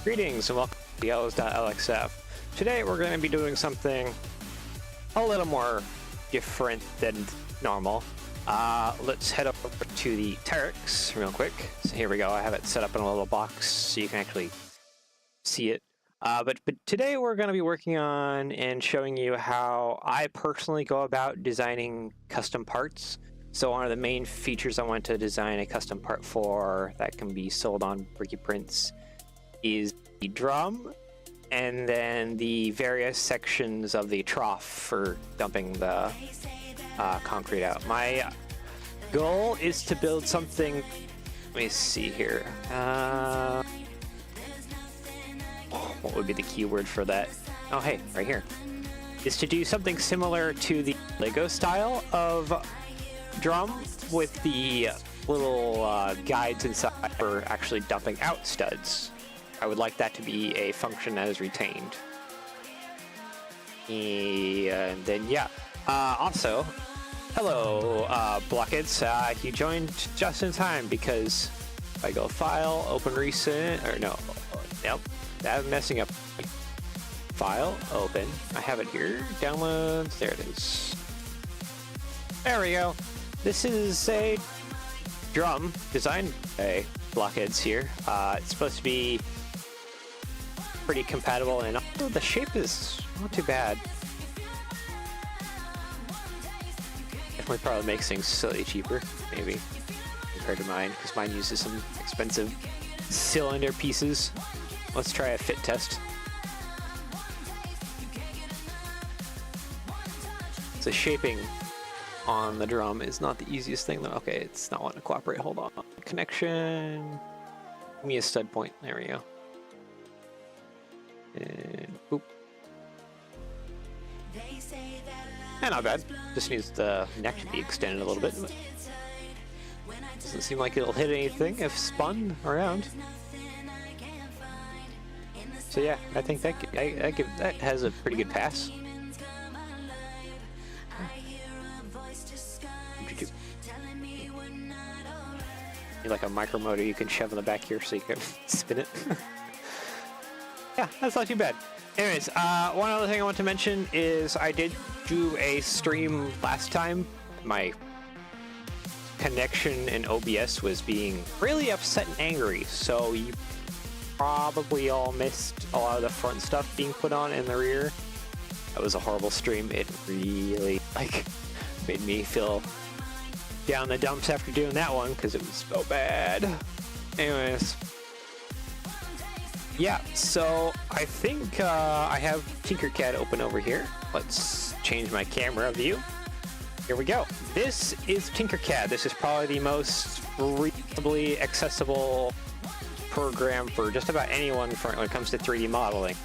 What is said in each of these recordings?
Greetings and welcome to yellows.lxf. Today we're going to be doing something a little more different than normal. Let's head over to the Terex real quick. So here we go. I have it set up in a little box so you can actually see it. But today we're going to be working on and showing you how I personally go about designing custom parts. So one of the main features I want to design a custom part for that can be sold on Bricky Prints is the drum, and then the various sections of the trough for dumping the concrete out. My goal is to build something, let me see here, what would be the keyword for that? Oh hey, right here. Is to do something similar to the Lego style of drum with the little guides inside for actually dumping out studs. I would like that to be a function that is retained. And then, yeah. Also, hello, blockheads. You joined just in time because if I go File, Open Recent, or no, nope, I'm messing up. File, Open. I have it here. Downloads. There it is. There we go. This is a drum designed by blockheads here. It's supposed to be pretty compatible, and also the shape is not too bad. Definitely probably makes things slightly cheaper, maybe, compared to mine, because mine uses some expensive cylinder pieces. Let's try a fit test. So shaping on the drum is not the easiest thing though. Okay, it's not wanting to cooperate. Hold on. Connection. Give me a stud point. There we go. And boop. And not bad. Just needs the neck to be extended a little bit. Doesn't seem like it'll hit anything if spun around. So yeah, I think that that has a pretty good pass. You're like a micro motor you can shove in the back here so you can spin it. Yeah, that's not too bad. Anyways, one other thing I want to mention is I did do a stream last time. My connection in OBS was being really upset and angry, so you probably all missed a lot of the front stuff being put on in the rear. That was a horrible stream. It really made me feel down the dumps after doing that one because it was so bad. Anyways. Yeah, so I think I have Tinkercad open over here. Let's change my camera view. Here we go. This is Tinkercad. This is probably the most reasonably accessible program for just about anyone when it comes to 3D modeling.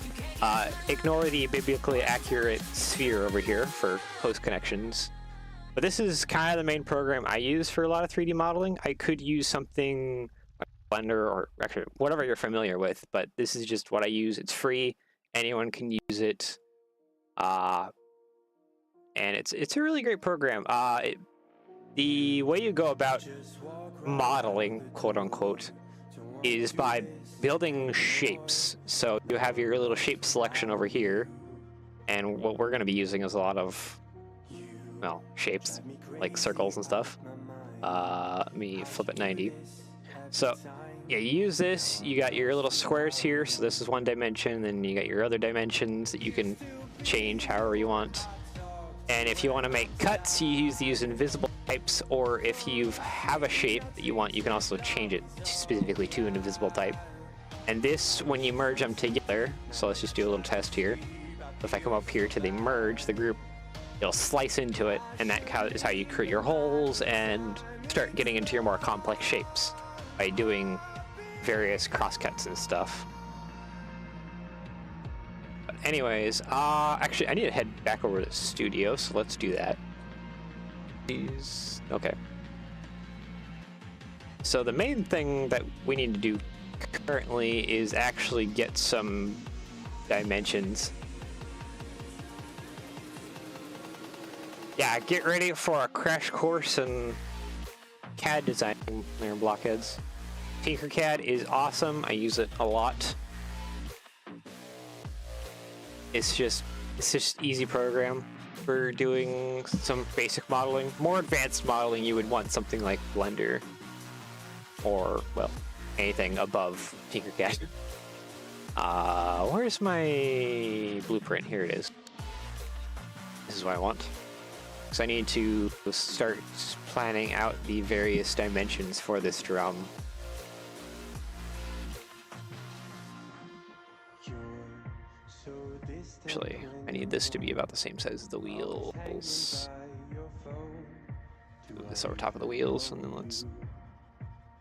Ignore the biblically accurate sphere over here for host connections. But this is kind of the main program I use for a lot of 3D modeling. I could use something Blender or actually whatever you're familiar with, but this is just what I use. It's free, anyone can use it, and it's a really great program. The way you go about modeling, quote unquote, is by building shapes. So you have your little shape selection over here, and what we're going to be using is a lot of, well, shapes like circles and stuff. Let me flip it 90. So yeah, you use this, you got your little squares here, so this is one dimension, then you got your other dimensions that you can change however you want. And if you want to make cuts, you use these invisible types, or if you have a shape that you want, you can also change it specifically to an invisible type. And this, when you merge them together, so let's just do a little test here. If I come up here to the merge, the group, it'll slice into it, and that is how you create your holes and start getting into your more complex shapes by doing various crosscuts and stuff. But anyways, actually I need to head back over to the studio, so let's do that. Okay. So the main thing that we need to do currently is actually get some dimensions. Yeah, get ready for a crash course in CAD design there, blockheads. Tinkercad is awesome. I use it a lot. It's just easy program for doing some basic modeling. More advanced modeling, you would want something like Blender or, well, anything above Tinkercad. Where's my blueprint? Here it is. This is what I want. Because I need to start planning out the various dimensions for this drum. Actually, I need this to be about the same size as the wheels. Move this over top of the wheels, and then let's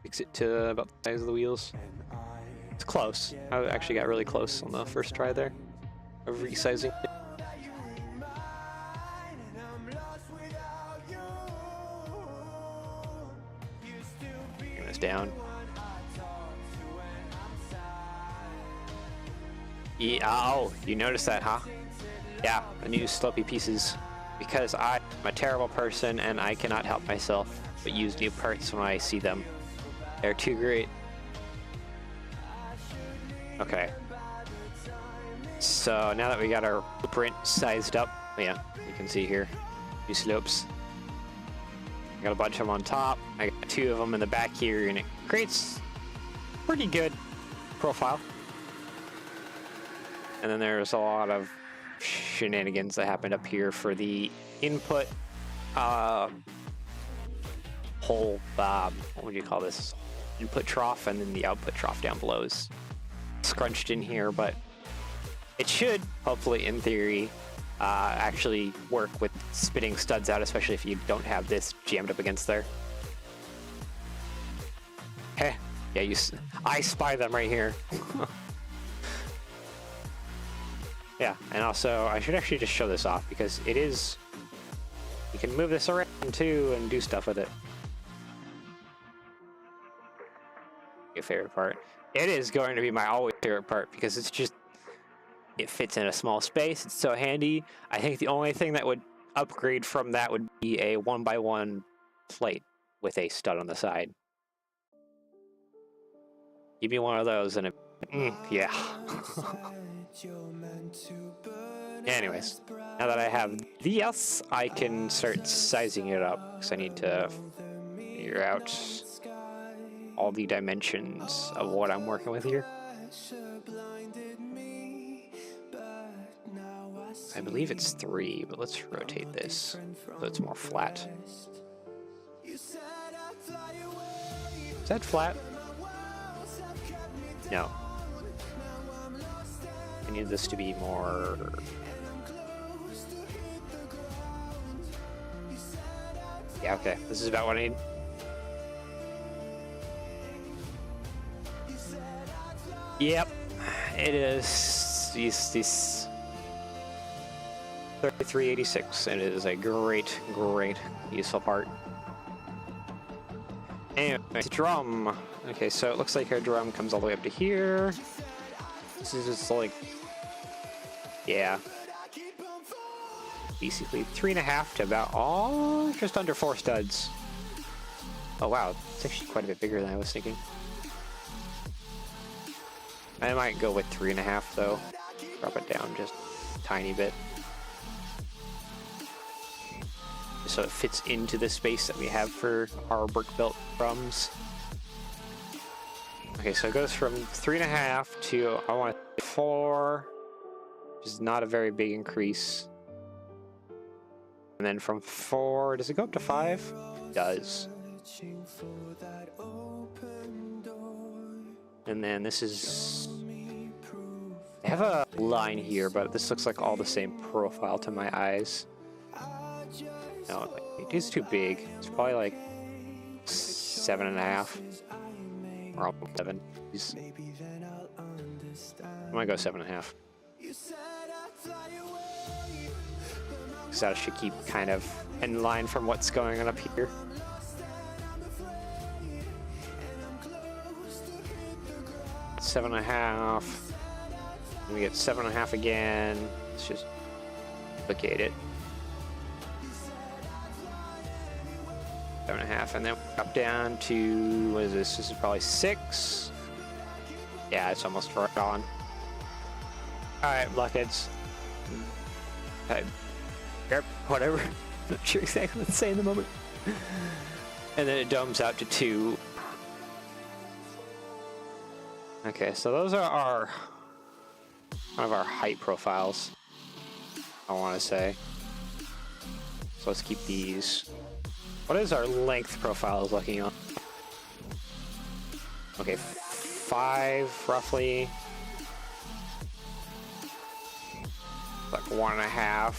fix it to about the size of the wheels. It's close. I actually got really close on the first try there of resizing it. Bring this down. Yeah, oh, you noticed that, huh? Yeah, I need slopey pieces because I'm a terrible person and I cannot help myself but use new parts when I see them. They're too great. Okay. So now that we got our blueprint sized up, yeah, you can see here, new slopes. I got a bunch of them on top. I got 2 of them in the back here, and it creates pretty good profile. And then there's a lot of shenanigans that happened up here for the input whole, what would you call this? Input trough, and then the output trough down below is scrunched in here, but it should, hopefully, in theory, actually work with spitting studs out, especially if you don't have this jammed up against there. Hey, yeah, I spy them right here. Yeah, and also, I should actually just show this off, because it is... You can move this around, too, and do stuff with it. Your favorite part. It is going to be my always favorite part, because it's just... It fits in a small space, it's so handy. I think the only thing that would upgrade from that would be a 1x1 plate with a stud on the side. Give me one of those and it... yeah. Anyways, now that I have this, I can start sizing it up, because I need to figure out all the dimensions of what I'm working with here. I believe it's 3, but let's rotate this so it's more flat. Is that flat? No. I need this to be more... Yeah, okay. This is about what I need. Yep. It is these 3386, and it is a great, great useful part. Anyway, drum. Okay, so it looks like our drum comes all the way up to here. This is just like, yeah, basically 3.5 to about just under 4 studs. Oh wow, it's actually quite a bit bigger than I was thinking. I might go with 3.5 though. Drop it down just a tiny bit, so it fits into the space that we have for our brick built drums. Okay, so it goes from 3.5 to, I want 4, which is not a very big increase. And then from 4, does it go up to 5? It does. And then this is... I have a line here, but this looks like all the same profile to my eyes. No, it is too big. It's probably like 7.5. Or 7. I'm gonna go 7.5. Because that should keep kind of in line from what's going on up here. Seven and a half. And we get 7.5 again. Let's just duplicate it. 7.5, and then up down to, what is this? This is probably 6. Yeah, it's almost right on. Alright, blockheads. Whatever. Not sure exactly what to say in the moment. And then it domes out to 2. Okay, so those are one of our height profiles, I want to say. So let's keep these. What is our length profile looking on? Okay, 5 roughly. Like 1.5.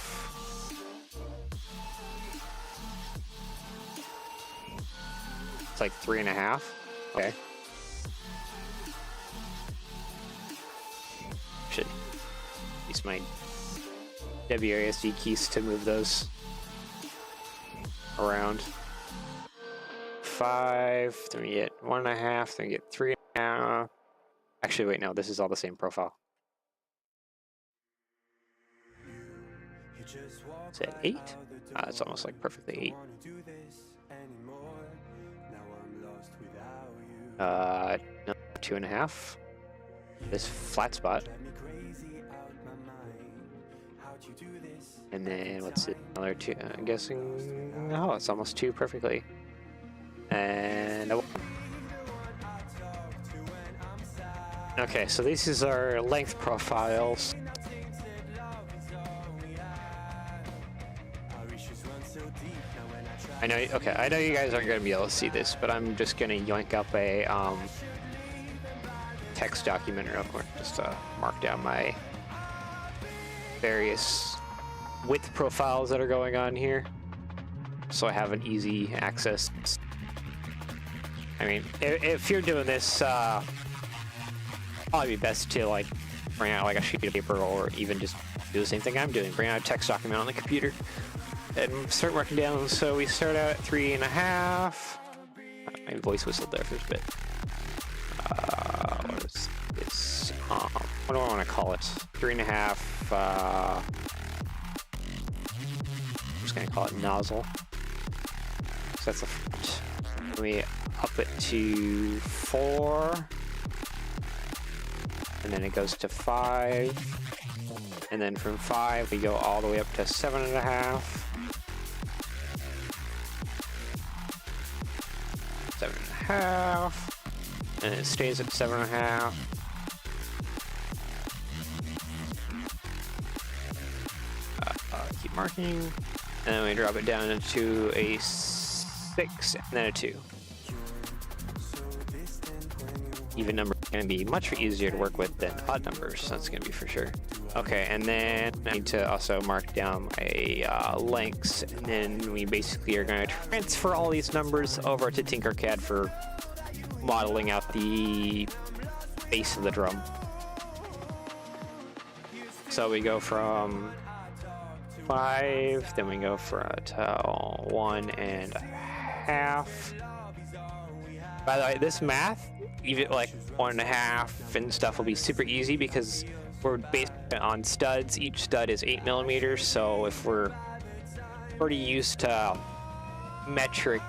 It's like 3.5. Okay. Should use my WASD keys to move those around. 5, then we get 1.5, then we get 3.5. Actually, wait, no, this is all the same profile. Is it 8? It's almost like perfectly 8. No, 2.5. This flat spot. And then what's it? Another 2. I'm guessing. Oh, it's almost 2 perfectly. And okay, so this is our length profiles. I know. Okay, I know you guys aren't going to be able to see this, but I'm just going to yoink up a text document real quick, just to mark down my various width profiles that are going on here, so I have an easy access. I mean, if you're doing this, probably be best to like bring out like a sheet of paper, or even just do the same thing I'm doing, bring out a text document on the computer and start marking down. So we start out at 3.5. My voice whistled there for a bit. What is this? What do I want to call it? 3.5. I'm just gonna call it nozzle. So that's the front. We up it to 4, and then it goes to 5, and then from 5 we go all the way up to 7.5, 7.5, and it stays at 7.5. Keep marking, and then we drop it down into a 6 and then a 2. Even numbers are going to be much easier to work with than odd numbers, that's going to be for sure. Okay, and then I need to also mark down my lengths, and then we basically are going to transfer all these numbers over to Tinkercad for modeling out the base of the drum. So we go from 5, then we go for to 1.5. By the way, this math, even like 1.5 and stuff, will be super easy because we're based on studs. Each stud is 8mm, so if we're already used to metric,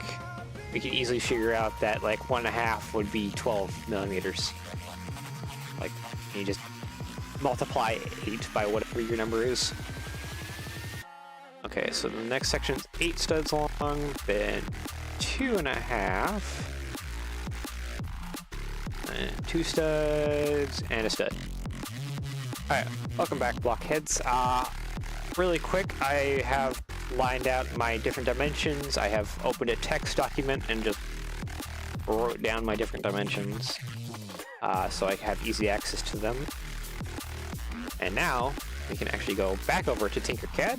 we can easily figure out that like 1.5 would be 12mm. Like, you just multiply 8 by whatever your number is. Okay, so the next section is 8 studs long, then 2.5. And 2 studs and a stud. Alright, welcome back, blockheads. Really quick, I have lined out my different dimensions. I have opened a text document and just wrote down my different dimensions, so I have easy access to them. And now we can actually go back over to Tinkercad,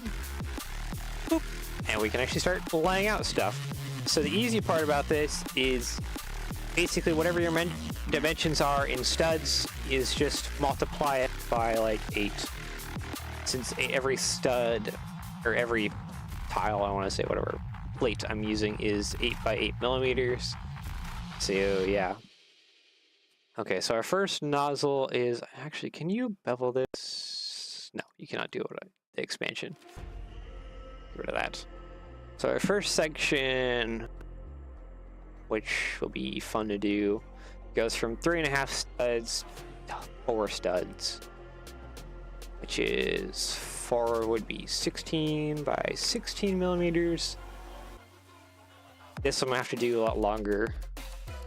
boop, and we can actually start laying out stuff. So the easy part about this is basically whatever your dimensions are in studs is just multiply it by like 8. Since every stud, or every tile, I want to say, whatever plate I'm using is 8 by 8mm. So yeah. Okay, so our first nozzle is, actually, can you bevel this? No, you cannot do it with the expansion. Get rid of that. So our first section, which will be fun to do, goes from 3.5 studs to 4 studs, which is forward would be 16 by 16 millimeters. This I'm gonna have to do a lot longer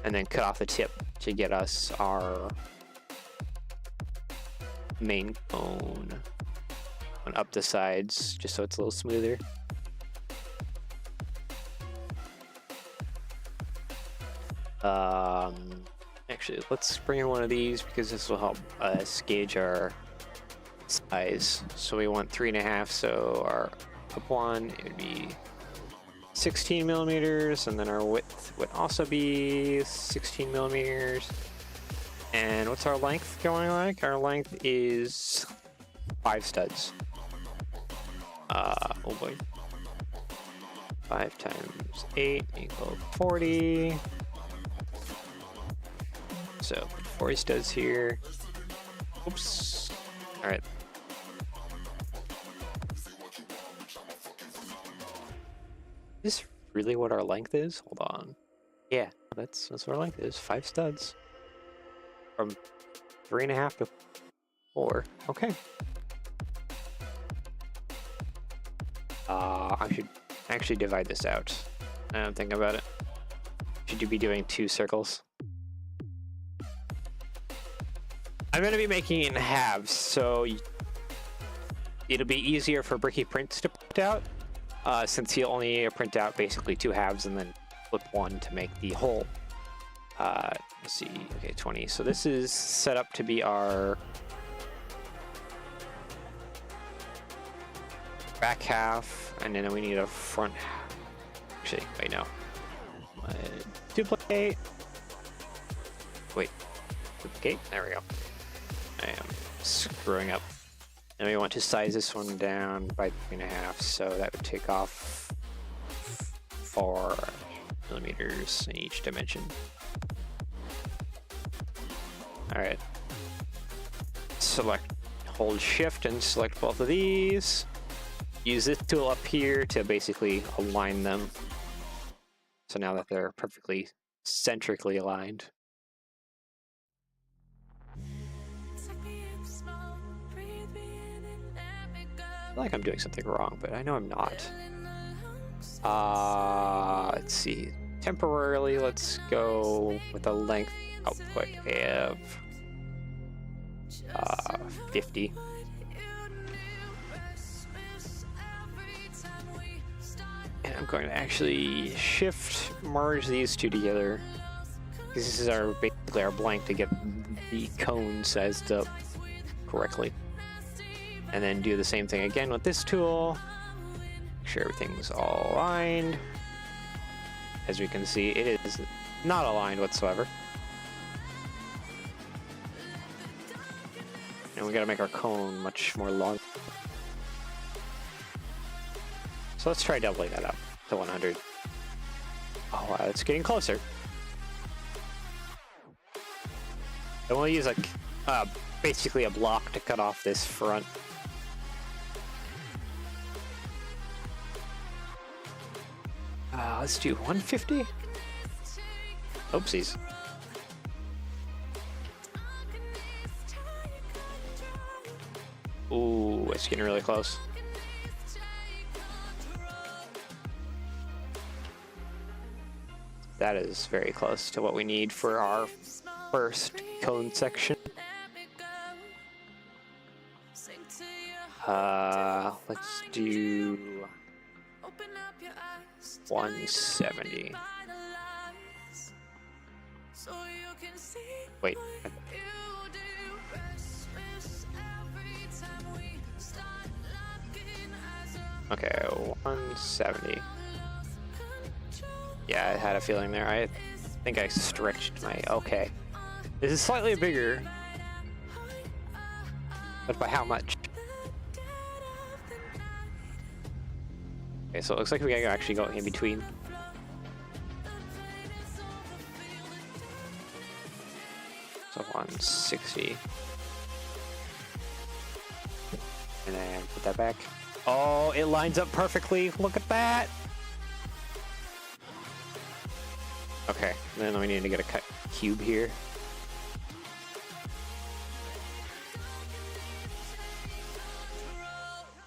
and then cut off the tip to get us our main cone and up the sides just so it's a little smoother. Actually, let's bring in one of these because this will help us gauge our size. So we want 3.5, so our up one, it would be 16 millimeters, and then our width would also be 16 millimeters. And what's our length going like? Our length is 5 studs. Oh boy. 5 times 8 equals 40. So 40 studs here. Oops. All right. Is this really what our length is? Hold on. Yeah, that's what our length is. 5 studs. From 3.5 to 4. Okay. I should actually divide this out. I don't think about it. Should you be doing 2 circles? I'm going to be making it in halves, so it'll be easier for Bricky Prints to print out, since he'll only print out basically 2 halves and then flip one to make the whole. Let's see, okay, 20. So this is set up to be our back half, and then we need a front half. Actually, wait, no. Duplicate. Wait, duplicate, there we go. I am screwing up. And we want to size this one down by 3.5, so that would take off 4 millimeters in each dimension. Alright. Select, hold shift and select both of these. Use this tool up here to basically align them. So now that they're perfectly centrically aligned. I feel like I'm doing something wrong, but I know I'm not. Let's see. Temporarily, let's go with a length output of 50. And I'm going to actually shift merge these two together. This is our basically our blank to get the cone sized up correctly. And then do the same thing again with this tool. Make sure everything's all aligned. As we can see, it is not aligned whatsoever. And we gotta make our cone much more long. So let's try doubling that up to 100. Oh wow, it's getting closer. And we'll use basically a block to cut off this front. Let's do 150. Oopsies. Ooh, it's getting really close. That is very close to what we need for our first cone section. Let's do 170. Wait. Okay, 170. Yeah, I had a feeling there. I think I stretched my... Okay. This is slightly bigger. But by how much? Okay, so it looks like we gotta actually go in between. So 160. And then put that back. Oh, it lines up perfectly. Look at that. Okay, then we need to get a cut cube here.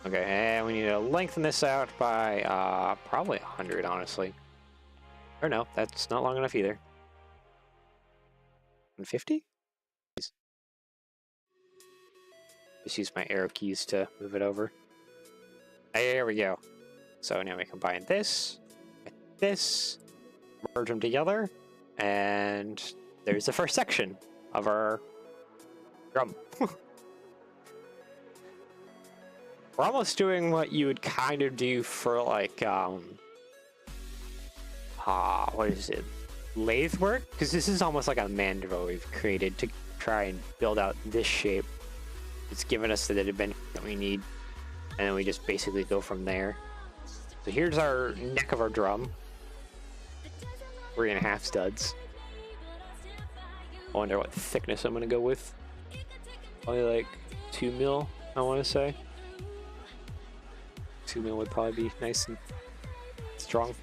Okay, and we need to lengthen this out by probably 100, honestly. Or no, that's not long enough either. 150? Just use my arrow keys to move it over. There we go. So now we combine this with this, merge them together, and there's the first section of our drum. We're almost doing what you would kind of do for like, what is it? Lathe work? Because this is almost like a mandrel we've created to try and build out this shape. It's given us the dimension that we need, and then we just basically go from there. So here's our neck of our drum. 3.5 studs. I wonder what thickness I'm gonna go with. Probably like 2 mil, I want to say. 2 mil would probably be nice and strong.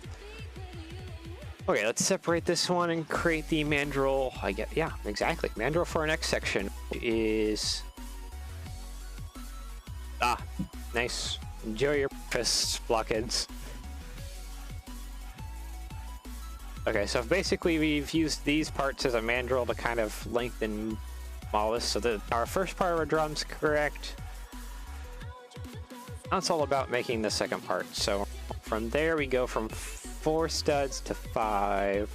Okay, let's separate this one and create the mandrel. Yeah, exactly. Mandrel for our next section is... nice. Enjoy your breakfast, blockheads. Okay, so basically we've used these parts as a mandrel to kind of lengthen all this, so that our first part of our drum's correct. Now it's all about making the second part. So from there we go from 4 studs to 5.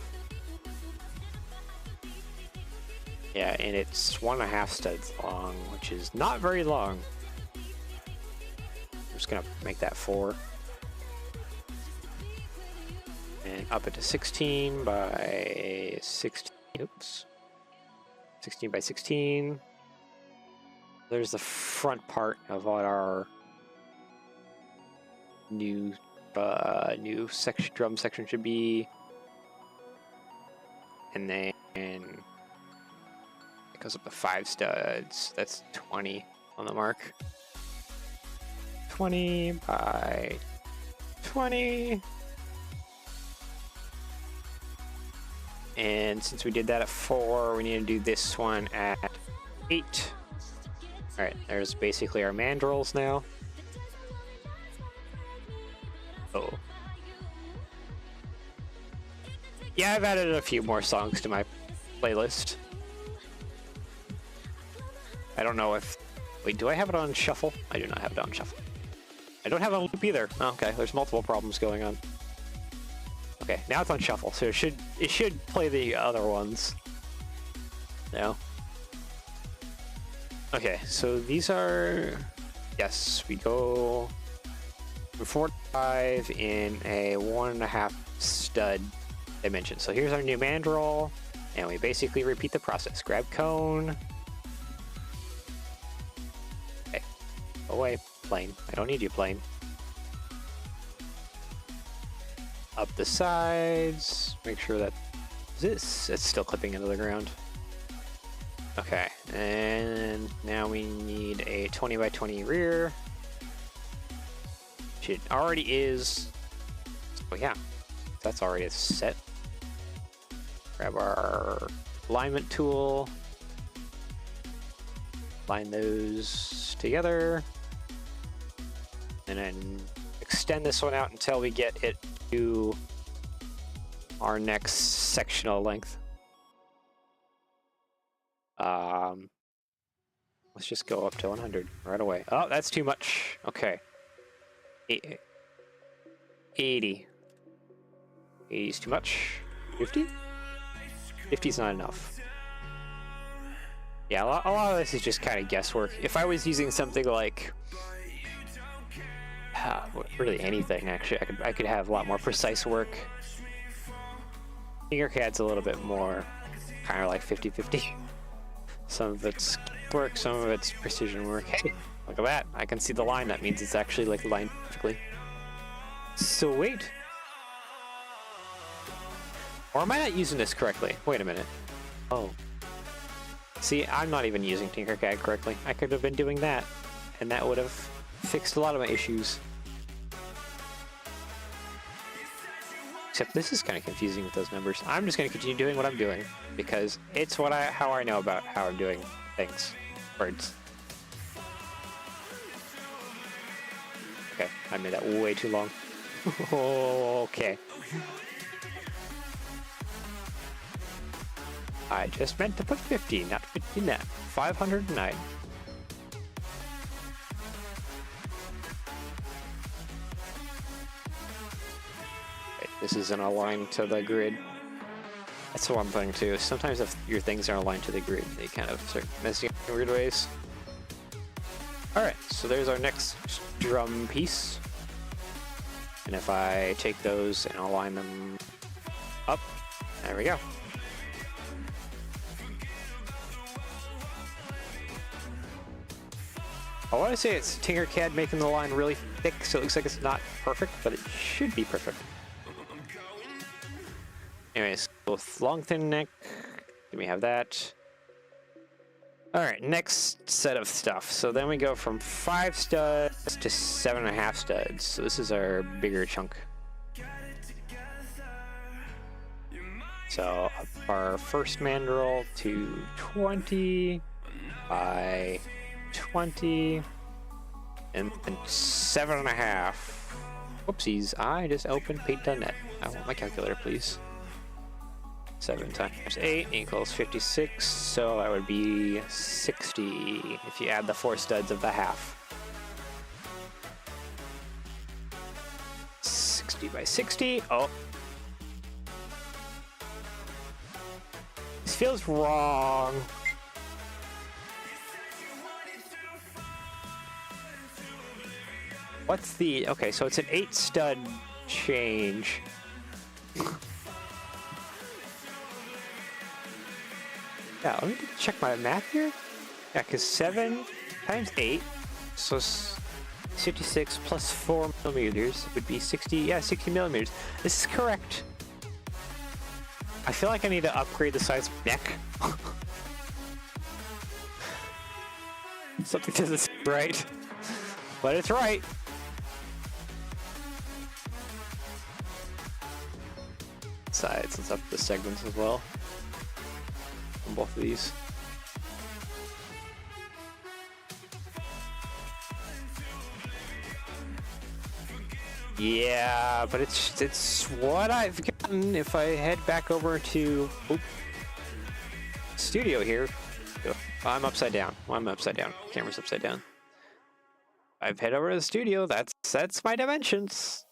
Yeah, and it's 1.5 studs long, which is not very long. I'm just gonna make that 4. And up it to 16 by 16. Oops. 16 by 16. There's the front part of what our new section, drum section should be. And then it goes up to 5 studs. That's 20 on the mark. 20 by 20. And since we did that at 4, we need to do this one at 8. Alright, there's basically our mandrels now. Oh. Yeah, I've added a few more songs to my playlist. I don't know if... Wait, do I have it on shuffle? I do not have it on shuffle. I don't have it on loop either. Oh, okay, there's multiple problems going on. Okay, now it's on shuffle, so it should play the other ones. No. Okay, so these are... Yes, we go from 4 to 5 in a 1.5 stud dimension. So here's our new mandrel, and we basically repeat the process. Grab cone. Okay, go away, plane. I don't need you, plane. Up the sides, make sure that it's still clipping into the ground. Okay, and now we need a 20 by 20 rear. It already is. Oh yeah, that's already set. Grab our alignment tool, line those together, and then extend this one out until we get it to our next sectional length. Let's just go up to 100 right away. Oh, that's too much. Okay. 80. 80 is too much. 50? 50 is not enough. Yeah, a lot of this is just kind of guesswork. If I was using something like really anything, actually, I could have a lot more precise work. Tinkercad's a little bit more kind of like 50-50. Some of it's work, some of it's precision work. Hey, look at that. I can see the line. That means it's actually like lined perfectly. Sweet. Or am I not using this correctly? Wait a minute. Oh. See, I'm not even using Tinkercad correctly. I could have been doing that, and that would have fixed a lot of my issues. Except this is kind of confusing with those numbers. I'm just going to continue doing what I'm doing, because it's how I know about how I'm doing things. Words. Okay, I made that way too long. Okay. I just meant to put 50, not 59. 509. Okay, this isn't aligned to the grid. That's the one thing too. Sometimes if your things aren't aligned to the grid, they kind of start messing up in weird ways. Alright, so there's our next drum piece. And if I take those and align them up, there we go. I want to say it's Tinkercad making the line really thick, so it looks like it's not perfect, but it should be perfect. Anyways, both long, thin neck. Then we have that. Alright, next set of stuff. So then we go from 5 studs to 7.5 studs. So this is our bigger chunk. So up our first mandrel to 20 by 20 and then 7.5. Whoopsies, I just opened paint.net. I want my calculator, please. 7 times 8 equals 56, so that would be 60 if you add the 4 studs of the half. 60 by 60. Oh. This feels wrong. What's the... Okay, so it's an 8 stud change. Yeah, let me check my math here. Yeah, because 7 times 8, so 56 plus 4 millimeters would be 60, yeah, 60 millimeters. This is correct. I feel like I need to upgrade the size of my neck. Something doesn't seem right, but it's right. Sides, let's up the segments as well. On both of these. Yeah, but it's what I've gotten. If I head back over to studio here, I'm upside down. I'm upside down. Camera's upside down. I've head over to the studio. That's my dimensions.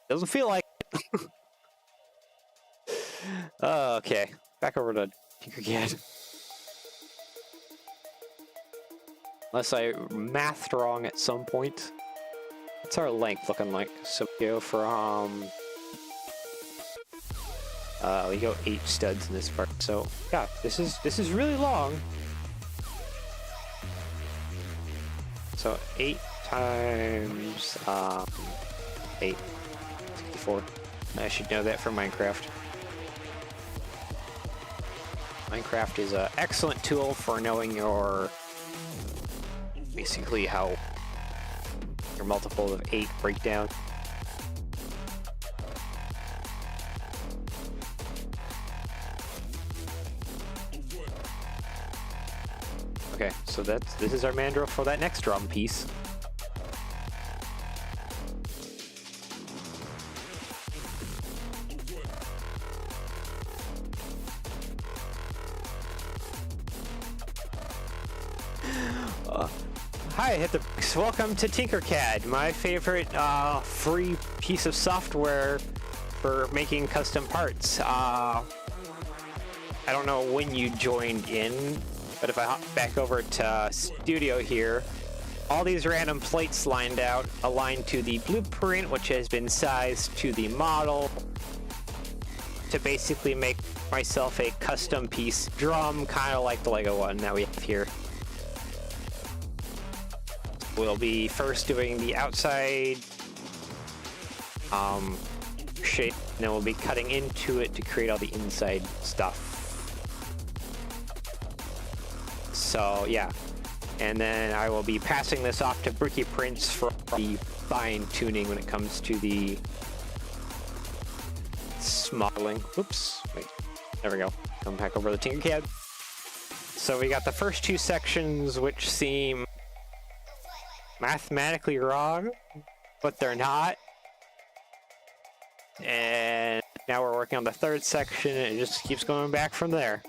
Doesn't feel like it. Okay, back over to Tinkercad. Unless I mathed wrong at some point. What's our length looking like? So we go from... we go 8 studs in this part. So yeah, this is really long. So 8 times 8. 64. I should know that from Minecraft. Minecraft is an excellent tool for knowing your... basically how your multiple of 8 break down. Okay, so this is our mandrel for that next drum piece. Hi, hit the bricks. Welcome to Tinkercad, my favorite free piece of software for making custom parts. I don't know when you joined in, but if I hop back over to Studio here, all these random plates lined out, aligned to the blueprint, which has been sized to the model to basically make myself a custom piece drum, kind of like the Lego one that we have here. We'll be first doing the outside shape, and then we'll be cutting into it to create all the inside stuff. So yeah, and then I will be passing this off to Bricky Prince for the fine tuning when it comes to the modeling. Whoops, wait, there we go. Come back over to Tinkercad. So we got the first 2 sections, which seem mathematically wrong, but they're not. And now we're working on the third section, and it just keeps going back from there.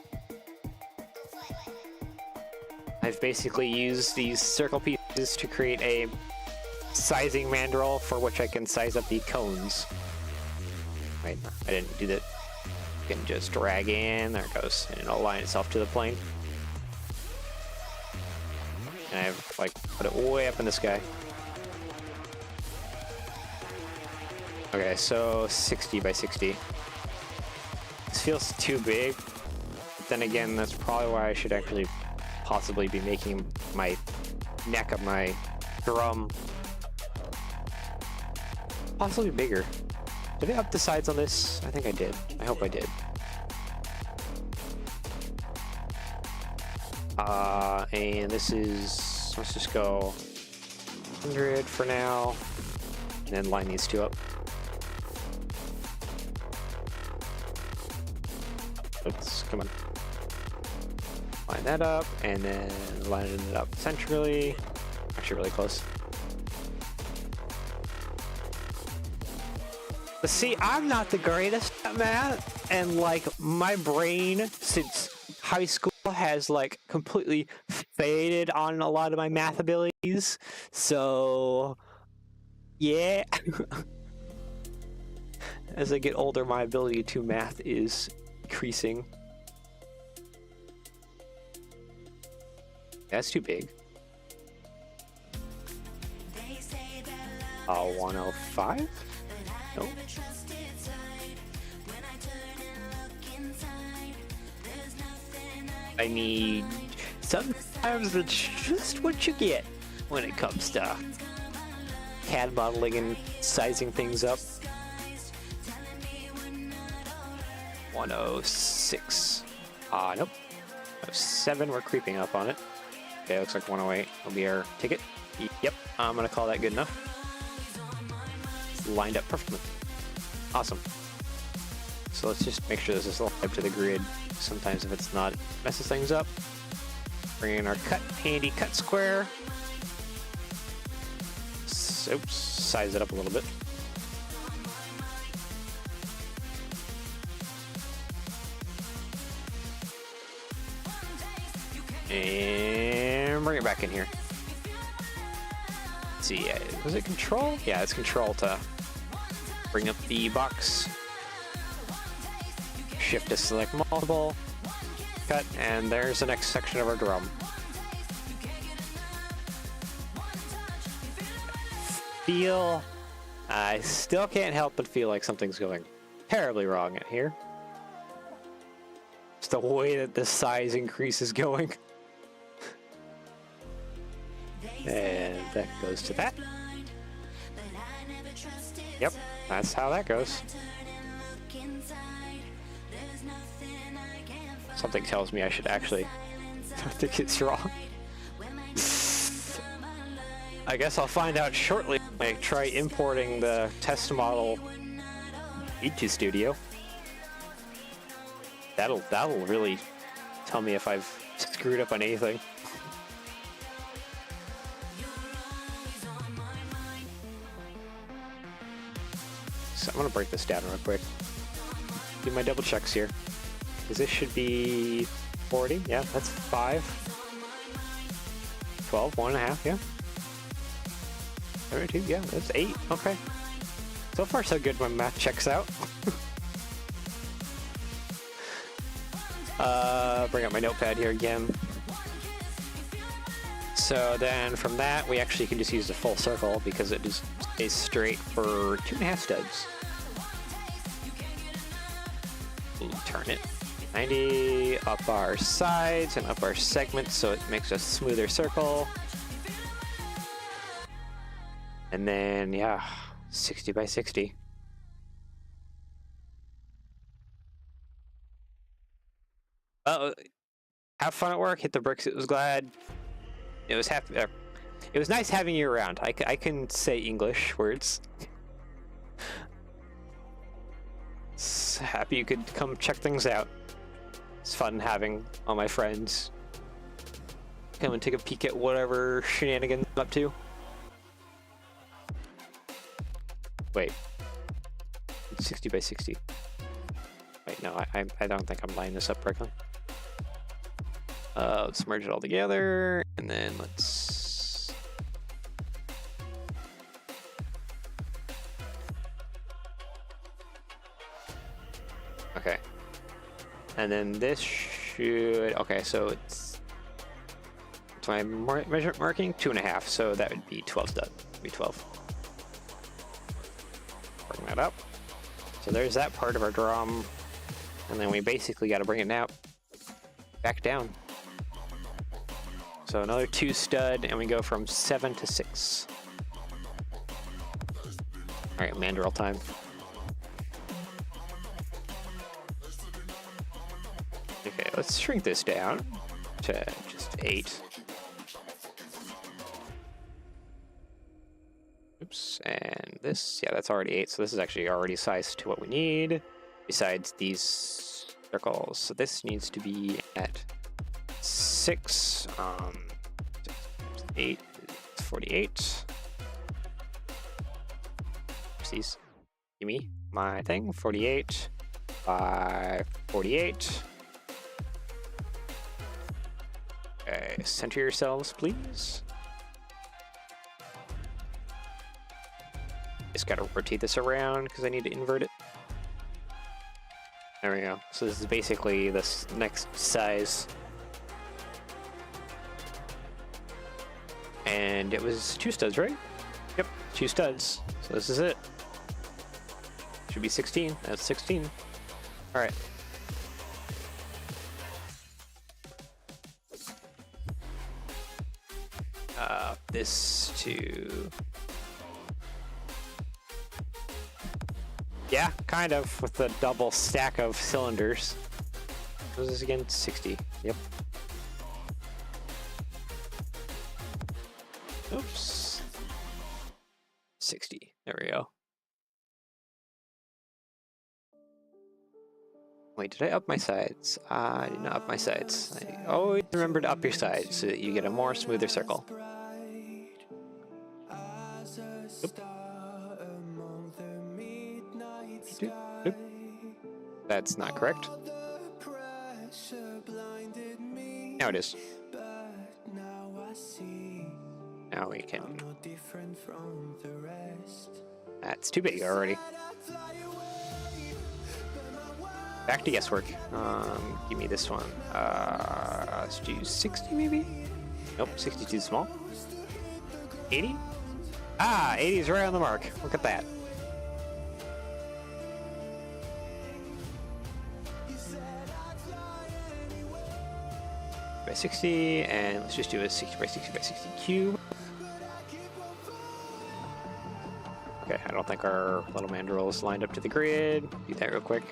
I've basically used these circle pieces to create a sizing mandrel for which I can size up the cones. Wait, I didn't do that. You can just drag in, there it goes, and it'll align itself to the plane. And I've like put it way up in the sky. Okay, so 60 by 60. This feels too big, but then again, that's probably why I should actually possibly be making my neck of my drum possibly bigger. Did I up the sides on this? I think I did. I hope I did. And this is, let's just go 100 for now, and then line these two up. Oops, come on. Line that up, and then line it up centrally. Actually, really close. But see, I'm not the greatest at math, and like my brain since high school has like completely faded on a lot of my math abilities. So, yeah. As I get older, my ability to math is increasing. That's too big. 105? Nope. I mean, sometimes it's just what you get when it comes to CAD modeling and sizing things up. 106. Nope. 107, we're creeping up on it. Okay, looks like 108 will be our ticket. Yep, I'm gonna call that good enough. Lined up perfectly. Awesome. So let's just make sure this is aligned to the grid. Sometimes if it's not, it messes things up. Bring in our handy cut square. Oops, size it up a little bit. And bring it back in here. Let's see, was it control? Yeah, it's control to bring up the box. Shift to select multiple, cut, and there's the next section of our drum. I still can't help but feel like something's going terribly wrong at here. It's the way that the size increase is going. And that goes to that. Yep, that's how that goes. Something tells me I should actually think it's wrong. I guess I'll find out shortly when I try importing the test model into Studio. That'll really tell me if I've screwed up on anything. So I'm gonna break this down real quick. Do my double checks here. Because this should be 40, yeah, that's 5. 12, 1.5, yeah. 72, yeah, that's 8, okay. So far so good, my math checks out. Bring up my notepad here again. So then from that, we actually can just use the full circle because it just stays straight for 2.5 studs. We'll turn it 90 up our sides and up our segments so it makes a smoother circle. And then, yeah, 60 by 60. Well, have fun at work, hit the bricks, it was glad. It was happy. It was nice having you around. I can say English words. Happy you could come check things out. It's fun having all my friends come and take a peek at whatever shenanigans I'm up to. Wait. 60 by 60. Wait, no, I don't think I'm lining this up correctly. Let's merge it all together, and then let's... Okay. And then this should... Okay, so it's my measurement marking 2.5, so that would be 12 stud. Be 12. Bring that up. So there's that part of our drum, and then we basically got to bring it now back down. So another 2 stud, and we go from 7 to 6. All right, mandrel time. Okay, let's shrink this down to just 8. Oops, and this, yeah, that's already 8, so this is actually already sized to what we need, besides these circles. So this needs to be at 6, 8, 48. Oopsies. Give me my thing, 48 by 48. Okay, center yourselves, please. Just gotta rotate this around because I need to invert it. There we go. So this is basically this next size. And it was 2 studs, right? Yep, 2 studs. So this is it. Should be 16. That's 16. All right. This to... Yeah, kind of, with the double stack of cylinders. What is this again? 60. Yep. Oops. 60. There we go. Wait, did I up my sides? I did not up my sides. I always remember to up your sides so that you get a more smoother circle. Oop. Oop. That's not correct. Now it is. Now we can... That's too big already. Back to guesswork. Give me this one. Let's do 60 maybe? Nope, 60 too small. 80? Ah, 80 is right on the mark. Look at that. By 60, and let's just do a 60 by 60 by 60 cube. Okay, I don't think our little mandrel is lined up to the grid. Do that real quick.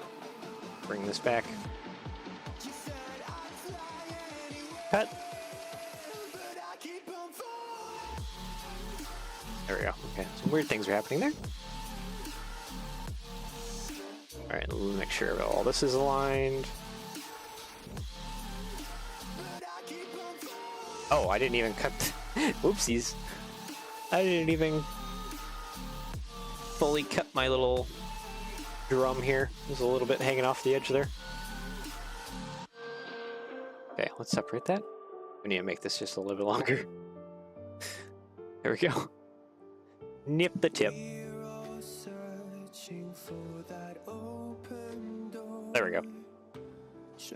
Bring this back. Cut. There we go. Okay, some weird things are happening there. Alright, make sure all this is aligned. Oh, I didn't even cut. Whoopsies. I didn't even fully cut my little drum here. There's a little bit hanging off the edge there. Okay, let's separate that. We need to make this just a little bit longer. There we go. Nip the tip. There we go.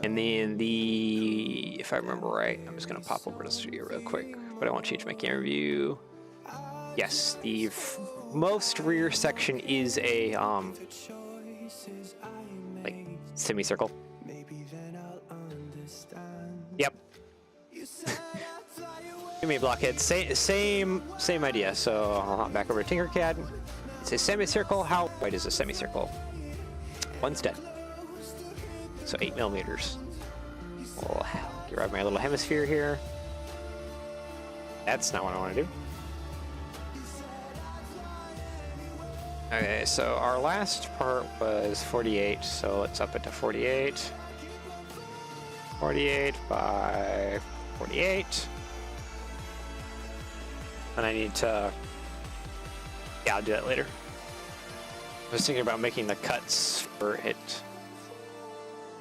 And then if I remember right, I'm just gonna pop over to the studio real quick, but I won't change my camera view. Yes, the most rear section is a like semicircle. Yep. Give me a blockhead. Same idea. So I'll hop back over to Tinkercad. It's a semicircle. How wide is a semicircle? 1 stud. So 8 millimeters. We'll grab my little hemisphere here. That's not what I want to do. Okay, so our last part was 48, so let's up it to 48. 48 by 48. And I need to... Yeah, I'll do that later. I was thinking about making the cuts for it.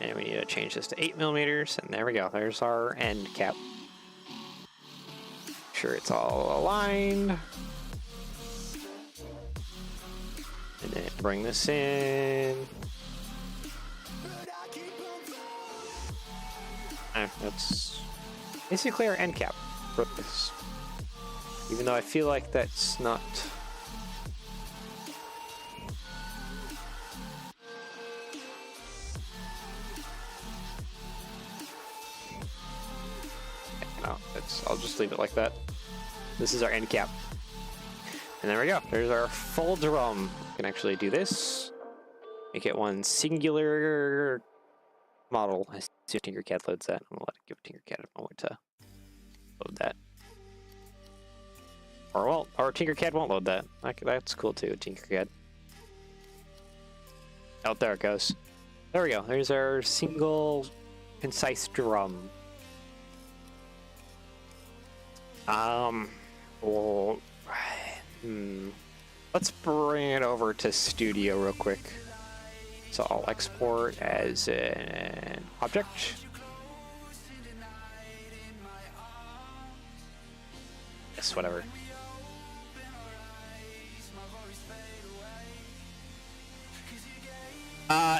And we need to change this to 8mm, and there we go. There's our end cap. Make sure it's all aligned. And then bring this in. That's basically our end cap for this. Even though I feel like that's not... No, I'll just leave it like that. This is our end cap. And there we go. There's our full drum. We can actually do this. Make it one singular model. I see if Tinkercad loads that. I'm gonna let it give Tinkercad a moment to load that. Or Tinkercad won't load that. That's cool too, Tinkercad. Oh, there it goes. There we go. There's our single concise drum. Let's bring it over to Studio real quick. So I'll export as an object. Yes, whatever.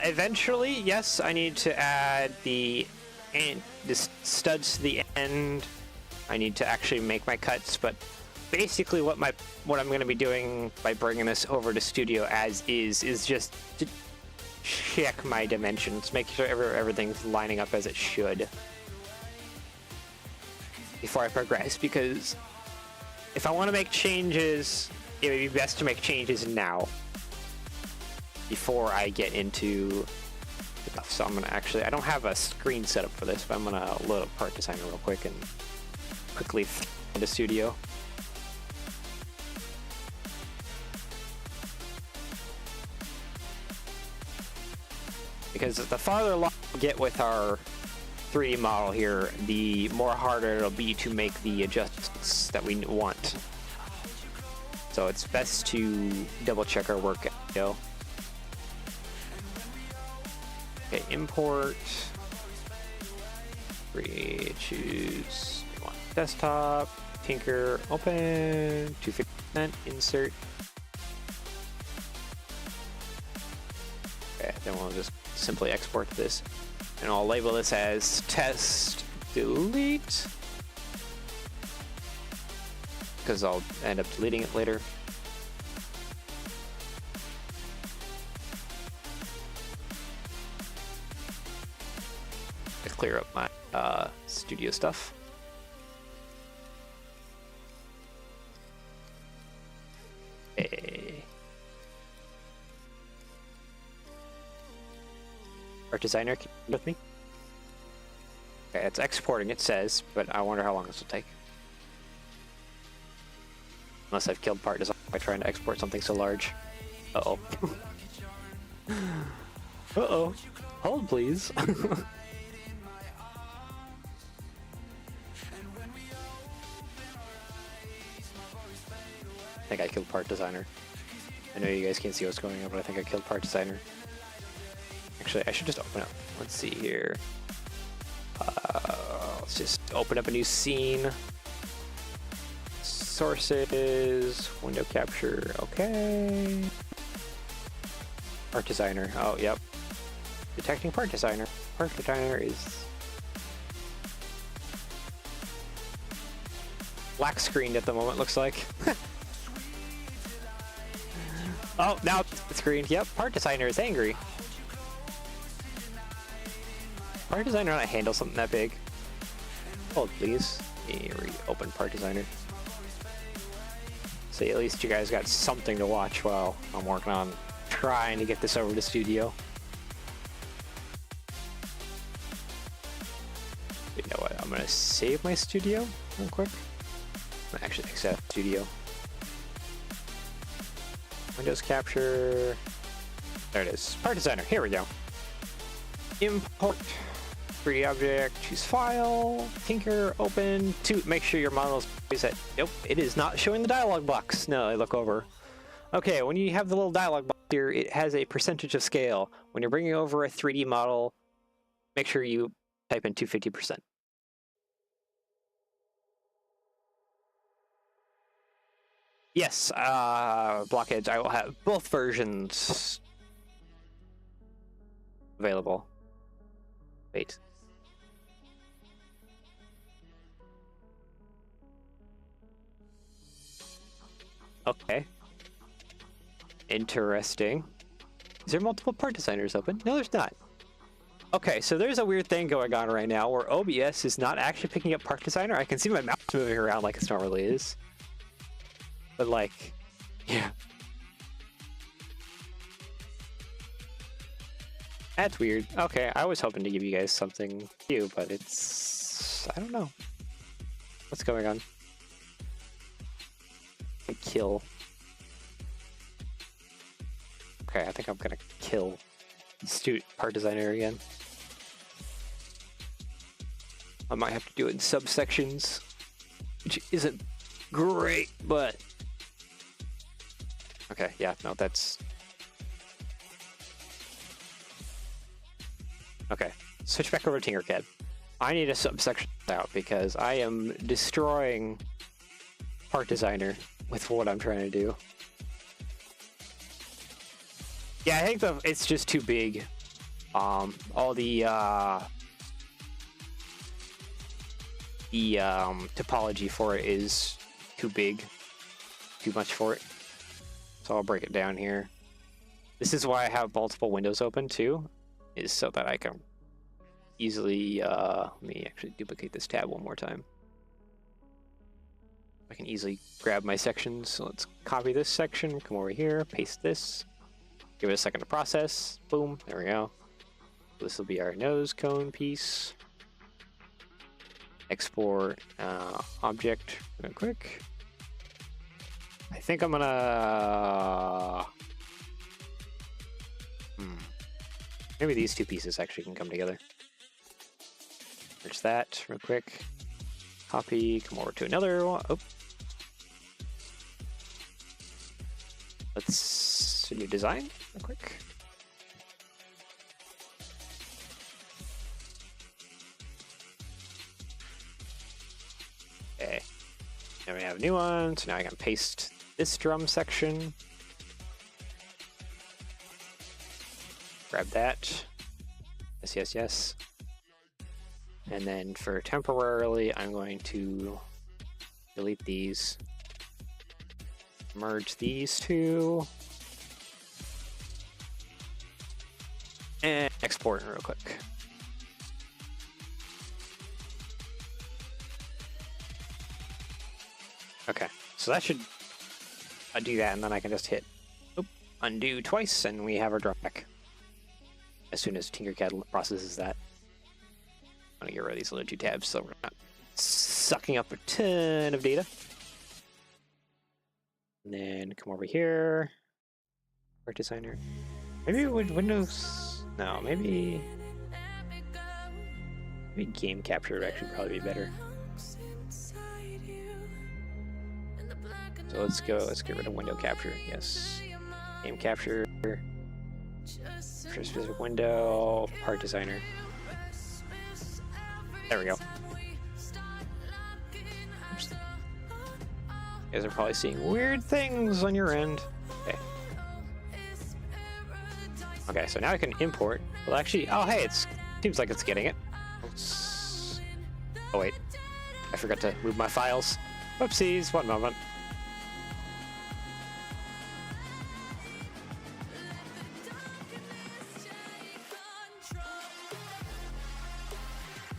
Eventually, yes, I need to add the studs to the end. I need to actually make my cuts, but basically what I'm going to be doing by bringing this over to Studio as is just to check my dimensions, make sure everything's lining up as it should before I progress, because if I want to make changes, it would be best to make changes now before I get into stuff. So I'm going to actually, I don't have a screen set up for this, but I'm going to load up Part Designer real quick and quickly into Studio. Because the farther along we get with our 3D model here, the more harder it'll be to make the adjustments that we want. So it's best to double check our work. Okay, import. Choose desktop, Tinker, open, 250%, insert. Okay, then we'll just simply export this, and I'll label this as test delete, because I'll end up deleting it later. To clear up my Studio stuff. Okay. Art Designer, can you with me? Okay, it's exporting, it says, but I wonder how long this will take. Unless I've killed Part Designer by trying to export something so large. Uh-oh. Uh-oh. Hold, please. I think I killed Part Designer. I know you guys can't see what's going on, but I think I killed Part Designer. Actually, I should just open up. Let's see here. Let's just open up a new scene. Sources, window capture, okay. Part Designer, oh, yep. Detecting Part Designer. Part Designer is black screened at the moment, looks like. Oh, now it's screened. Yep, Part Designer is angry. Part Designer not handle something that big. Hold, please. Reopen Part Designer. So at least you guys got something to watch while I'm working on trying to get this over to Studio. You know what? I'm gonna save my Studio real quick. I'm gonna actually accept Studio. Windows capture. There it is. Part Designer. Here we go. Import 3D object. Choose file. Tinker. Open. Make sure your model is reset. Nope. It is not showing the dialog box. No, I look over. Okay, when you have the little dialog box, here, it has a percentage of scale. When you're bringing over a 3D model, make sure you type in 250%. Yes, blockheads, I will have both versions available. Wait. Okay. Interesting. Is there multiple part designers open? No, there's not. Okay, so there's a weird thing going on right now where OBS is not actually picking up part designer. I can see my mouse moving around like it normally is. But like, yeah. That's weird. Okay, I was hoping to give you guys something new, but it's... I don't know. What's going on? Kill. Okay, I think I'm gonna kill student part designer again. I might have to do it in subsections, which isn't great, but... Okay, yeah, no, that's... Okay, switch back over to Tinkercad. I need a subsection out because I am destroying part designer with what I'm trying to do. Yeah, I think it's just too big. All the topology for it is too big, too much for it. So I'll break it down here. This is why I have multiple windows open too, is so that I can easily, let me actually duplicate this tab one more time. I can easily grab my sections. So let's copy this section, come over here, paste this, give it a second to process. Boom, there we go. This will be our nose cone piece. Export object real quick. I think I'm gonna... Maybe these two pieces actually can come together. There's that real quick. Copy, come over to another one. Oh. Let's new design real quick. Okay. Now we have a new one, so now I can paste this drum section. Grab that. Yes, yes, yes. And then for temporarily, I'm going to delete these. Merge these two. And export real quick. Okay, so that should do that, and then I can just hit undo twice, and we have our drum back. As soon as Tinkercad processes that. I'm gonna get rid of these little two tabs so we're not sucking up a ton of data. And then come over here. Art designer. Maybe with Windows. No, maybe game capture would actually probably be better. So let's get rid of window capture. Yes. Game capture. For a specific window. Part designer. There we go. Oops. You guys are probably seeing weird things on your end. Okay. Okay, so now I can import. Well, actually, oh hey, it seems like it's getting it. Oh wait, I forgot to move my files. Whoopsies, one moment.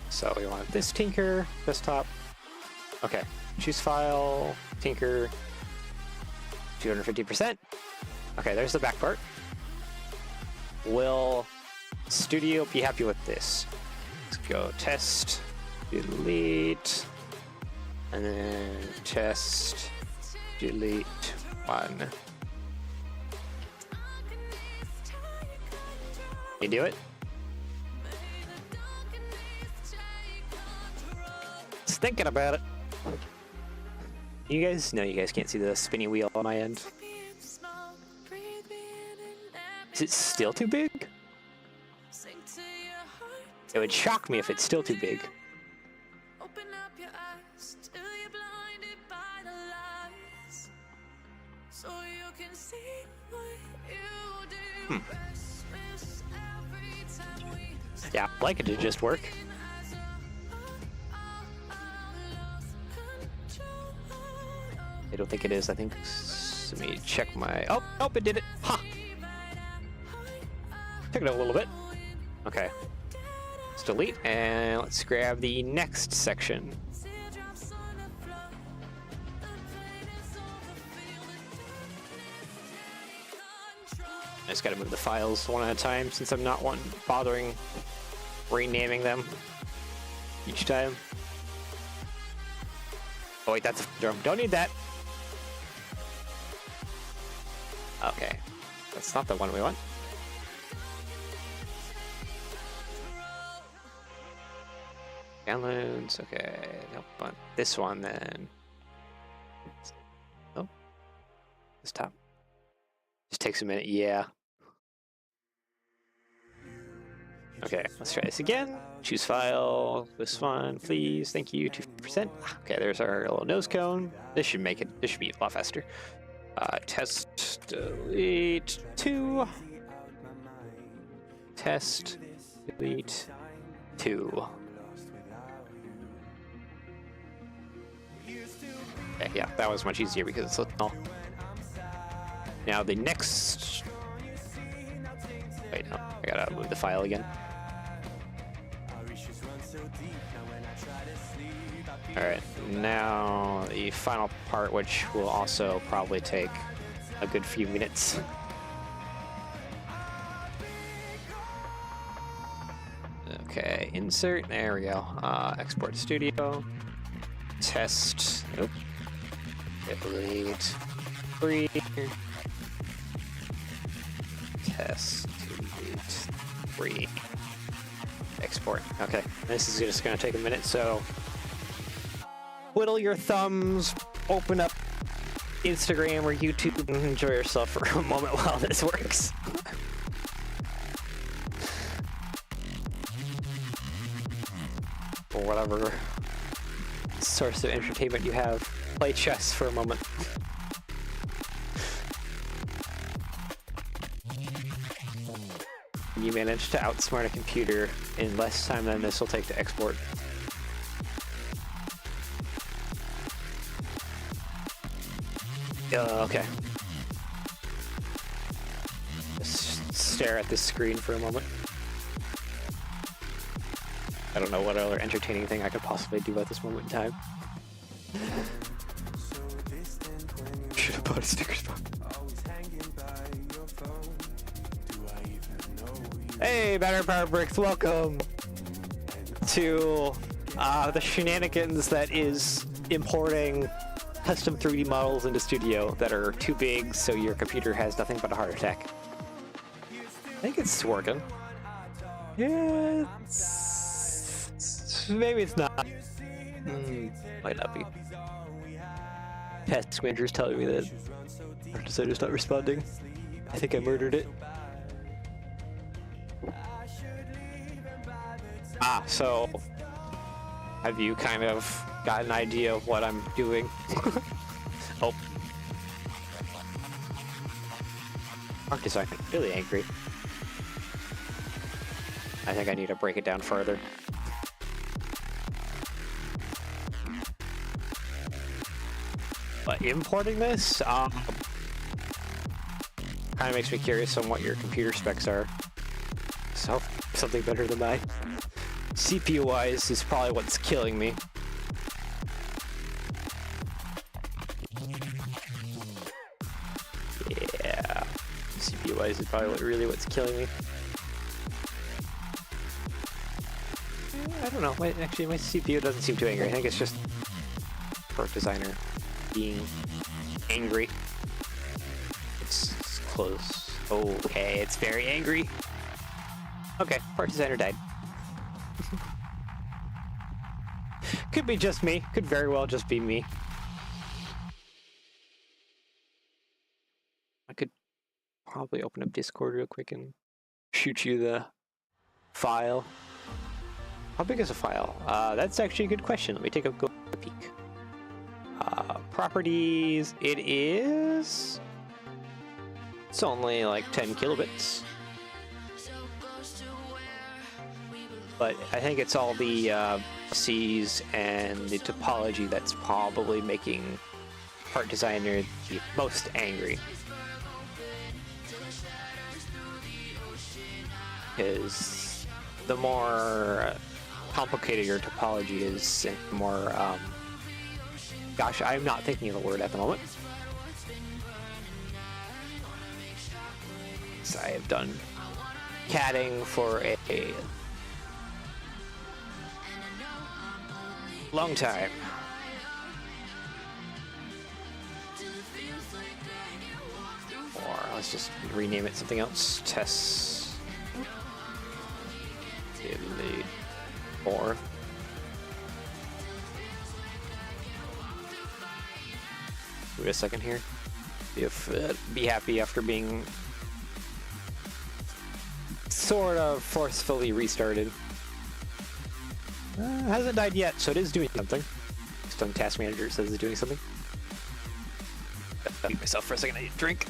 So we want this Tinker, desktop. Okay, choose file, Tinker, 250%. Okay, there's the back part. Will Studio be happy with this? Let's go test, delete, and then test, delete, 1. You do it? Thinking about it. You guys can't see the spinny wheel on my end. Is it still too big? It would shock me if it's still too big. Yeah, I'd like it to just work. I don't think it is. I think. Let me check my. Oh, nope, it did it. Huh. Took it a little bit. Okay. Let's delete and let's grab the next section. I just gotta move the files one at a time since I'm not bothering renaming them each time. Oh wait, that's a drum. Don't need that. Okay, that's not the one we want. Downloads, okay, nope, want this one then. Oh, this top. Just takes a minute, yeah. Okay, let's try this again. Choose file, this one, please, thank you, 2%. Okay, there's our little nose cone. This should be a lot faster. Test, delete 2. Test, delete 2. Okay, yeah, that was much easier because it's so small. Now the next... Wait, no, I gotta move the file again. Alright, now the final part, which will also probably take a good few minutes. Okay, insert, there we go. Export to studio. Test, nope. Delete 3. Test, delete 3. Export. Okay, this is just gonna take a minute, so twiddle your thumbs, open up Instagram or YouTube, and enjoy yourself for a moment while this works. Or whatever source of entertainment you have. Play chess for a moment. You manage to outsmart a computer in less time than this will take to export. Okay. Just stare at this screen for a moment. I don't know what other entertaining thing I could possibly do at this moment in time. Should have bought a sticker spot. Hey, Battery Power Bricks, welcome to the shenanigans that is importing custom 3D models into Studio that are too big so your computer has nothing but a heart attack. I think it's working. Yeah, maybe it's not. Might not be. Task manager's telling me that our designer's not responding. I think I murdered it. So have you kind of got an idea of what I'm doing? Oh. Art design, really angry. I think I need to break it down further. But importing this, kind of makes me curious on what your computer specs are. So, something better than mine. CPU-wise is probably what's killing me. Yeah, CPU-wise is probably really what's killing me. I don't know. Actually, my CPU doesn't seem too angry. I think it's just Art Designer being angry. It's close. Okay, it's very angry. Okay, Art Designer died. Could be just me. Could very well just be me. I could probably open up Discord real quick and shoot you the file. How big is a file? That's actually a good question. Let me take a peek. Properties, it's only like 10 kilobits. But I think it's all the C's and the topology that's probably making Part Designer the most angry. Because the more complicated your topology is, and the more, gosh, I'm not thinking of the word at the moment. So I have done CADing for a long time. Or let's just rename it something else. Test. Or wait a second here. If be happy after being sort of forcefully restarted. Hasn't died yet, so it is doing something. Just on Task Manager, it says it's doing something. I'll mute myself for a second. I need a drink.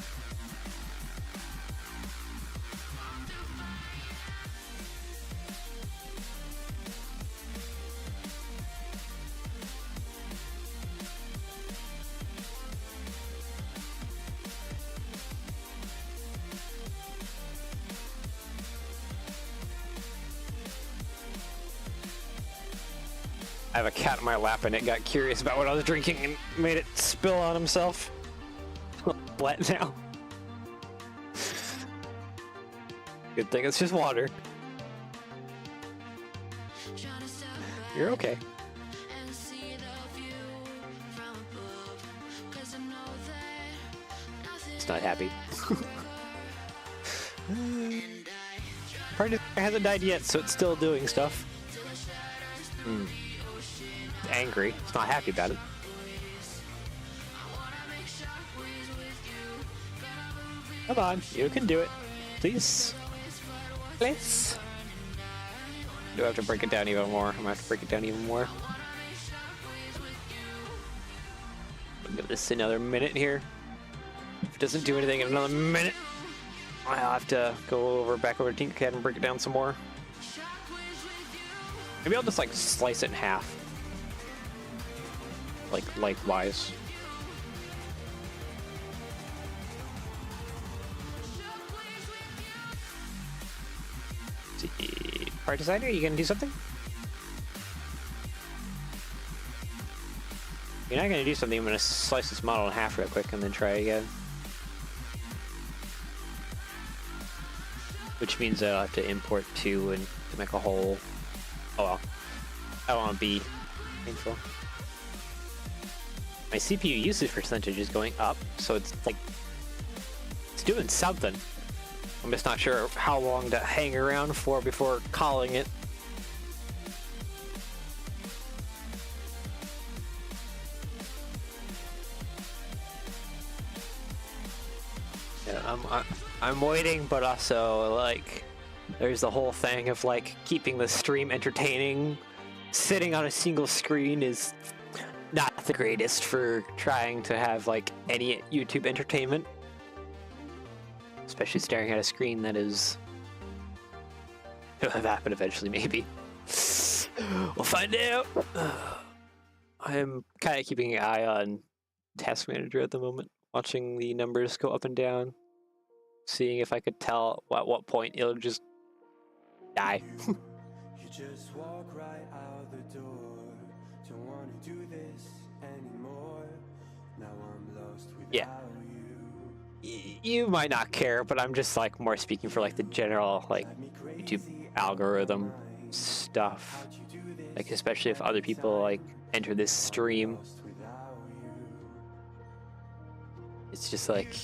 I have a cat in my lap and it got curious about what I was drinking and made it spill on himself. Wet now. Good thing it's just water. You're okay. It's not happy. Part of it hasn't died yet, so it's still doing stuff. Angry. It's not happy about it. Come on, you can do it. Please. Please. Do I have to break it down even more? I'm gonna have to break it down even more. I'll give this another minute here. If it doesn't do anything in another minute, I'll have to go back over to Tinkercad and break it down some more. Maybe I'll just like slice it in half. Like lengthwise. See, Part Designer, you gonna do something? You're not gonna do something. I'm gonna slice this model in half real quick and then try again. Which means I'll have to import two and to make a whole. Oh well. I don't want to be painful. My CPU usage percentage is going up, so it's like it's doing something. I'm just not sure how long to hang around for before calling it. Yeah, I'm waiting, but also like there's the whole thing of like keeping the stream entertaining. Sitting on a single screen is not the greatest for trying to have like any YouTube entertainment, especially staring at a screen that is. It'll have happened eventually, maybe. We'll find out. I'm kind of keeping an eye on Task Manager at the moment, watching the numbers go up and down, seeing if I could tell at what point it'll just die. You just walk right out the door. Don't want to do this anymore. Now I'm lost without you. You might not care, but I'm just like more speaking for like the general like YouTube algorithm stuff. Like especially if other people like enter this stream. It's just like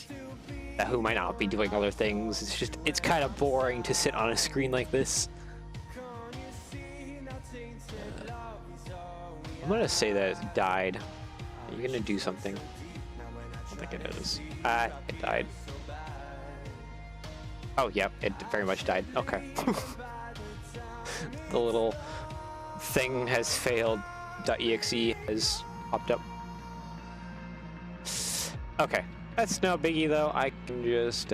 who might not be doing other things. It's kind of boring to sit on a screen like this. I'm gonna say that it died. Are you gonna do something? I don't think it is. Ah, it died. Oh, yep, it very much died. Okay. The little thing has failed. .exe has popped up. Okay, that's no biggie though. I can just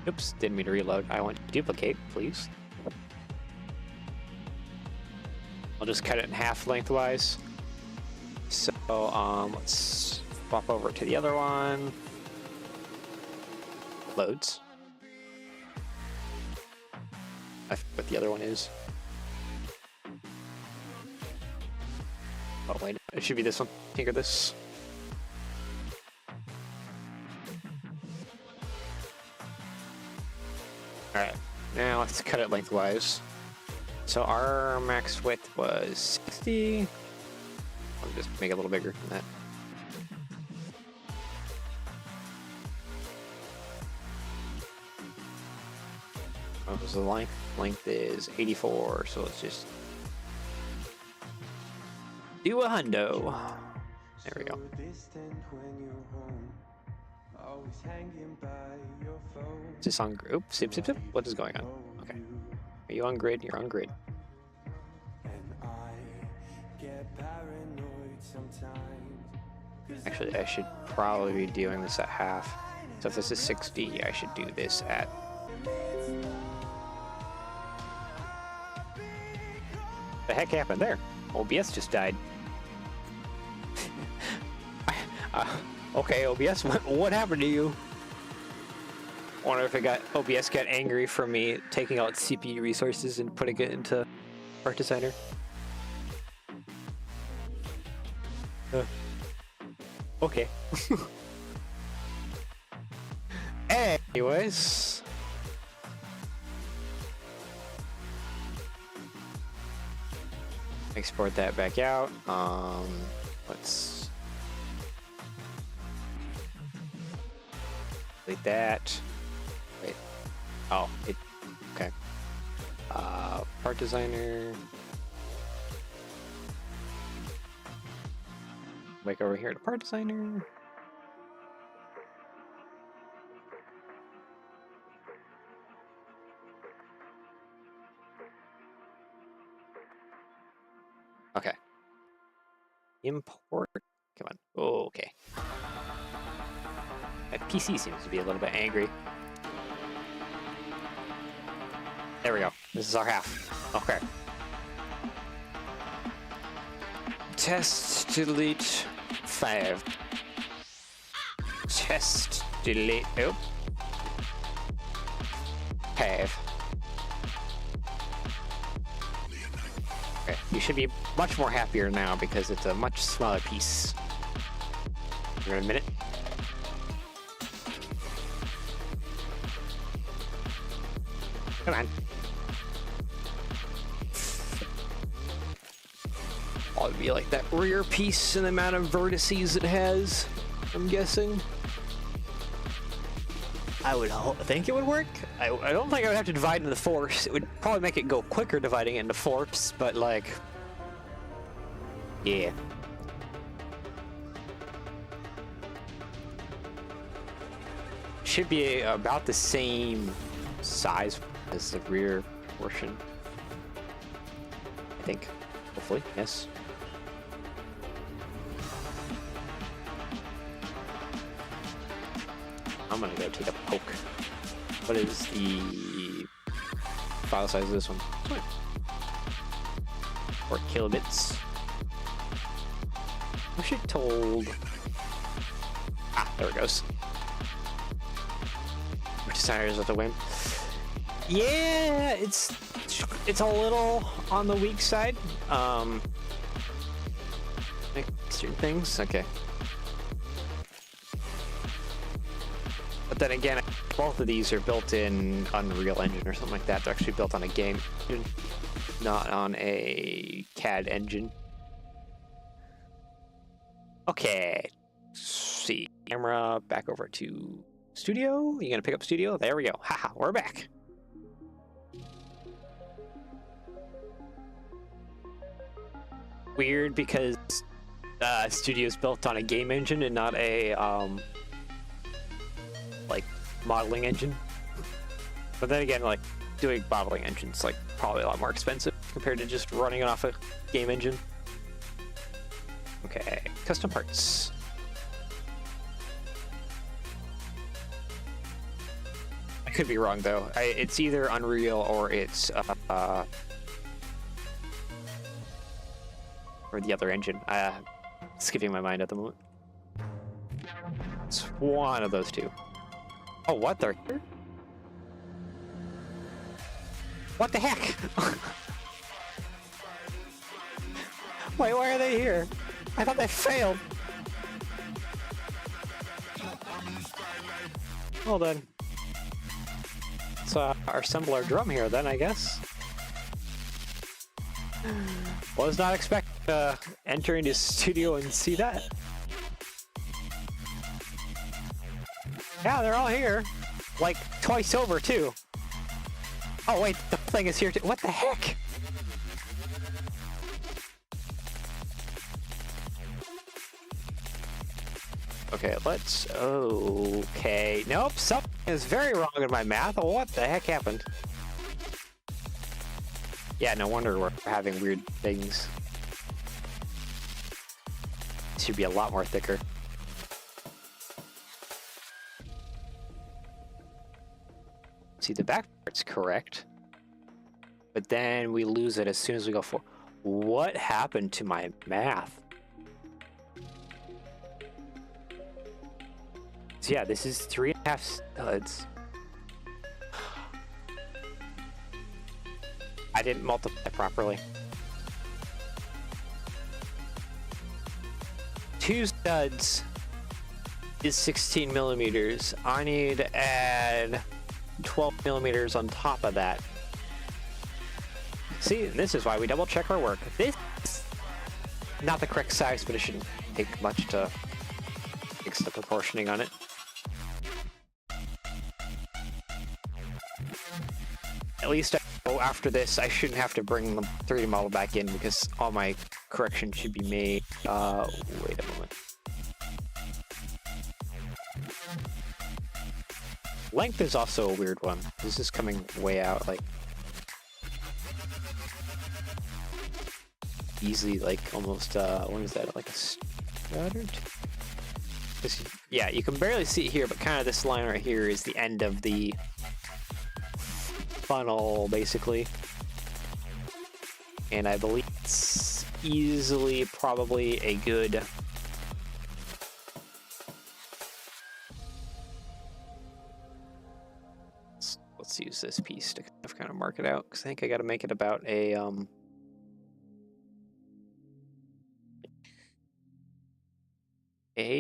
oops, didn't mean to reload. I want to duplicate, please. I'll just cut it in half lengthwise. So let's swap over to the other one. Loads. I forget what the other one is. Oh wait, it should be this one. Tinker this. Alright, now let's cut it lengthwise. So our max width was 60. I'll just make it a little bigger than that. What was the length? Length is 84, so let's just do a hundo. There we go. Is this on group? Zip, zip, zip. What is going on? Okay. Are you on grid? You're on grid. Actually, I should probably be doing this at half. So if this is 60, I should do this at... The heck happened there? OBS just died. Okay, OBS, what happened to you? I wonder if OBS got angry from me taking out CPU resources and putting it into Art Designer. Okay. Anyways. Export that back out. Let's delete that. Wait. Oh, it. Okay. Part designer. Make over here to part designer. Okay. Import. Come on. Oh, okay. That PC seems to be a little bit angry. There we go. This is our half. Okay. Test, delete, 5. Test, delete, oh. 5. Okay, you should be much more happier now because it's a much smaller piece. Give it a minute. Come on. It'd be like that rear piece and the amount of vertices it has, I'm guessing. I would think it would work. I don't think I would have to divide into fourths. It would probably make it go quicker dividing it into fourths, but like, yeah. Should be about the same size as the rear portion. I think. Hopefully, yes. I'm gonna go take a poke. What is the file size of this one? 4 kilobits. I should told. Ah, there it goes. Designers with a win. Yeah, it's a little on the weak side. Like certain things, okay. But then again, both of these are built in Unreal Engine or something like that. They're actually built on a game engine, not on a CAD engine. Okay, let's see. Camera back over to Studio. You gonna pick up Studio? There we go. Haha, we're back. Weird because Studio's built on a game engine and not a like modeling engine. But then again, like doing modeling engines like probably a lot more expensive compared to just running it off a game engine. Okay, custom parts. I could be wrong though. It's either Unreal or it's or the other engine. Skipping my mind at the moment. It's one of those two. Oh, what? They're here? What the heck? Wait, why are they here? I thought they failed. Well then. Let's assemble our drum here then, I guess. Was not expect to enter into studio and see that. Yeah, they're all here. Like, twice over, too. Oh, wait, the thing is here, too. What the heck? Okay, let's... Okay. Nope, something is very wrong in my math. What the heck happened? Yeah, no wonder we're having weird things. It should be a lot more thicker. See, the back part's correct. But then we lose it as soon as we go forward. What happened to my math? So yeah, this is 3.5 studs. I didn't multiply properly. 2 studs is 16 millimeters. I need to add 12 millimeters on top of that. See, this is why we double check our work. This is not the correct size, but it shouldn't take much to fix the proportioning on it. At least after this, I shouldn't have to bring the 3D model back in because all my corrections should be made. Wait a moment. Length is also a weird one. This is coming way out, like easily, like almost. What is that? Like a stud or two? Yeah, you can barely see it here, but kind of this line right here is the end of the funnel, basically. And I believe it's easily probably a good let's use this piece to kind of mark it out, because I think I got to make it about a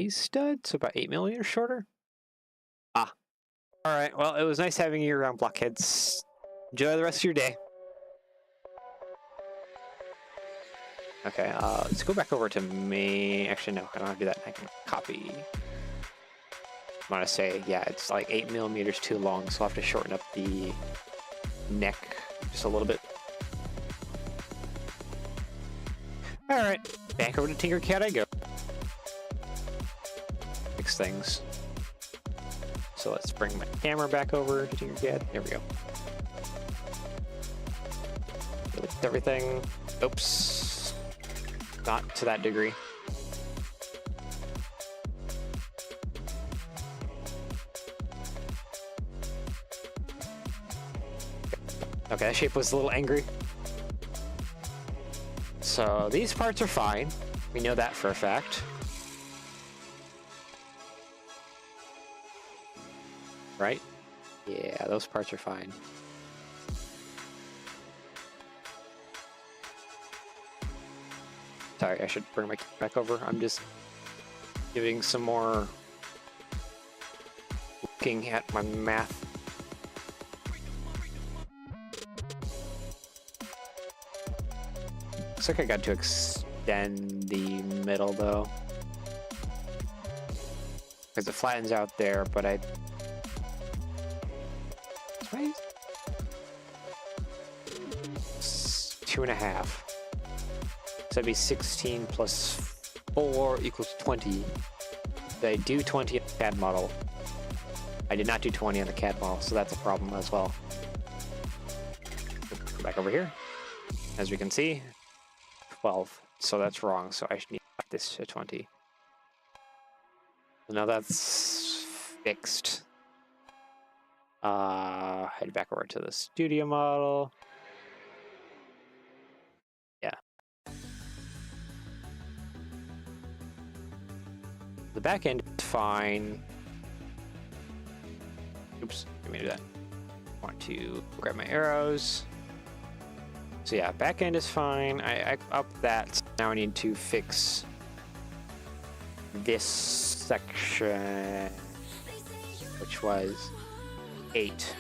stud, so about 8 millimeters shorter. All right, well, it was nice having you around, blockheads. Enjoy the rest of your day. Okay, let's go back over to me. Actually, no, I don't have to do that. I can copy. I want to say, yeah, it's like 8 millimeters too long, so I'll have to shorten up the neck just a little bit. All right, back over to Tinkercad I go. Fix things. So let's bring my camera back over to Tinkercad. There we go. Delete everything. Oops. Not to that degree. Okay, that shape was a little angry. So these parts are fine. We know that for a fact. Right? Yeah, those parts are fine. Sorry, I should bring my camera back over. I'm just giving some more looking at my math. Looks like I got to extend the middle though, because it flattens out there, but I 2.5. So that'd be 16 plus 4 equals 20. They do 20 in the CAD model. I did not do 20 on the CAD model, so that's a problem as well. Go back over here. As we can see, 12. So that's wrong. So I should need this to 20. So now that's fixed. Head back over to the studio model. Yeah. The back end is fine. Oops, let me do that. I want to grab my arrows. So yeah, back end is fine. I upped that. So now I need to fix this section, which was 8.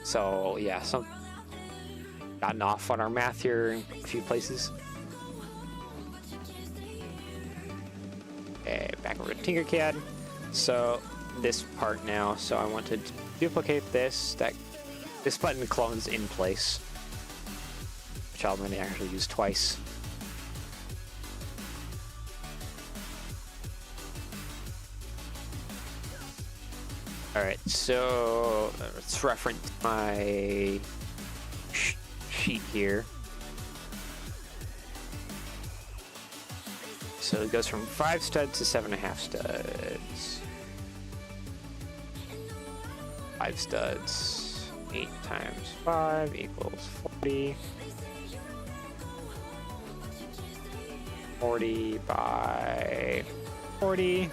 So yeah, some gotten off on our math here in a few places. Okay, back over to Tinkercad. So this part now. So I want to duplicate this. This button clones in place, which I'm going to actually use twice. Alright, so let's reference my sheet here. So it goes from 5 studs to 7.5 studs. 5 studs. 8 times 5 equals 40. 40 by 40.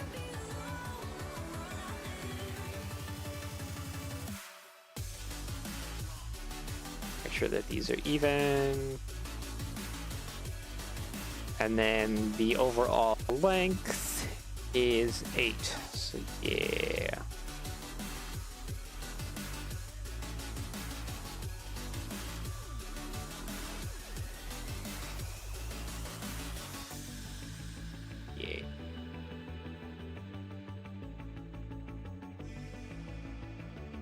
Make sure that these are even. And then the overall length is 8. So yeah. Yeah.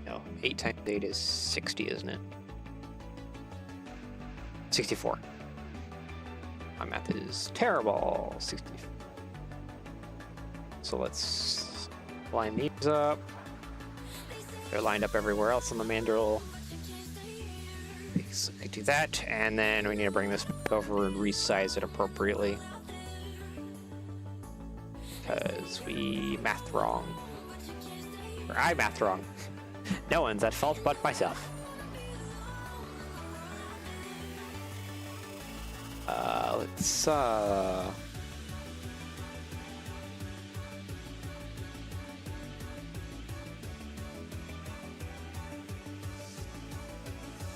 No, 8 times 8 is 60, isn't it? 64. My math is terrible. 64. So let's line these up. They're lined up everywhere else on the mandrel. So I do that, and then we need to bring this back over and resize it appropriately. Because we mathed wrong. Or I mathed wrong. No one's at fault but myself. Let's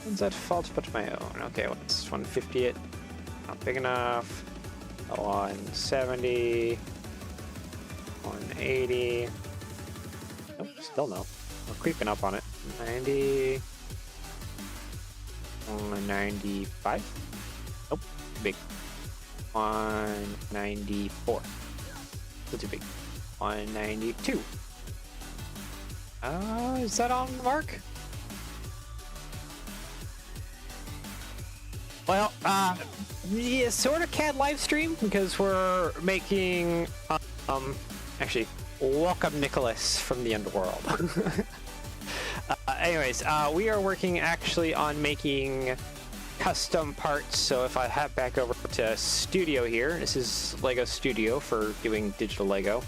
one's at fault but my own. Okay, let's 150 it. Not big enough. 170. 180. Nope, still no. We're creeping up on it. 90. 195. Nope, too big. 194. Still too big. 192. Is that on the mark? Well, yeah, sort of CAD live stream because we're making, actually, welcome Nicholas from the underworld. Anyways, we are working actually on making custom parts. So if I hop back over to Studio here, this is Lego Studio for doing digital Lego.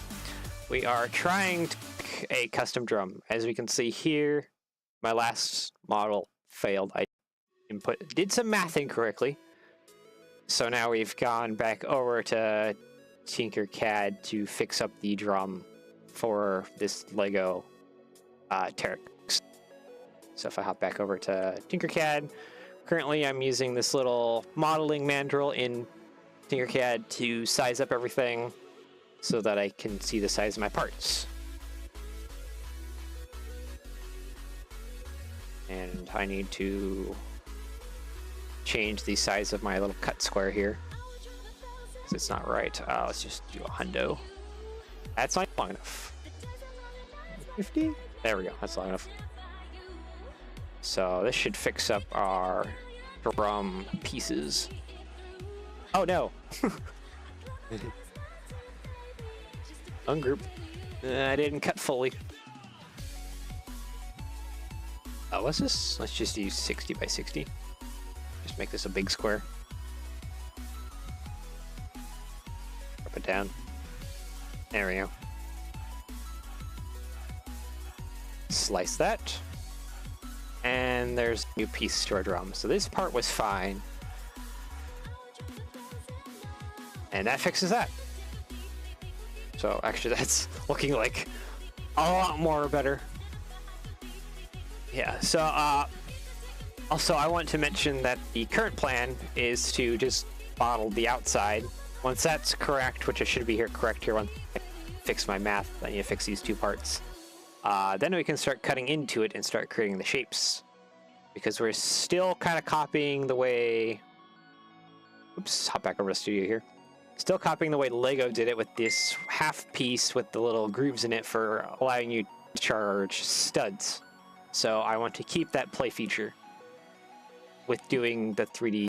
We are trying to make a custom drum. As we can see here, my last model failed. I did some math incorrectly. So now we've gone back over to Tinkercad to fix up the drum for this Lego Terex. So if I hop back over to Tinkercad, currently I'm using this little modeling mandrel in Tinkercad to size up everything so that I can see the size of my parts. And I need to change the size of my little cut square here. It's not right. Let's just do a hundo. That's not long enough. 50? There we go. That's long enough. So this should fix up our drum pieces. Oh no! Ungroup. I didn't cut fully. What's this? Let's just use 60 by 60. Just make this a big square. Drop it down. There we go. Slice that. And there's a new piece to our drum. So this part was fine. And that fixes that. So actually that's looking like a lot more better. Yeah, so also I want to mention that the current plan is to just bottle the outside. Once that's correct, which I should be correct here once I fix my math, I need to fix these two parts. Then we can start cutting into it and start creating the shapes. Because we're still kind of copying the way... Oops, hop back over to studio here. Still copying the way Lego did it with this half piece with the little grooves in it for allowing you to charge studs. So I want to keep that play feature with doing the 3D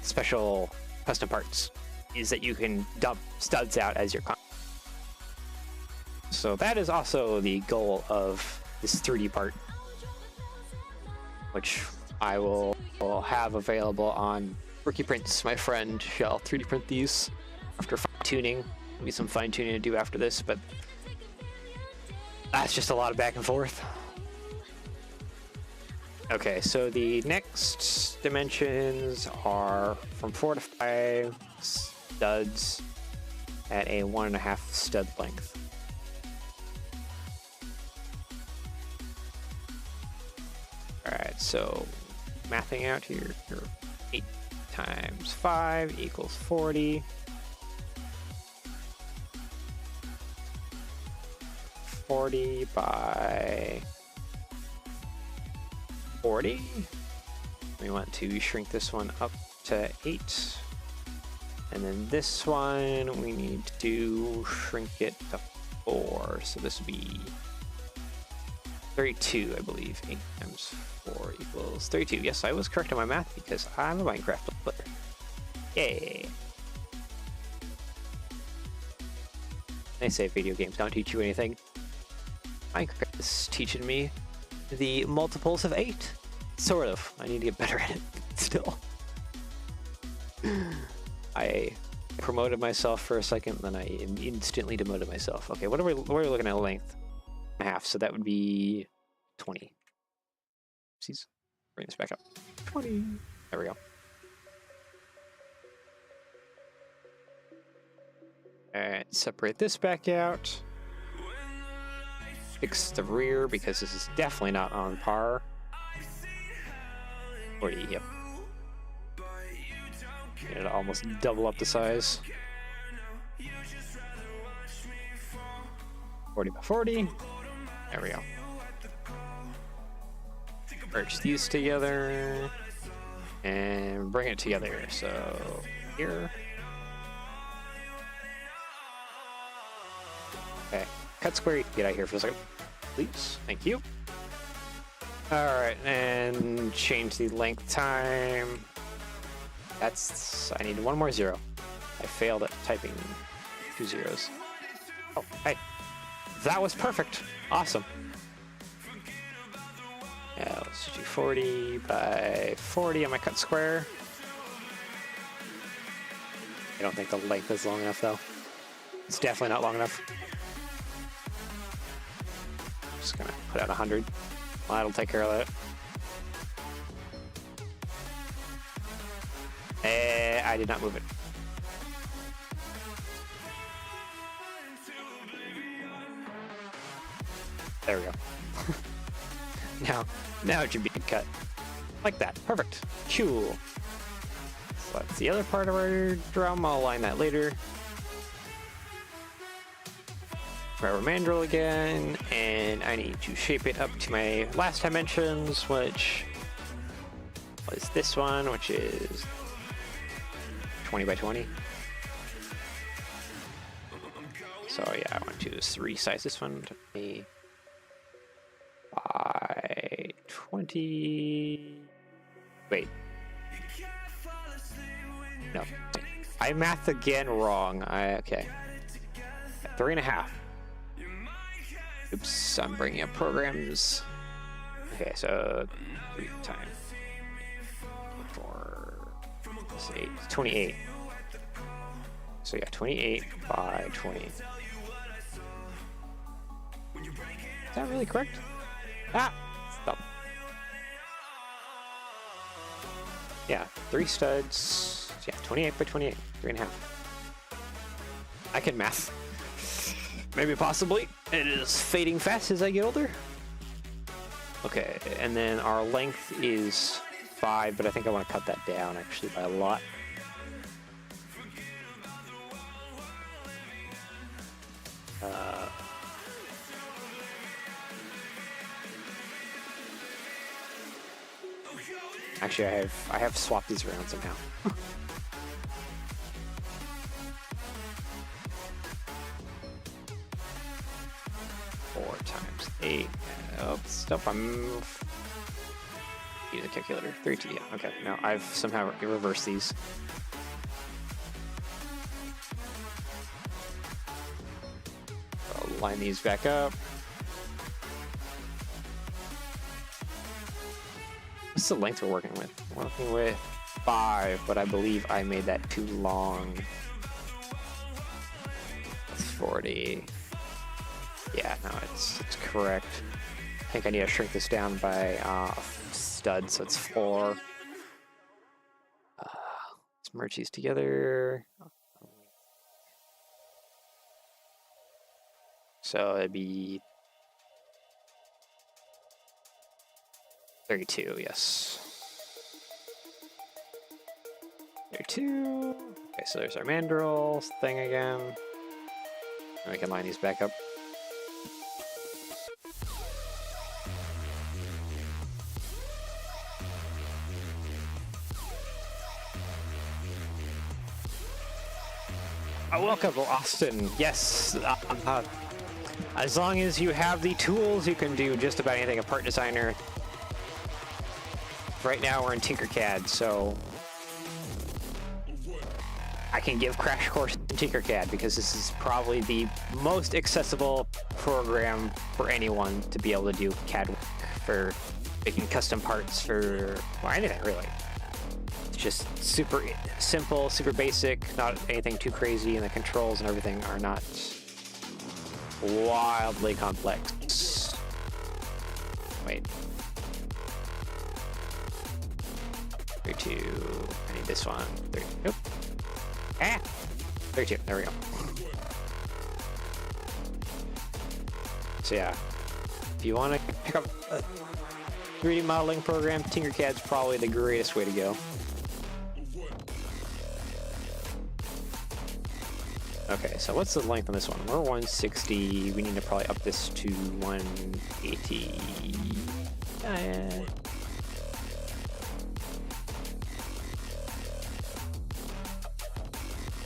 special custom parts, is that you can dump studs out as your content. So that is also the goal of this 3D part, which I will have available on Rookie Prints. My friend shall 3D print these after fine-tuning. There'll be some fine-tuning to do after this, but that's just a lot of back and forth. Okay, so the next dimensions are from 4 to 5 studs at a 1.5 stud length. Alright, so mathing out here, 8 times 5 equals 40. 40 by 40. We want to shrink this one up to 8. And then this one, we need to shrink it to 4. So this would be 32, I believe. 8 times 4 equals 32. Yes, I was correct on my math because I'm a Minecraft player. Yay! They say video games don't teach you anything. Minecraft is teaching me the multiples of 8. Sort of. I need to get better at it still. I promoted myself for a second, then I instantly demoted myself. Okay, what are we looking at length? Half, so that would be 20. Oopsies. Bring this back up. 20. There we go. Alright, separate this back out. Fix the rear because this is definitely not on par. 40, yep. It'll almost double up the size. 40 by 40. There we go. Merge these together and bring it together. So here. Okay, cut square. Get out of here for a second, please. Thank you. All right, and change the length time. That's, I need one more 0. I failed at typing 2 zeros. Oh, hey. That was perfect. Awesome. Yeah, let's do 40 by 40 on my cut square. I don't think the length is long enough, though. It's definitely not long enough. Just gonna put out 100. Well, that'll take care of that. I did not move it. There we go. Now it should be cut. Like that. Perfect. Cool. So that's the other part of our drum. I'll align that later. Grab our mandrel again, and I need to shape it up to my last dimensions, which was this one, which is 20 by 20. So yeah, I want to resize this one to be by 20. Wait. No. I mathed again wrong. Okay. 3.5. Oops, I'm bringing up programs. Okay, so 3 times 4 plus 8, 28. So yeah, 28 by 20. Is that really correct? Ah, stop. Yeah, 3 studs. Yeah, 28 by 28, 3.5. I can math. Maybe possibly. It is fading fast as I get older. Okay, and then our length is 5, but I think I want to cut that down actually by a lot. Actually, I have swapped these around somehow. 4 times 8. Oh, stop! I'm use a calculator. 32. Yeah. Okay. Now I've somehow reversed these. I'll line these back up. What's the length we're working with? We're working with 5, but I believe I made that too long. That's 40. Yeah, no, it's correct. I think I need to shrink this down by stud, so it's 4. Let's merge these together. So it'd be 32, yes. 32. Okay, so there's our mandrel thing again. And we can line these back up. Welcome, Austin. Yes. As long as you have the tools, you can do just about anything a part designer. Right now we're in Tinkercad, so I can give crash course in Tinkercad because this is probably the most accessible program for anyone to be able to do CAD work for making custom parts for anything really. It's just super simple, super basic, not anything too crazy, and the controls and everything are not wildly complex. Wait. 32. I need this one. 30. Nope. Ah! 32. There we go. So yeah, if you want to pick up a 3D modeling program, Tinkercad's probably the greatest way to go. Okay, so what's the length on this one? We're 160. We need to probably up this to 180.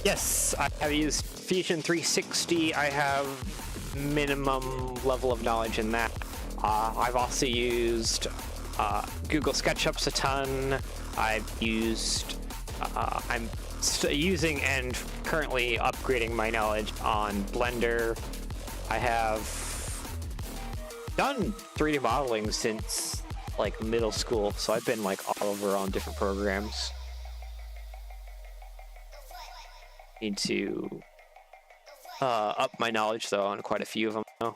Yes, I have used Fusion 360. I have minimum level of knowledge in that. I've also used Google SketchUps a ton. I've used, I'm using and currently upgrading my knowledge on Blender. I have done 3D modeling since like middle school, so I've been like all over on different programs. Need to up my knowledge though on quite a few of them now.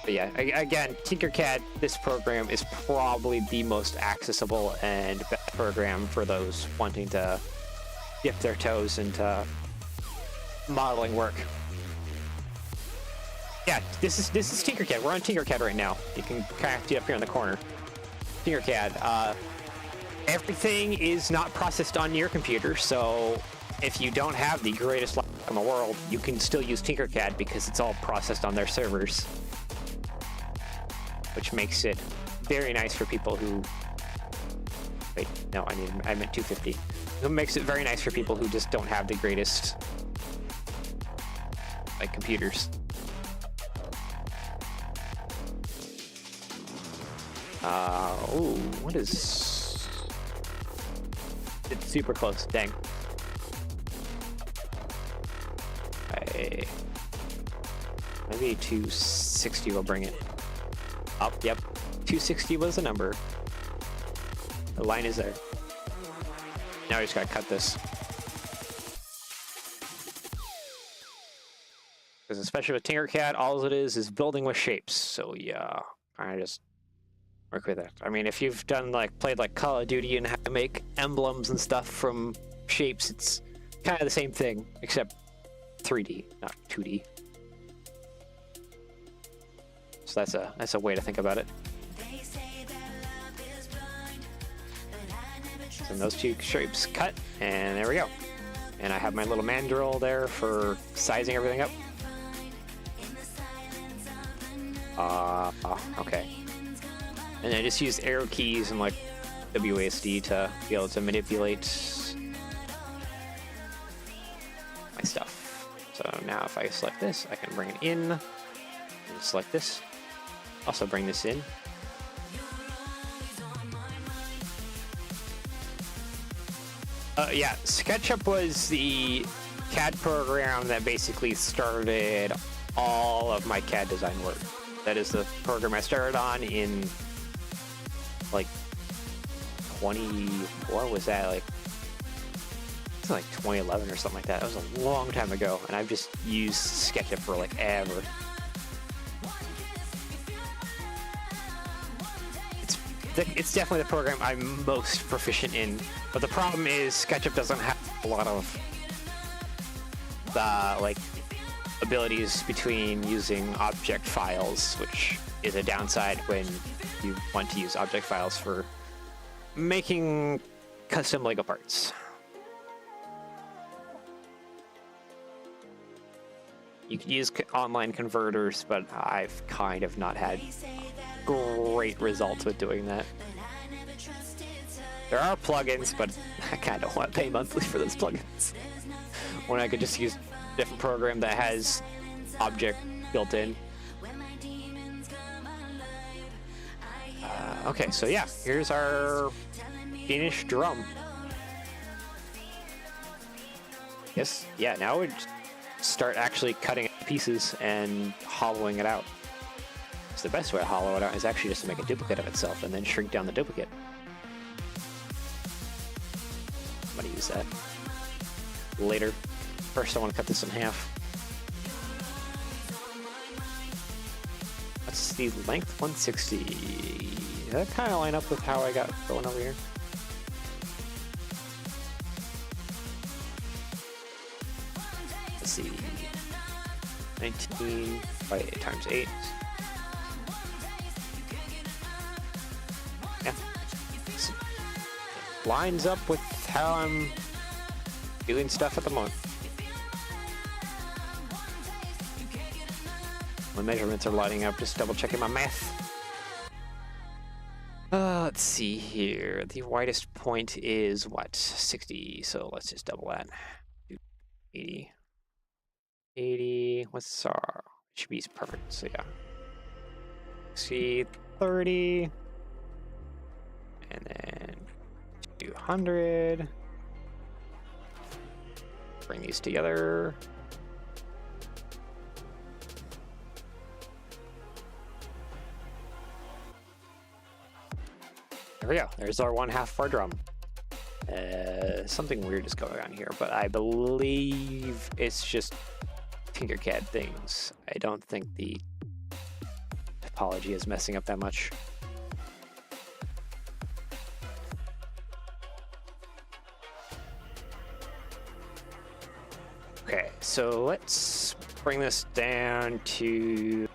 But yeah, again, Tinkercad, this program is probably the most accessible and best program for those wanting to dip their toes into modeling work. Yeah, this is Tinkercad. We're on Tinkercad right now. You can kind of see up here in the corner. Tinkercad. Everything is not processed on your computer, so if you don't have the greatest laptop in the world, you can still use Tinkercad because it's all processed on their servers, which makes it very nice for people who. Wait, no, I meant 250. It makes it very nice for people who just don't have the greatest like computers. Ooh, what is It's super close. Dang. Maybe 260 will bring it up. Yep. 260 was the number. The line is there. Now we just gotta cut this. Because especially with Tinkercad, all it is building with shapes. So yeah, kind of just work with that. I mean, if you've done played Call of Duty and how to make emblems and stuff from shapes, it's kind of the same thing, except 3D, not 2D. So that's a way to think about it. And those two shapes cut, and there we go. And I have my little mandrel there for sizing everything up. Okay. And I just use arrow keys and WASD to be able to manipulate my stuff. So now if I select this, I can bring it in. And select this. Also bring this in. Yeah, SketchUp was the CAD program that basically started all of my CAD design work. That is the program I started on in what was that, it's 2011 or something like that. That was a long time ago, and I've just used SketchUp for ever. It's definitely the program I'm most proficient in, but the problem is SketchUp doesn't have a lot of the abilities between using object files, which is a downside when you want to use object files for making custom Lego parts. You can use online converters, but I've kind of not had great results with doing that. There are plugins, but I kind of want to pay monthly for those plugins when I could just use a different program that has object built in. Okay, so yeah, here's our finished drum. Yes, yeah, now we start actually cutting it to pieces and hollowing it out. So the best way to hollow it out is actually just to make a duplicate of itself and then shrink down the duplicate. I'm gonna use that later. First I want to cut this in half. What's the length? 160. Does that kind of line up with how I got going over here? Let's see. 19 by 8 times 8. Yeah. This lines up with how I'm doing stuff at the moment. My measurements are lining up, just double checking my math. Let's see here. The widest point is what? 60. So let's just double that. 80. 80. What's our? Should be perfect. So yeah. See 30. And then 200. Bring these together. There we go. There's our 1/2 of our drum. Something weird is going on here, but I believe it's just Tinkercad things. I don't think the topology is messing up that much. Okay, so let's bring this down to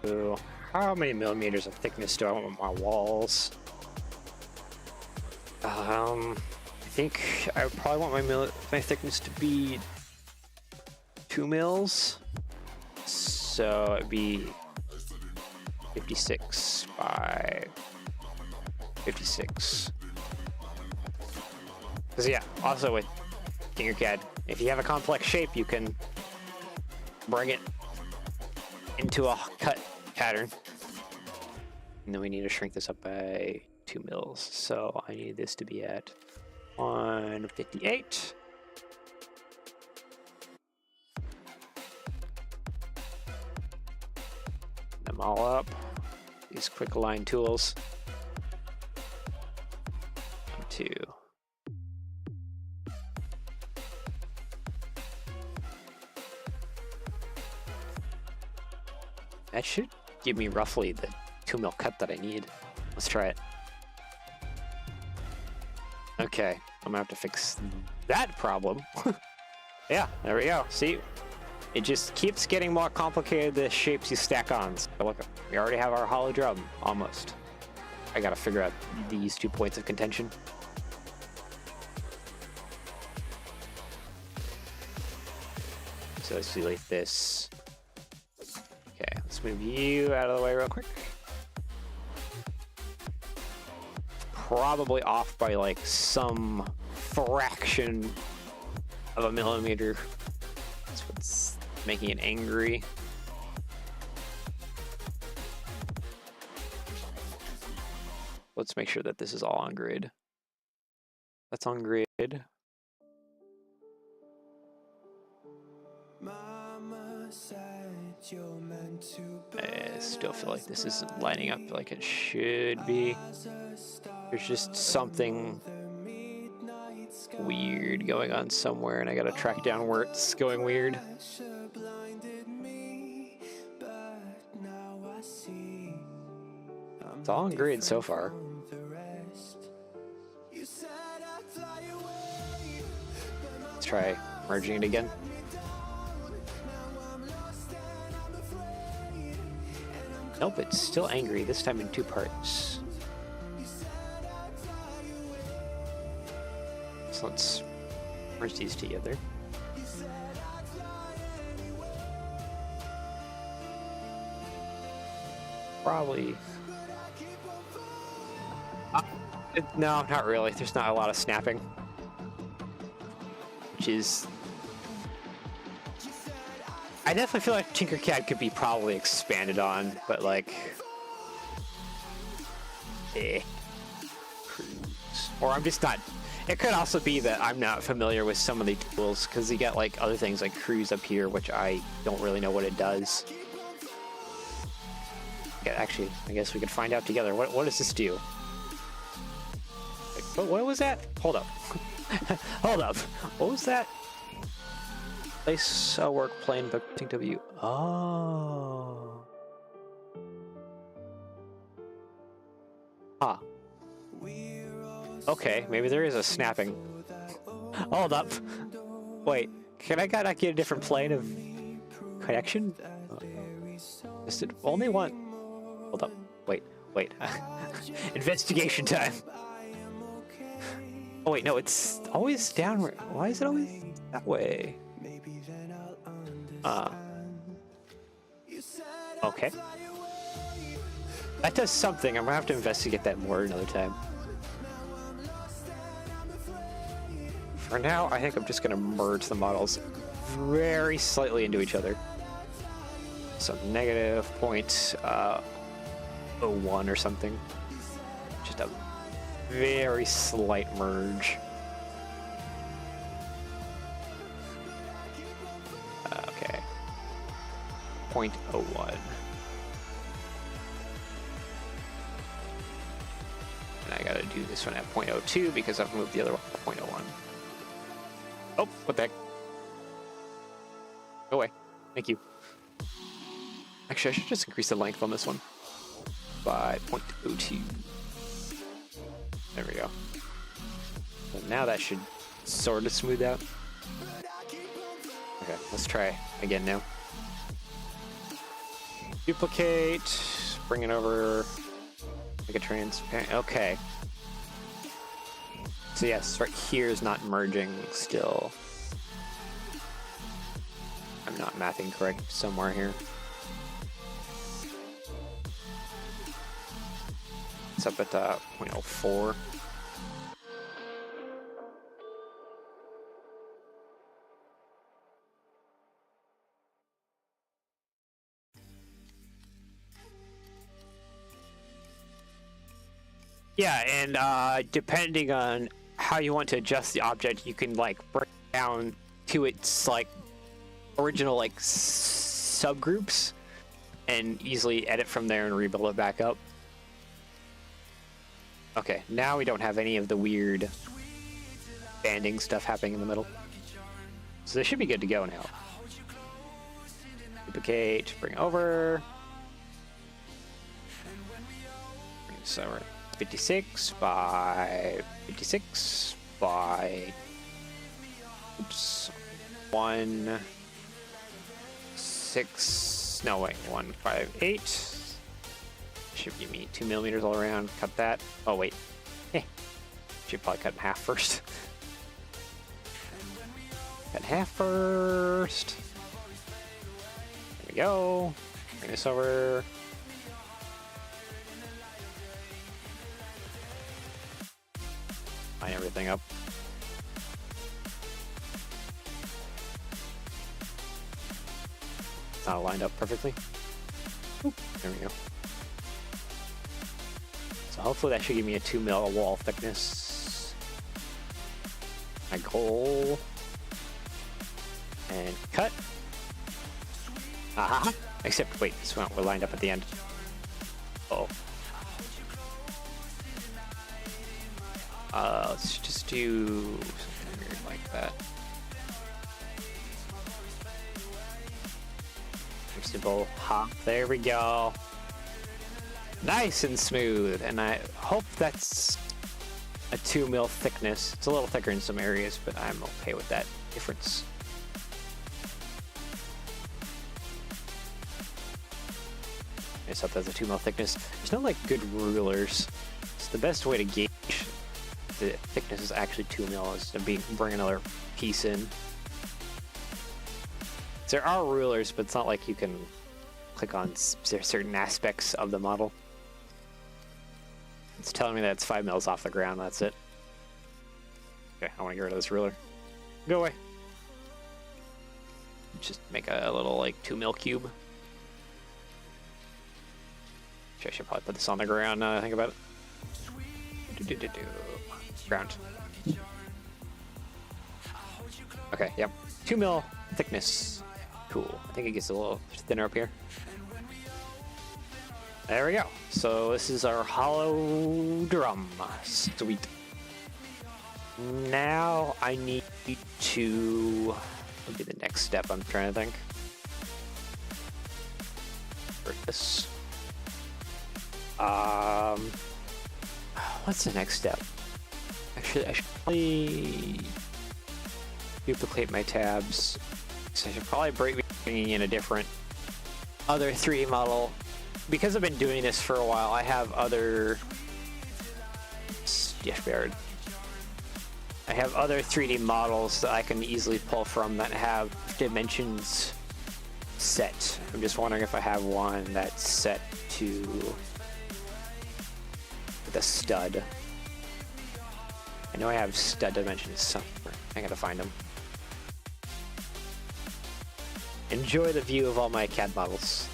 how many millimeters of thickness do I want on my walls? I think I would probably want my thickness to be 2 mils. So it'd be 56 by 56. Because yeah, also with Tinkercad, if you have a complex shape, you can bring it into a cut pattern. And then we need to shrink this up by 2 mils. So I need this to be at 158. Them all up. These quick align tools. 1, 2. That should give me roughly the 2 mil cut that I need. Let's try it. Okay, I'm gonna have to fix that problem. Yeah, there we go. See, it just keeps getting more complicated the shapes you stack on. So look, we already have our hollow drum, almost. I gotta figure out these 2 points of contention. So let's see like this. Okay, let's move you out of the way real quick. Probably off by like some fraction of a millimeter. That's what's making it angry. Let's make sure that this is all on grid. That's on grid. I still feel like this isn't lining up like it should be. There's just something weird going on somewhere, and I gotta track down where it's going weird. It's all on grid so far. Let's try merging it again. Nope, it's still angry, this time in 2 parts. So let's merge these together. Probably... no, not really. There's not a lot of snapping. Which is... I definitely feel like Tinkercad could be probably expanded on, but like... Or I'm just not... It could also be that I'm not familiar with some of the tools, because you get like other things like cruise up here, which I don't really know what it does. Yeah, actually, I guess we could find out together. What does this do? Like, what was that? Hold up. Hold up. What was that? Place work plane, but think of you. Oh. Huh. Okay, maybe there is a snapping. Hold up. Wait, can I get a different plane of connection? Is it only one? Hold up. Wait. Investigation time. Oh wait, no, it's always downward. Why is it always that way? Okay. That does something. I'm gonna have to investigate that more another time. For now, I think I'm just gonna merge the models very slightly into each other. So negative 0.01 or something. Just a very slight merge. Okay. 0.01. And I gotta do this one at 0.02 because I've moved the other one to 0.01. Oh, what the heck? Go away. Thank you. Actually, I should just increase the length on this one by 0.02. There we go. So now that should sort of smooth out. Okay, let's try again now. Duplicate, bring it over, make it transparent. Okay. So yes, right here is not merging still. I'm not mathing correct somewhere here. It's up at 0.04. Yeah, and depending on how you want to adjust the object, you can like break down to its like original like subgroups and easily edit from there and rebuild it back up. Okay, now we don't have any of the weird banding stuff happening in the middle. So this should be good to go now. Duplicate, bring over. Bring this over. 56 by 56 by, oops, 1 6, no wait, 158. Should give me 2 millimeters all around. Cut that. Oh wait, should probably cut in half first. Cut in half first. There we go. Bring this over. Line everything up. It's not lined up perfectly. Oop, there we go. So hopefully that should give me a 2 mil wall thickness. My goal. And cut. Aha! Except, wait, this one we're lined up at the end. Uh oh. Let's just do something weird like that. Simple hop. There we go. Nice and smooth. And I hope that's a 2 mil thickness. It's a little thicker in some areas, but I'm okay with that difference. I thought that's a 2 mil thickness. There's no like good rulers. It's the best way to gauge the thickness is actually 2 mil is to bring another piece in. There are rulers, but it's not like you can click on certain aspects of the model. It's telling me that it's 5 mils off the ground. That's it. Okay, I want to get rid of this ruler. Go away. Just make a little like 2 mil cube. I should probably put this on the ground now that I think about it. Ground. Okay, yep. 2 mil thickness. Cool. I think it gets a little thinner up here. There we go. So this is our hollow drum. Sweet. Now I need to... what would be the next step? I'm trying to think. For this. What's the next step? Actually, I should probably duplicate my tabs. So I should probably bring in a different other 3D model. Because I've been doing this for a while, I have other... I have other 3D models that I can easily pull from that have dimensions set. I'm just wondering if I have one that's set to the stud. I know I have stud dimensions somewhere. I gotta find them. Enjoy the view of all my CAD models.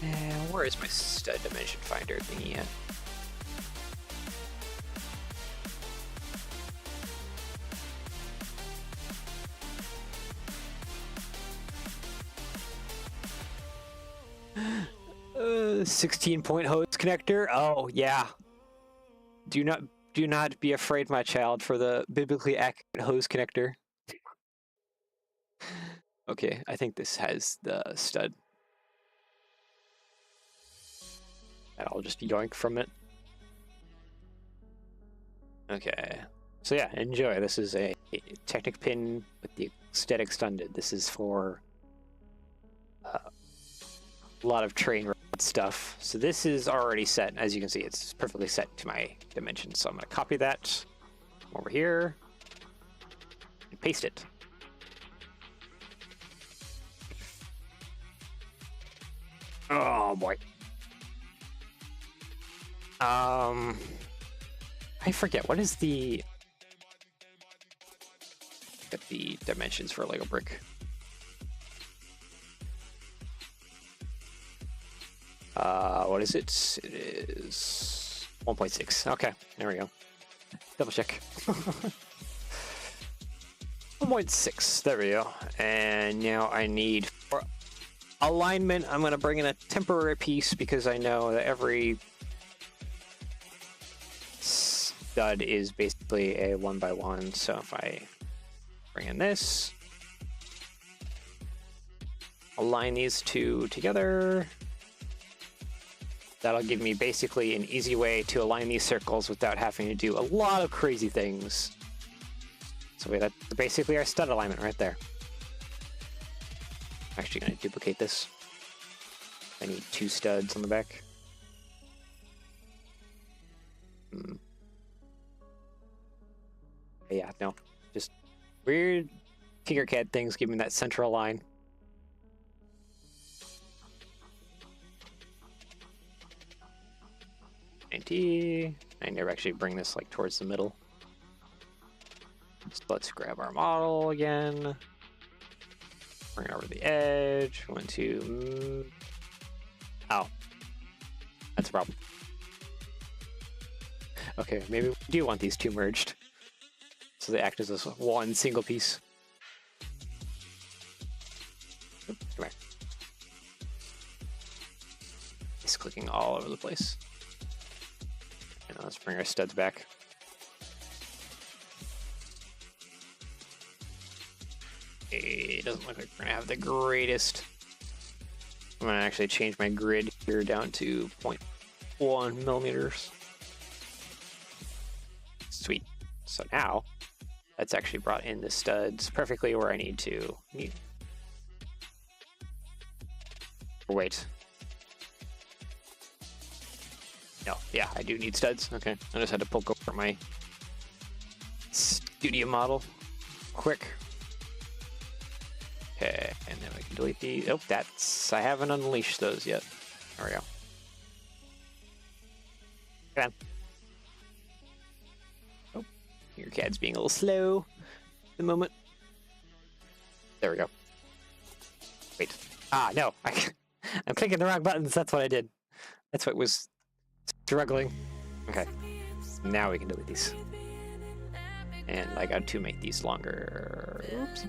And where is my stud dimension finder thingy at? Uh, 16-point hose connector. Oh yeah. Do not be afraid, my child, for the biblically accurate hose connector. Okay, I think this has the stud. And I'll just yoink from it. Okay. So yeah, enjoy. This is a Technic pin with the stud extended. This is for a lot of train rod stuff. So this is already set. As you can see, it's perfectly set to my dimensions. So I'm going to copy that over here and paste it. Oh boy. I forget, what is the... Get the dimensions for a Lego brick. What is it? It is 1.6. Okay, there we go. Double check. 1.6. There we go. And now I need for alignment. I'm going to bring in a temporary piece because I know that every stud is basically a 1x1. So if I bring in this, align these two together, that'll give me basically an easy way to align these circles without having to do a lot of crazy things. So that's basically our stud alignment right there. I'm actually going to duplicate this. I need 2 studs on the back. Yeah, no. Just weird Tinkercad things give me that central line. I never actually bring this like towards the middle. So let's grab our model again. Bring it over the edge. 1, 2. Oh, that's a problem. Okay, maybe we do want these 2 merged, so they act as this one single piece. Oop, come here. It's clicking all over the place. And let's bring our studs back. It doesn't look like we're gonna have the greatest. I'm gonna actually change my grid here down to 0.1 millimeters. Sweet. So now that's actually brought in the studs perfectly where I need to. Wait. No, yeah, I do need studs. Okay, I just had to poke over my studio model quick. Okay, and then we can delete these. Oh, I haven't unleashed those yet. There we go. Come on. Oh, your CAD's being a little slow at the moment. There we go. Wait. Ah, no. I'm clicking the wrong buttons. That's what I did. That's what was struggling. Okay. Now we can delete these. And I got to make these longer. Oops.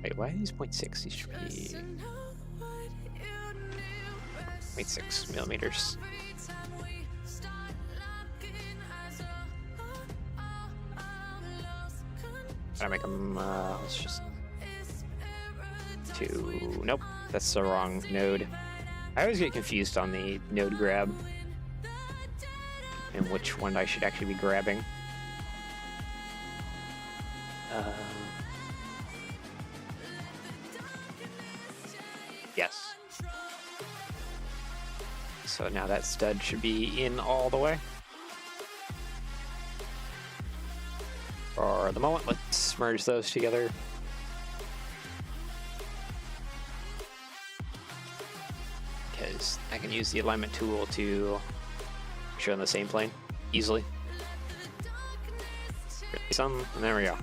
Wait, why are these 0.6? These should be 0.6 millimeters. Gotta make them, let's just 2. Nope, that's the wrong node. I always get confused on the node grab and which one I should actually be grabbing. Yes. So now that stud should be in all the way. For the moment, let's merge those together. Because I can use the alignment tool to show on the same plane easily. And there we go.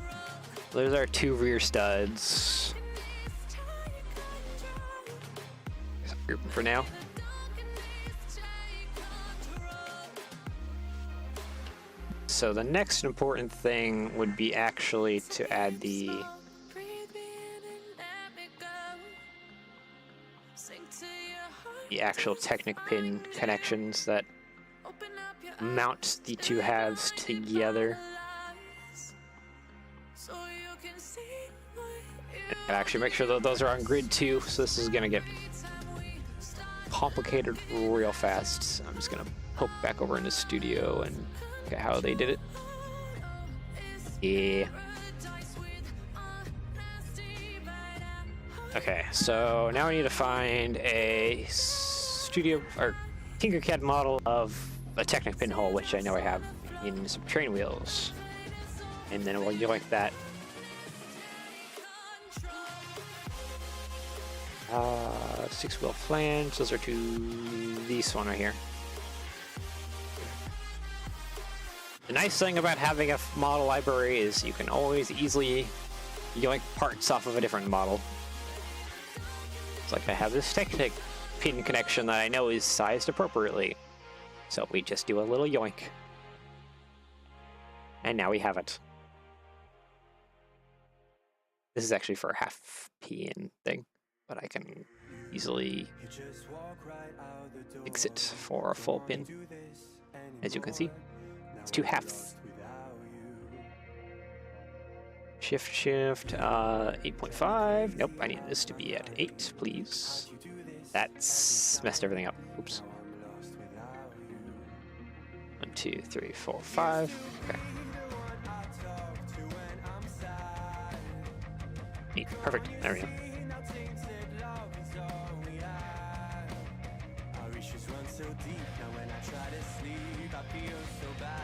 There's our 2 rear studs. Group them for now. So the next important thing would be actually to add the actual Technic pin connections that mount the 2 halves together. And actually make sure that those are on grid 2, so this is gonna get complicated real fast. So I'm just gonna poke back over into Studio and look at how they did it. Yeah. Okay, so now we need to find a Studio or Tinkercad model of a Technic pinhole, which I know I have in some train wheels, and then we'll yoink that. 6-wheel flange. Those are 2. This one right here. The nice thing about having a model library is you can always easily yoink parts off of a different model. It's like I have this Technic pin connection that I know is sized appropriately. So we just do a little yoink. And now we have it. This is actually for a half pin thing, but I can easily fix it for a full pin. As you can see, it's 2 halves. Shift, 8.5. Nope, I need this to be at 8, please. That's messed everything up. Oops. 1, 2, 3, 4, 5. Okay. 8. Perfect. There we go.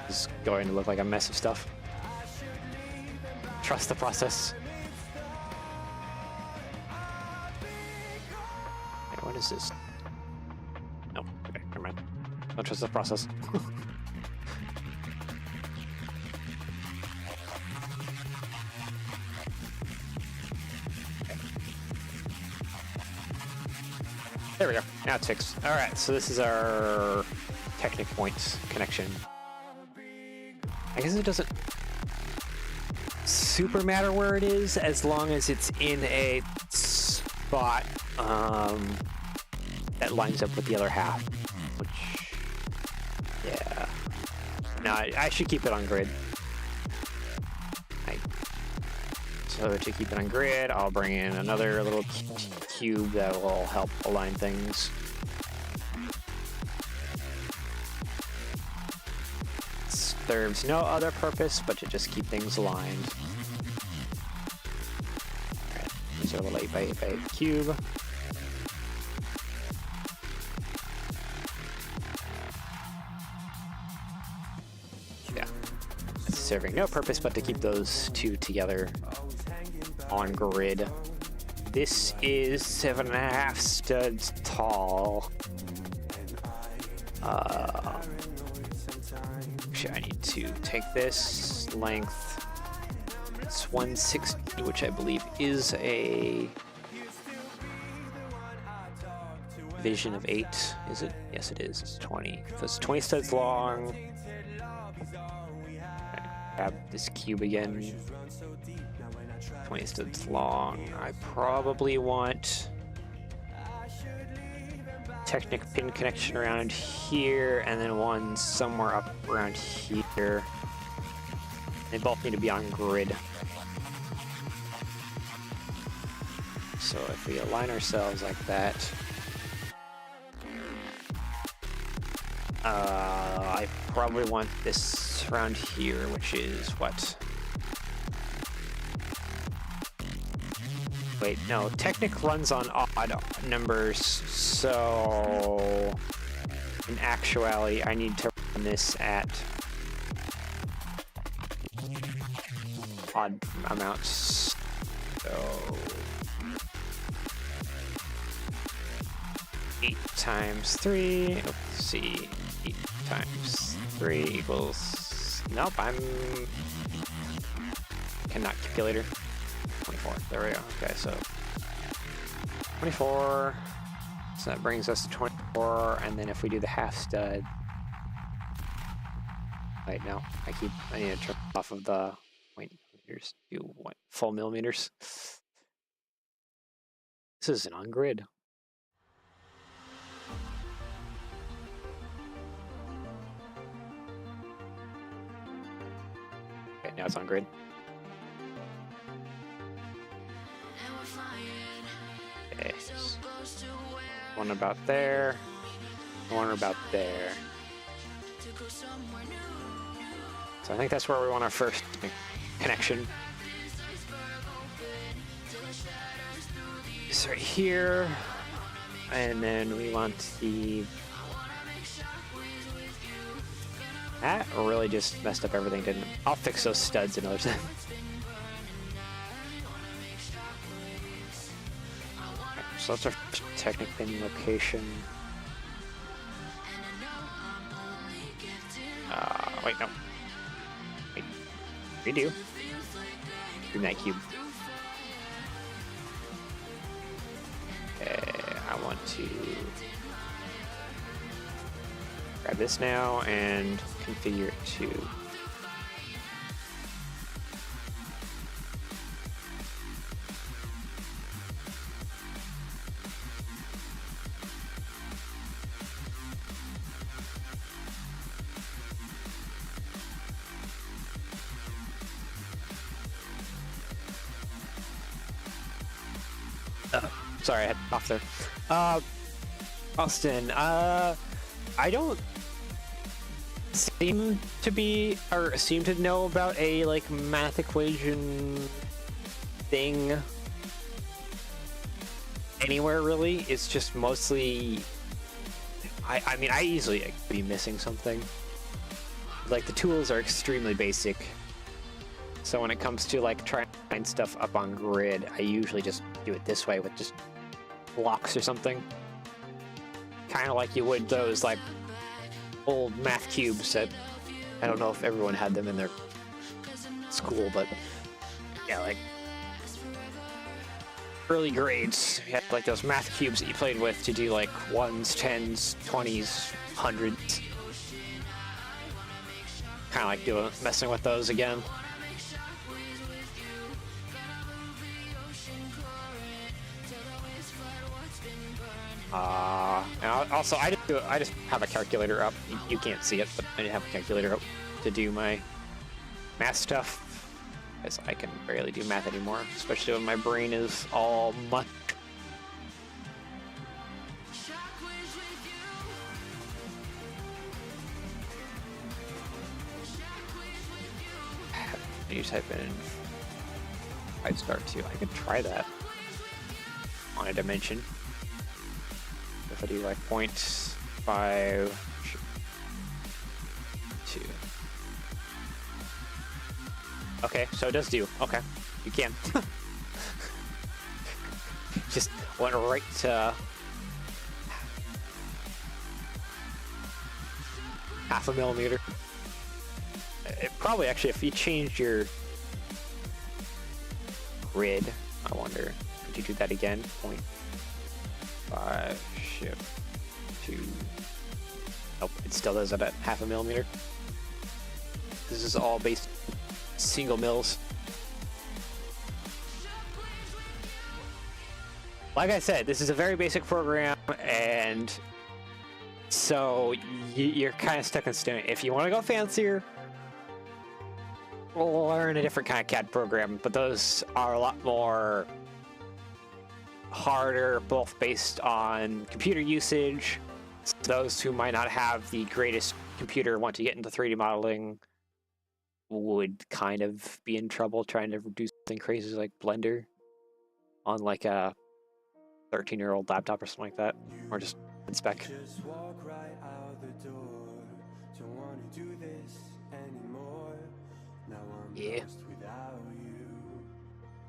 This is going to look like a mess of stuff. Trust the process. Okay, what is this? No, okay, never mind. Don't trust the process. There we go. Now it's fixed. All right, so this is our Technic points connection. I guess it doesn't super matter where it is as long as it's in a spot that lines up with the other half. Which, yeah. No, I should keep it on grid. So to keep it on grid, I'll bring in another little cube that will help align things. Serves no other purpose but to just keep things aligned. Alright, here's our little 8x8x8 cube. Yeah. It's serving no purpose but to keep those two together on grid. This is 7.5 studs tall. Actually, I need to take this length. It's 160, which I believe is a division of 8. Is it? Yes, it is. It's 20. So it's 20 studs long. Grab this cube again. 20 studs long. I probably want Technic pin connection around here, and then one somewhere up around here. They both need to be on grid. So if we align ourselves like that, I probably want this around here, which is what? Wait, no, Technic runs on odd numbers, so in actuality, I need to run this at odd amounts. So 8 times 3, let's see, 8 times 3 equals, nope, cannot calculator. 24. There we go. Okay, so 24. So that brings us to 24. And then if we do the half stud, wait, no, I need to turn off of the point meters. Do what? Full millimeters. This isn't on grid. Okay, now it's on grid. Okay. One about there, one about there. So I think that's where we want our first connection. It's right here, and then we want the... That really just messed up everything, didn't it? I'll fix those studs another time. So that's our first Technic pin location. Wait, no. Wait. Redo. Bring that cube. Okay. want to grab this now and configure it to sorry, I had off there. Austin, I don't seem to be, or seem to know about a, like, math equation thing anywhere, really. It's just mostly, I mean, I easily could be missing something. Like, the tools are extremely basic. So when it comes to, like, trying to find stuff up on grid, I usually just do it this way with just blocks or something. Kind of like you would those, like, old math cubes that, I don't know if everyone had them in their school, but yeah, like early grades, you had like those math cubes that you played with to do like 1s, 10s, 20s, 100s. Kind of like messing with those again. And also, I just have a calculator up. You can't see it, but I have a calculator up to do my math stuff, because I can barely do math anymore, especially when my brain is all mush. You type in 5 star 2. I could try that on a dimension. If I do like 0.5 2. Okay, so it does do. Okay, you can. Just went right to half a millimeter. It probably actually, if you change your grid, I wonder, could you do that again? 0.5 shift to. Nope, it still does it at half a millimeter. This is all based on single mils. Like I said, this is a very basic program, and so you're kind of stuck in stone. If you want to go fancier, learn a different kind of CAD program, but those are a lot more harder, both based on computer usage. So those who might not have the greatest computer want to get into 3D modeling would kind of be in trouble trying to do something crazy like Blender on like a 13-year-old laptop or something like that, or just spec. Just walk right out the door. Don't wanna do this anymore. Now I'm lost without you.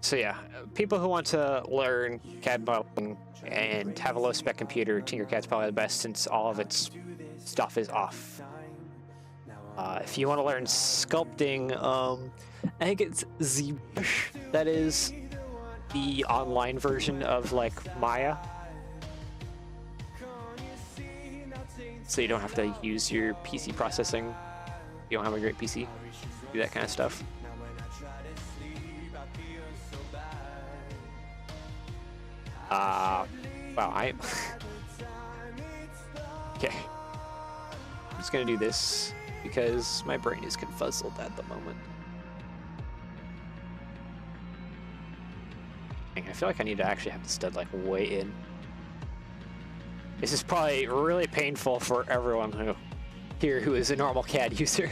So yeah, people who want to learn CAD modeling and have a low spec computer, Tinkercad's probably the best since all of its stuff is off. If you want to learn sculpting, I think it's ZBrush that is the online version of like Maya. So you don't have to use your PC processing. You don't have a great PC. Do that kind of stuff. Wow, I... Okay. I'm just gonna do this because my brain is confuzzled at the moment. I feel like I need to actually have the stud like way in. This is probably really painful for everyone who is a normal CAD user.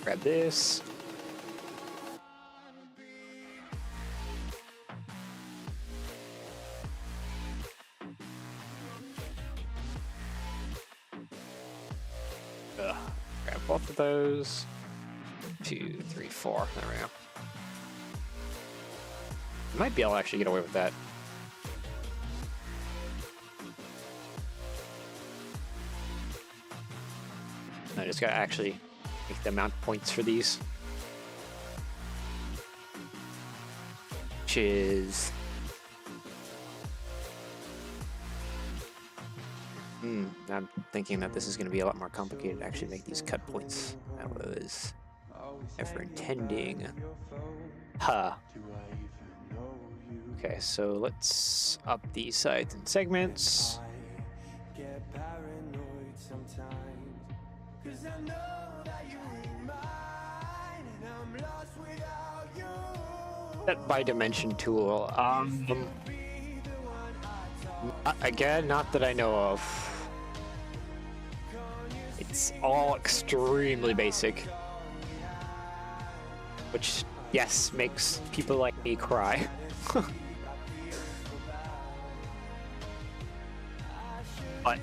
Grab this. Grab both of those. 2, 3, 4. There we go. I might be able to actually get away with that. I just gotta actually make the amount of points for these. which is... I'm thinking that this is going to be a lot more complicated to actually make these cut points. I was ever intending. Huh. Okay, so let's up these sides and segments. Set by dimension tool. Again, not that I know of. It's all extremely basic, which, yes, makes people like me cry. But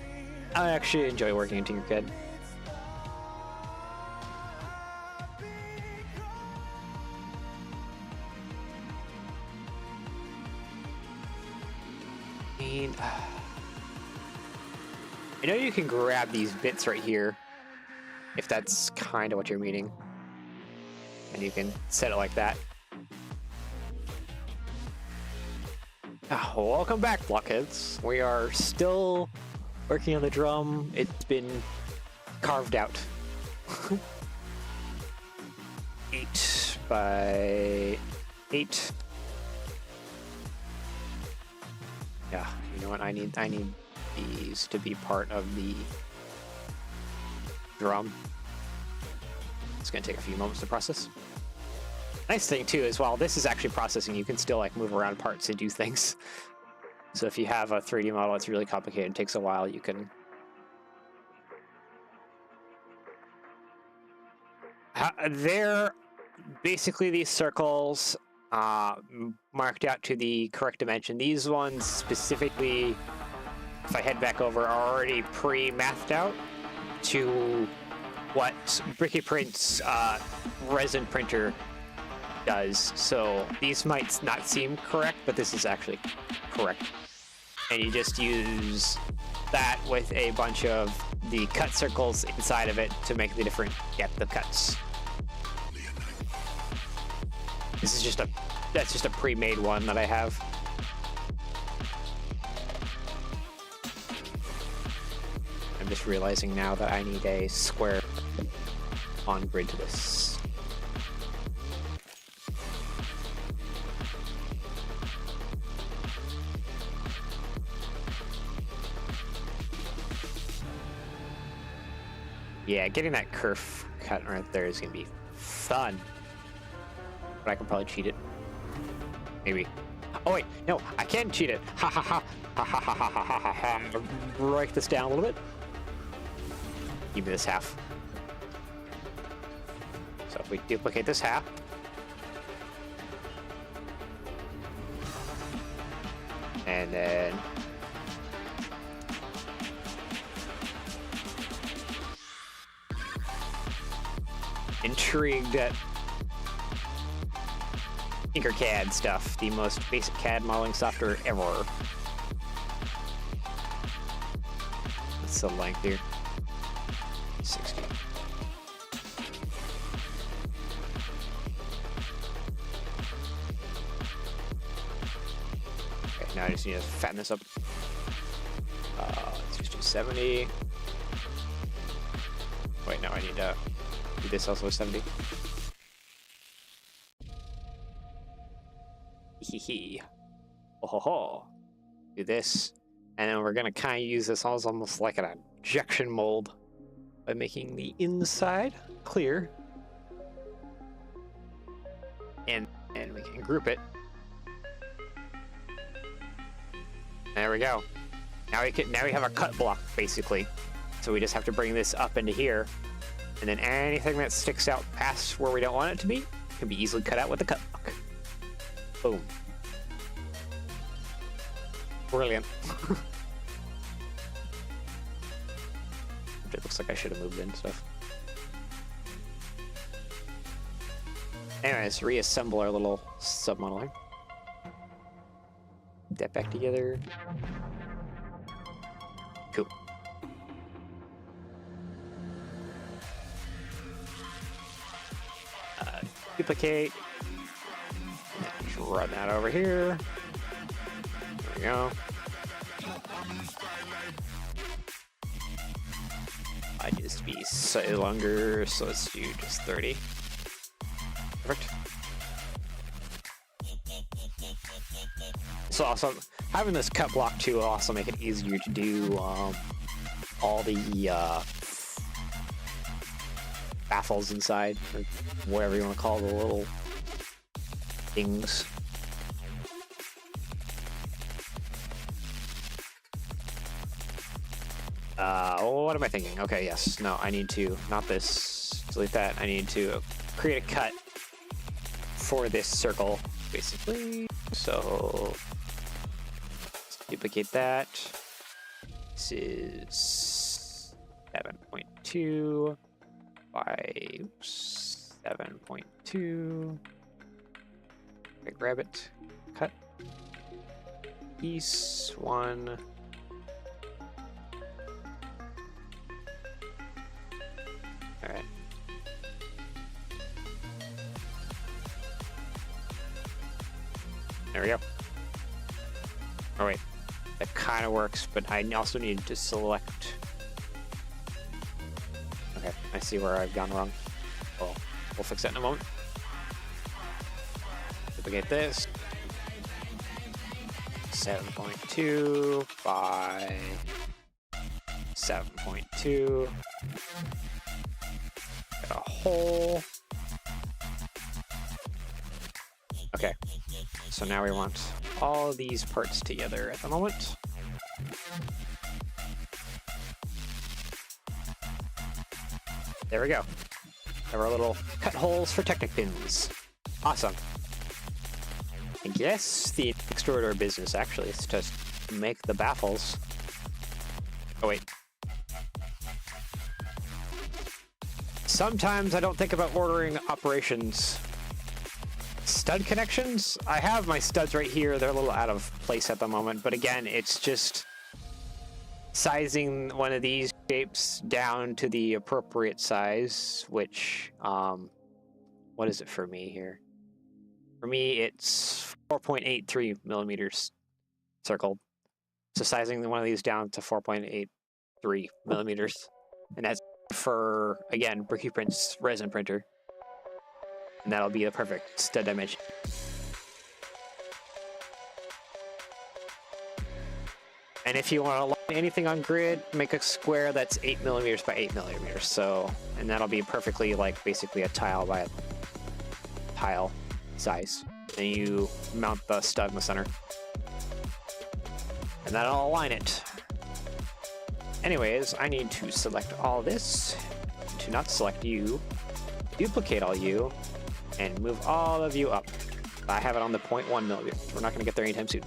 I actually enjoy working in Tinkercad. I know you can grab these bits right here, if that's kind of what you're meaning. And you can set it like that. Welcome back, blockheads. We are still working on the drum. It's been carved out. 8 by 8. Yeah, you know what? I need these to be part of the drum. It's gonna take a few moments to process. Nice thing too is while this is actually processing, you can still like move around parts and do things. So if you have a 3D model that's really complicated, it takes a while, you can... They're basically these circles marked out to the correct dimension. These ones specifically, if I head back over, are already pre-mathed out to what Bricky Print's resin printer does. So these might not seem correct, but this is actually correct. And you just use that with a bunch of the cut circles inside of it to make the different depth of cuts. This is that's just a pre-made one that I have. I'm just realizing now that I need a square on grid to this. Yeah, getting that curve cut right there is gonna be fun. But I can probably cheat it. Maybe. Oh wait, no, I can cheat it. Ha ha ha. Ha ha ha ha ha ha ha. Break this down a little bit. Give me this half. So if we duplicate this half. And then intrigued at Tinkercad stuff, the most basic CAD modeling software ever. What's the length here? 60. Okay, now I just need to fatten this up. Let's just do 70. Wait, no, I need to do this also with 70. Hee. Oh ho ho. Do this, and then we're gonna kind of use this as almost like an injection mold by making the inside clear, and we can group it. There we go. Now we have a cut block basically. So we just have to bring this up into here, and then anything that sticks out past where we don't want it to be can be easily cut out with the cut block. Boom. Brilliant. It looks like I should have moved in stuff. Anyways, reassemble our little submodel here. Put that back together. Cool. Duplicate. run that over here. There we go. I need this to be slightly longer, so let's do just 30. Perfect. So also, having this cut block too will also make it easier to do all the baffles inside, or whatever you want to call the little things. What am I thinking? Okay, yes. No, I need to, not this, delete that. I need to create a cut for this circle, basically. So, let's duplicate that. This is 7.2 by 7.2. Okay, grab it, cut. Piece 1. Alright. There we go. Oh wait, that kind of works, but I also need to select. Okay, I see where I've gone wrong. Well, we'll fix that in a moment. Duplicate this. 7.2 by 7.2. Got a hole. Okay, so now we want all these parts together at the moment. There we go. Have our little cut holes for Technic pins. Awesome. I guess the next order of business actually is to make the baffles. Oh wait. Sometimes I don't think about ordering operations. Stud connections? I have my studs right here. They're a little out of place at the moment, but again, it's just sizing one of these shapes down to the appropriate size, which, what is it for me here? For me, it's 4.83 millimeters circled. So sizing one of these down to 4.83 millimeters. And that's for, again, Bricky Print's resin printer. And that'll be the perfect stud dimension. And if you want to line anything on grid, make a square that's 8 millimeters by 8 millimeters. So, and that'll be perfectly like basically a tile by a tile size. Then you mount the stud in the center. And that'll align it. Anyways, I need to select all this, to not select you, duplicate all you, and move all of you up. I have it on the 0.1 millimeter. We're not going to get there anytime soon.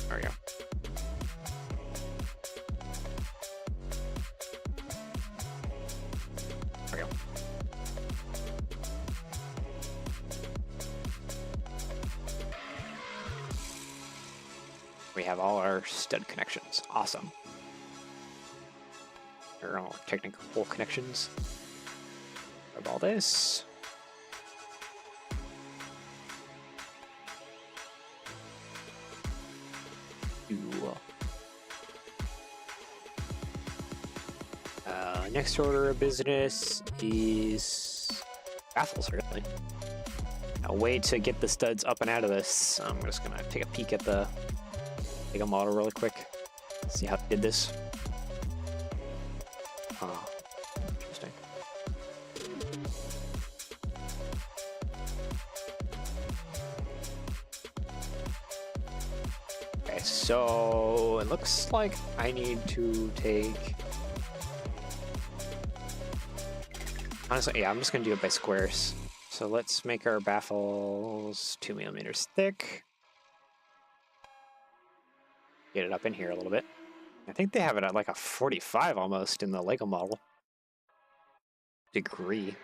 There we go. There we go. We have all our stud connections. Awesome. There are all technical connections. Grab all this. Next order of business is baffles, really. A way to get the studs up and out of this. I'm just gonna take a peek at the Lego model really quick. See how it did this. Oh, interesting. Okay, so it looks like I need to take. Honestly, yeah, I'm just gonna do it by squares. So let's make our baffles 2 millimeters thick. Get it up in here a little bit. I think they have it at like a 45 almost in the Lego model. Degree.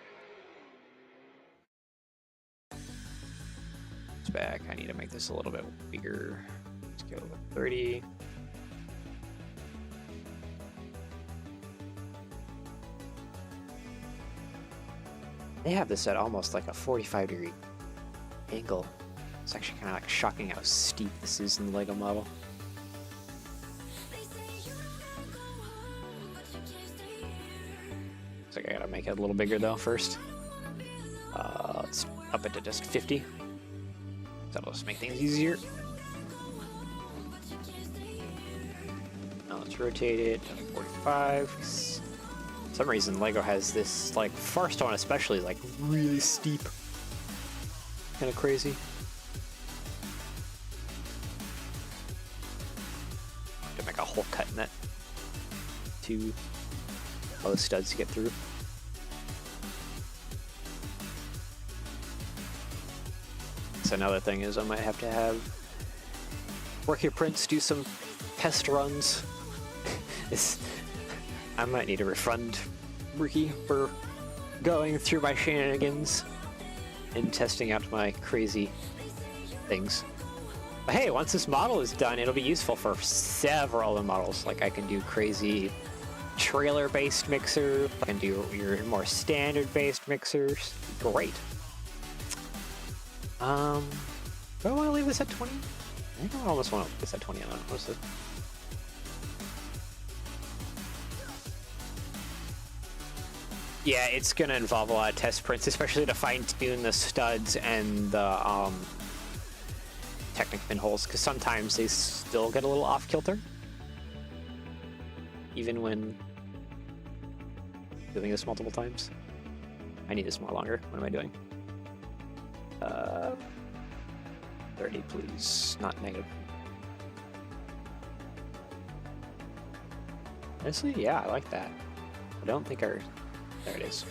It's back. I need to make this a little bit bigger. Let's go with 30. They have this at almost like a 45-degree angle. It's actually kind of like shocking how steep this is in the Lego model. Looks like I gotta make it a little bigger though first. Let's up it to just 50. That'll just make things easier. Now let's rotate it to 45. For some reason Lego has this, like Farstone especially, like really steep. Kind of crazy. To make a hole cut in that to all the studs to get through. So another thing is I might have to have Work Your Prints do some test runs. I might need to refund Ricky for going through my shenanigans and testing out my crazy things. But hey, once this model is done, it'll be useful for several other models. Like I can do crazy trailer-based mixer, I can do your more standard-based mixers. Great. Do I want to leave this at 20? I think I almost want to leave this at 20. I don't know what's it. Yeah, it's gonna involve a lot of test prints, especially to fine-tune the studs and the Technic pinholes, because sometimes they still get a little off-kilter, even when doing this multiple times. I need this more longer. What am I doing? 30, please. Not negative. Honestly, yeah, I like that. I don't think our... There it is.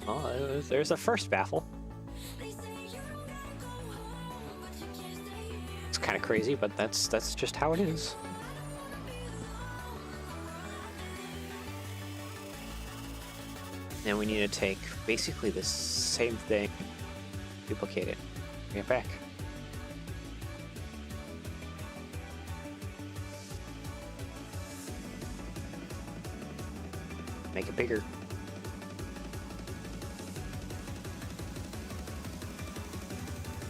Oh, there's the first baffle. It's kind of crazy, but that's just how it is. Now we need to take basically the same thing, duplicate it, bring it back. Make it bigger.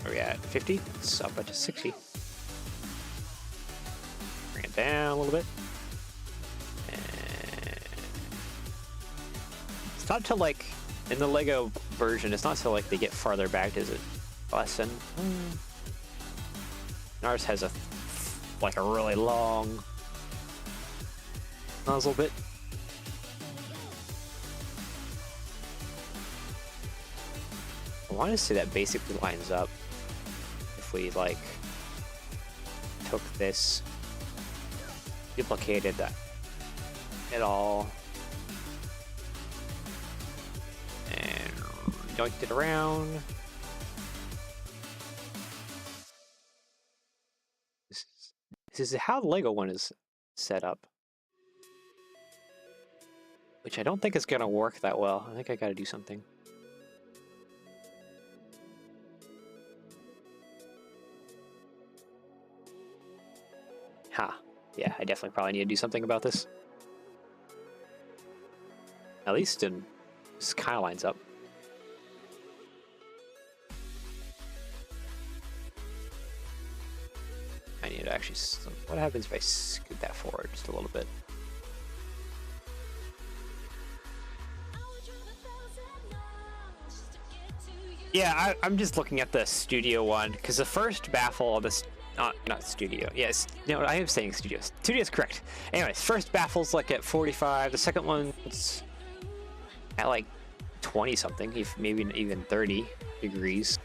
Where are we at? 50? Let's up it to 60. Bring it down a little bit. And it's not till like, in the Lego version, it's not till like they get farther back, is it? Less than... Ours has a, like a really long nozzle bit. I want to say that basically lines up if we like took this, duplicated that it all, and yoinked it around. This is how the Lego one is set up, which I don't think is gonna work that well. I think I gotta do something. Yeah, I definitely probably need to do something about this. At least this kind of lines up. I need to actually... What happens if I scoot that forward just a little bit? Yeah, I'm just looking at the studio one, because the first baffle of this... not studio. Yes, no, I am saying studio. Studio is correct. Anyways, first baffle's like at 45. The second one's at like 20 something, if maybe even 30 degrees.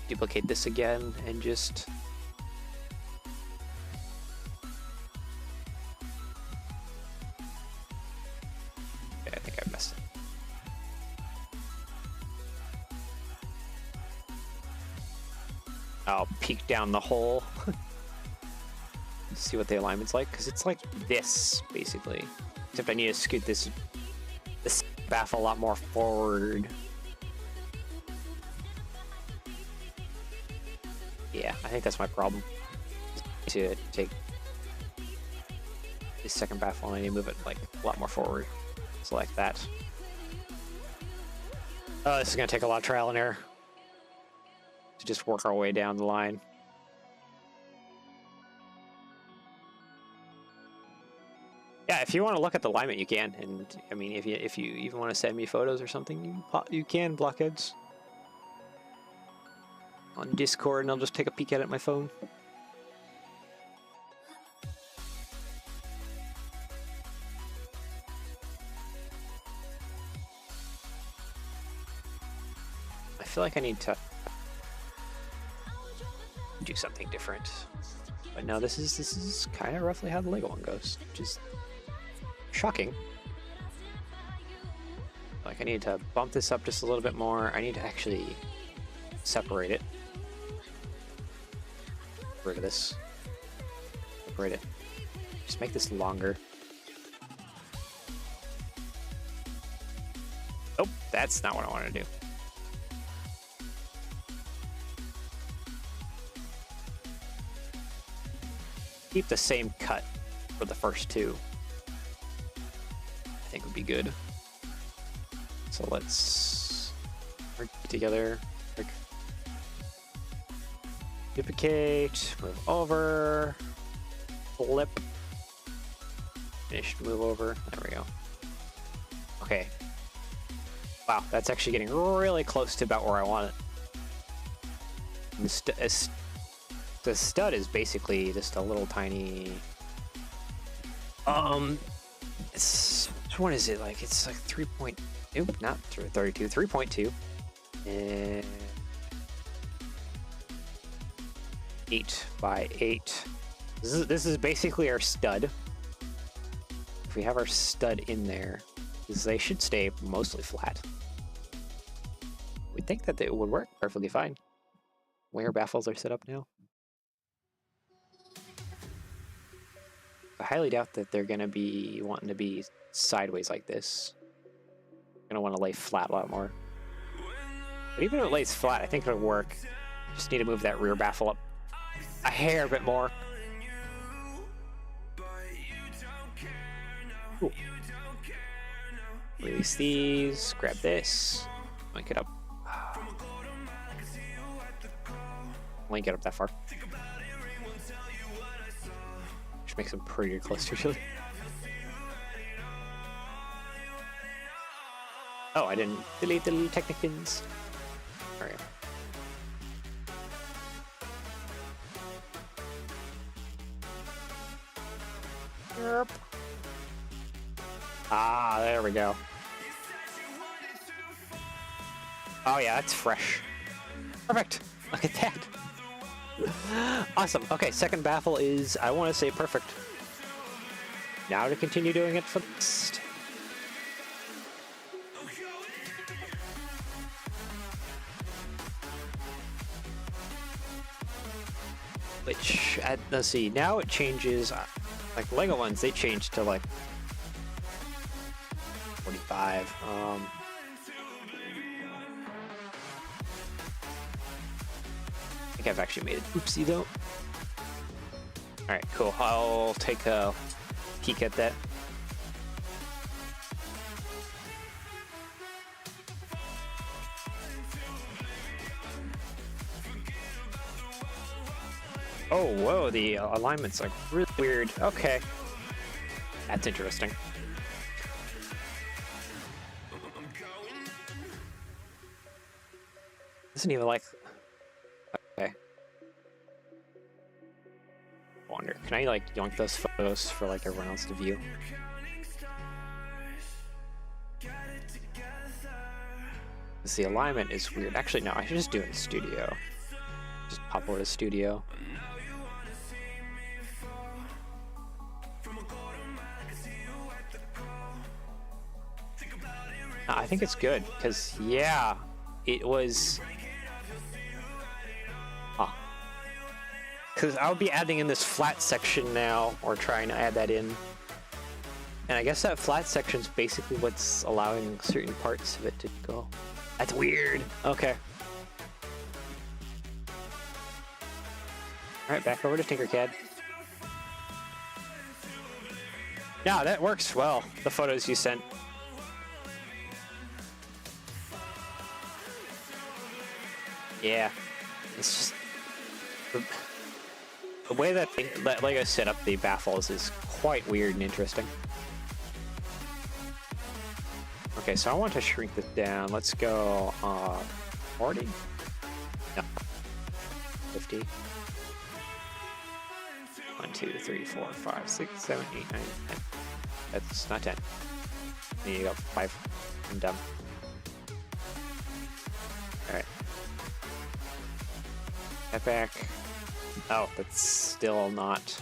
Duplicate this again and just... Okay, I think I messed it. I'll peek down the hole. See what the alignment's like, because it's like this basically, except I need to scoot this baffle a lot more forward. Yeah, I think that's my problem. To take this second baffle, I need to move it like a lot more forward. Select that. Oh, this is gonna take a lot of trial and error to just work our way down the line. Yeah, if you want to look at the alignment, you can. And I mean, if you even want to send me photos or something, you can, blockheads, on Discord, and I'll just take a peek at it on my phone. I feel like I need to do something different, but no, this is kind of roughly how the Lego one goes, which is shocking. Like, I need to bump this up just a little bit more. I need to actually separate it. Get rid of this. Separate it. Just make this longer. Oh, that's not what I want to do. Keep the same cut for the first two. I think would be good. So let's work together. Duplicate, move over, flip, finish, move over. There we go. Okay. Wow, that's actually getting really close to about where I want it. The stud is basically just a little tiny. What is it like? It's like 3 point. Nope, not 32. 3.2. And 8 by 8. This is basically our stud. If we have our stud in there, they should stay mostly flat. We'd think that it would work perfectly fine. Where baffles are set up now. I highly doubt that they're going to be wanting to be sideways like this. Going to want to lay flat a lot more. But even if it lays flat, I think it'll work. Just need to move that rear baffle up a hair bit more. Cool. Release these, grab this, link it up. Link it up that far. Which makes them pretty close to each other. Oh, I didn't delete the little Technic pins. Alright. Yep. Ah, there we go. Oh yeah, that's fresh. Perfect. Look at that. Awesome. Okay, second baffle is, I want to say, perfect. Now to continue doing it for the next. Which, let's see, now it changes, like Lego ones, they change to like 45. I think I've actually made an oopsie though. Alright, cool. I'll take a peek at that. Oh, whoa, the alignment's like really weird. Okay. That's interesting. Doesn't even like... Okay. Wonder, can I like yoink those photos for like everyone else to view? Because the alignment is weird. Actually, no, I should just do it in Studio. Just pop over to Studio. I think it's good, because, yeah, it was... Ah. Because I'll be adding in this flat section now, or trying to add that in. And I guess that flat section is basically what's allowing certain parts of it to go. That's weird. Okay. Alright, back over to Tinkercad. Yeah, that works well. The photos you sent. Yeah, it's just the way that Lego set up the baffles is quite weird and interesting. Okay, so I want to shrink this down. Let's go 40? No. 50. 1, 2, 3, 4, 5, 6, 7, 8, 9, 10. That's not 10. There you go, 5. I'm dumb. Alright. Step back. Oh, that's still not.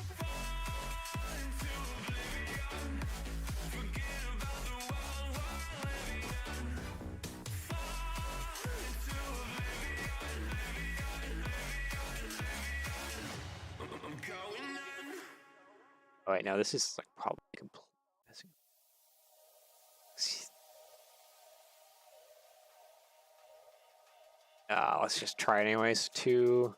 Oh wait, no, this is like probably complete. Let's just try it anyways. 2.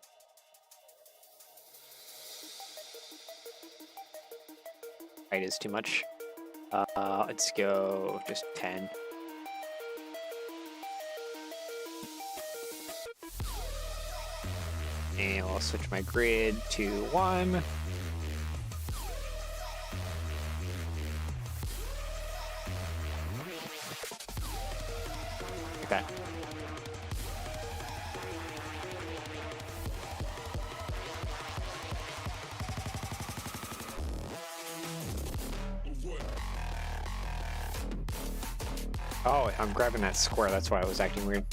Height is too much. Let's go just 10. And I'll switch my grid to 1. Like that. Oh, I'm grabbing that square, that's why it was acting weird.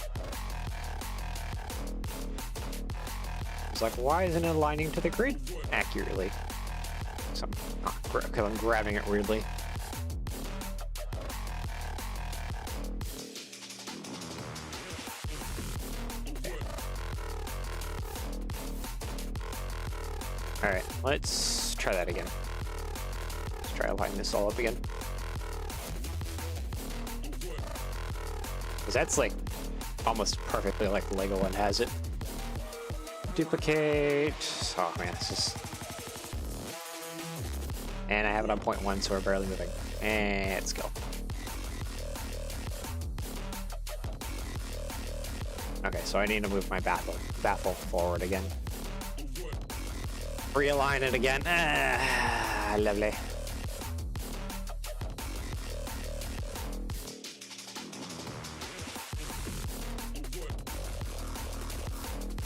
It's like, why isn't it aligning to the grid accurately? So because I'm grabbing it weirdly. Okay. Alright, let's try that again. Let's try lining this all up again. Because that's like almost perfectly like the Lego one has it. Duplicate. Oh man, this is. And I have it on 0.1, so we're barely moving. And let's go. Okay, so I need to move my baffle forward again. Realign it again. Ah, lovely.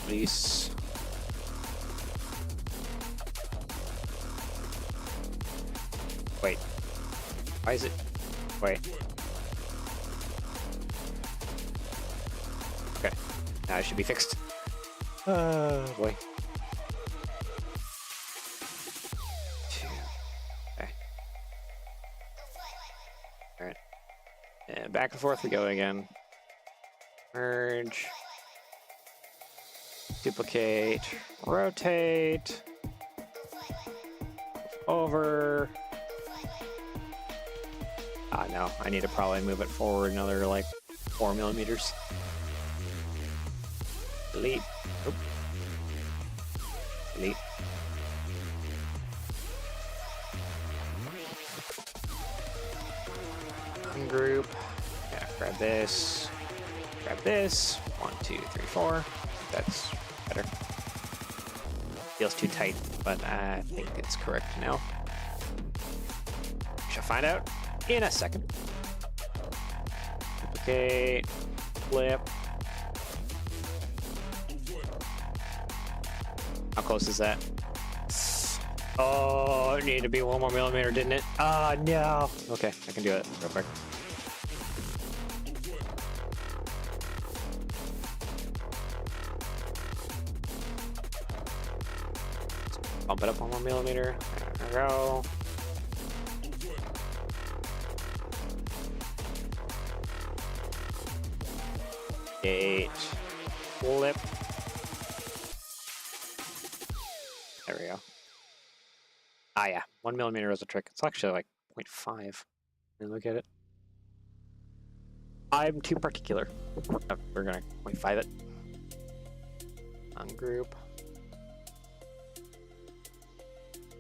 Release. Wait. Why is it? Wait. Okay. Now it should be fixed. Boy. 2. Okay. Alright. And back and forth we go again. Merge. Duplicate. Rotate. Over. No, I need to probably move it forward another like 4 millimeters. Delete. Oop. Delete. Ungroup. Yeah, grab this. Grab this. 1, 2, 3, 4. That's better. Feels too tight, but I think it's correct now. We shall find out in a second. Duplicate, flip. How close is that? Oh, it needed to be 1 more millimeter, didn't it? Oh, no. Okay, I can do it real quick. Bump it up 1 more millimeter. There we go. Gate. Flip. There we go. Ah, yeah. 1 millimeter is a trick. It's actually like 0.5. Look at it. I'm too particular. Oh, we're gonna 0.5 it. Ungroup.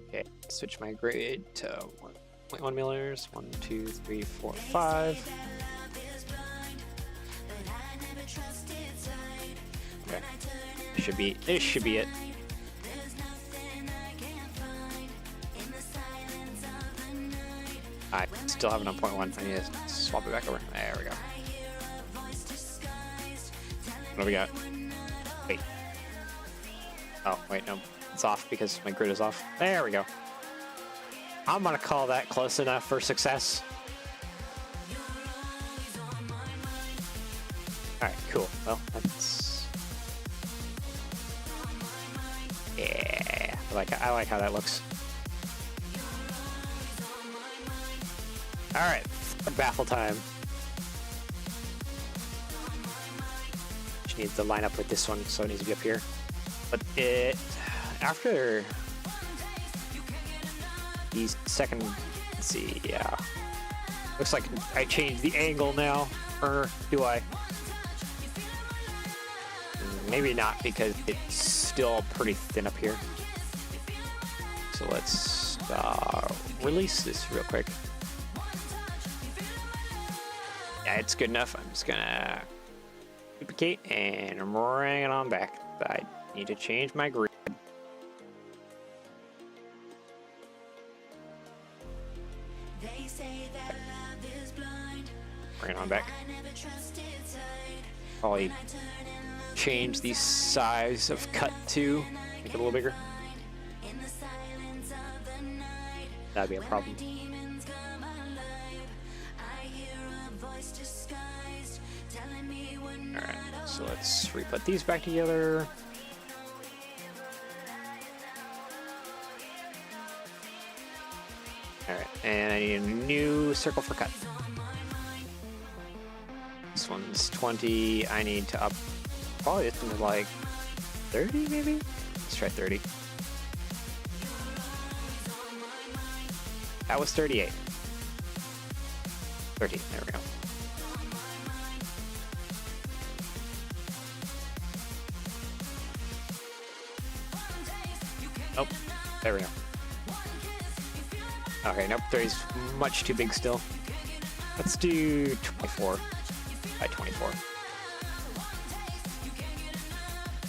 Okay, switch my grid to 1, 0.1 milliliters. 1, 2, 3, 4, 5. Okay. This should be it. I still have it on 0.1. I need to swap it back over. There we go. What do we got? Wait. Oh, wait, no. It's off because my grid is off. There we go. I'm gonna call that close enough for success. Alright, cool. Well, that's... Yeah, I like how that looks. Alright, baffle time. Just needs to line up with this one, so it needs to be up here. But after these second, let's see, yeah. Looks like I changed the angle now, or do I? Maybe not, because it's still pretty thin up here. So let's release this real quick. Yeah, it's good enough. I'm just gonna duplicate and bring it on back. I need to change my grid. Bring it on back. Probably change the size of cut to make it a little bigger. That'd be a problem. Alright, so let's re-put these back together. Alright, and I need a new circle for cut. This one's 20. I need to up probably this one to like 30 maybe? Let's try 30. That was 38. 30, there we go. Oh, there we go. Okay, nope, 30's much too big still. Let's do 24 by 24.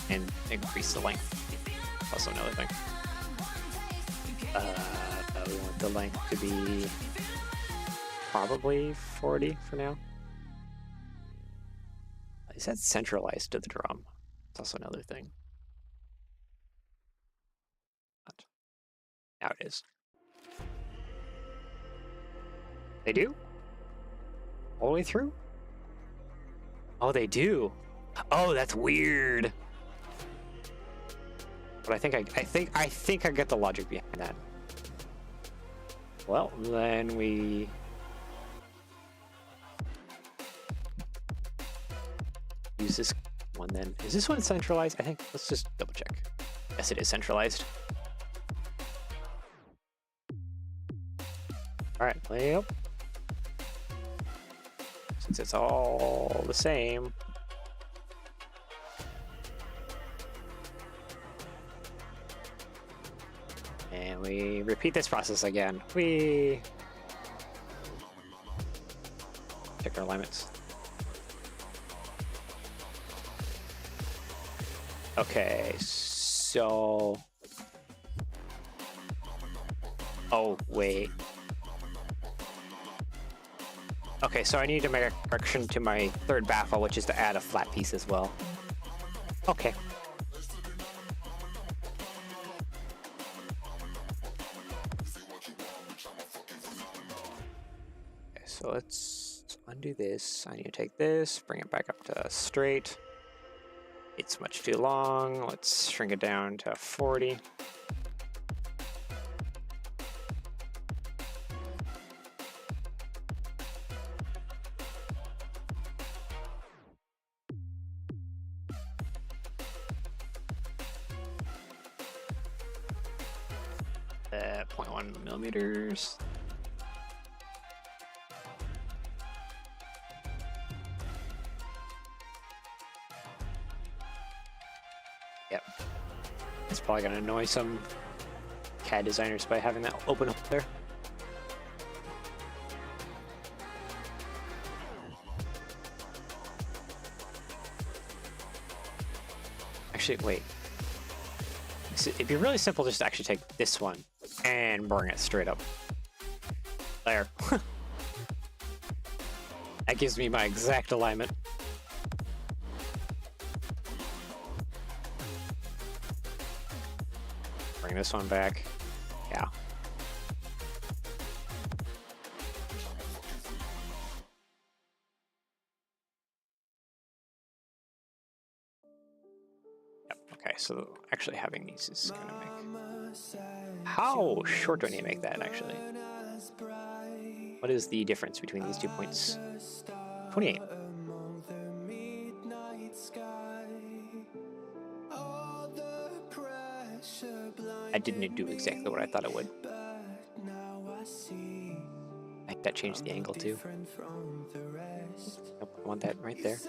And increase the length. Also another thing. We want the length to be probably 40 for now. Is that centralized to the drum? It's also another thing. Now it is. They do? All the way through? Oh, they do. Oh, that's weird. But I think I get the logic behind that. Well, then we use this one then. Is this one centralized? I think, let's just double check. Yes, it is centralized. All right, well, since it's all the same, and we repeat this process again. We check our alignments. Okay, so, oh wait. Okay, so I need to make a correction to my third baffle, which is to add a flat piece as well. Okay. Okay, so let's undo this. I need to take this, bring it back up to straight. It's much too long. Let's shrink it down to 40. At 0.1 millimeters. Yep. It's probably gonna annoy some CAD designers by having that open up there. Actually, wait. It'd be really simple just to actually take this one and bring it straight up. There. That gives me my exact alignment. Bring this one back. Yeah. Yep. Okay, so actually having these is gonna make... How short do I need to make that, actually? What is the difference between these 2 points? 28. I didn't do exactly what I thought it would. I think that changed the angle too. Nope, I want that right there.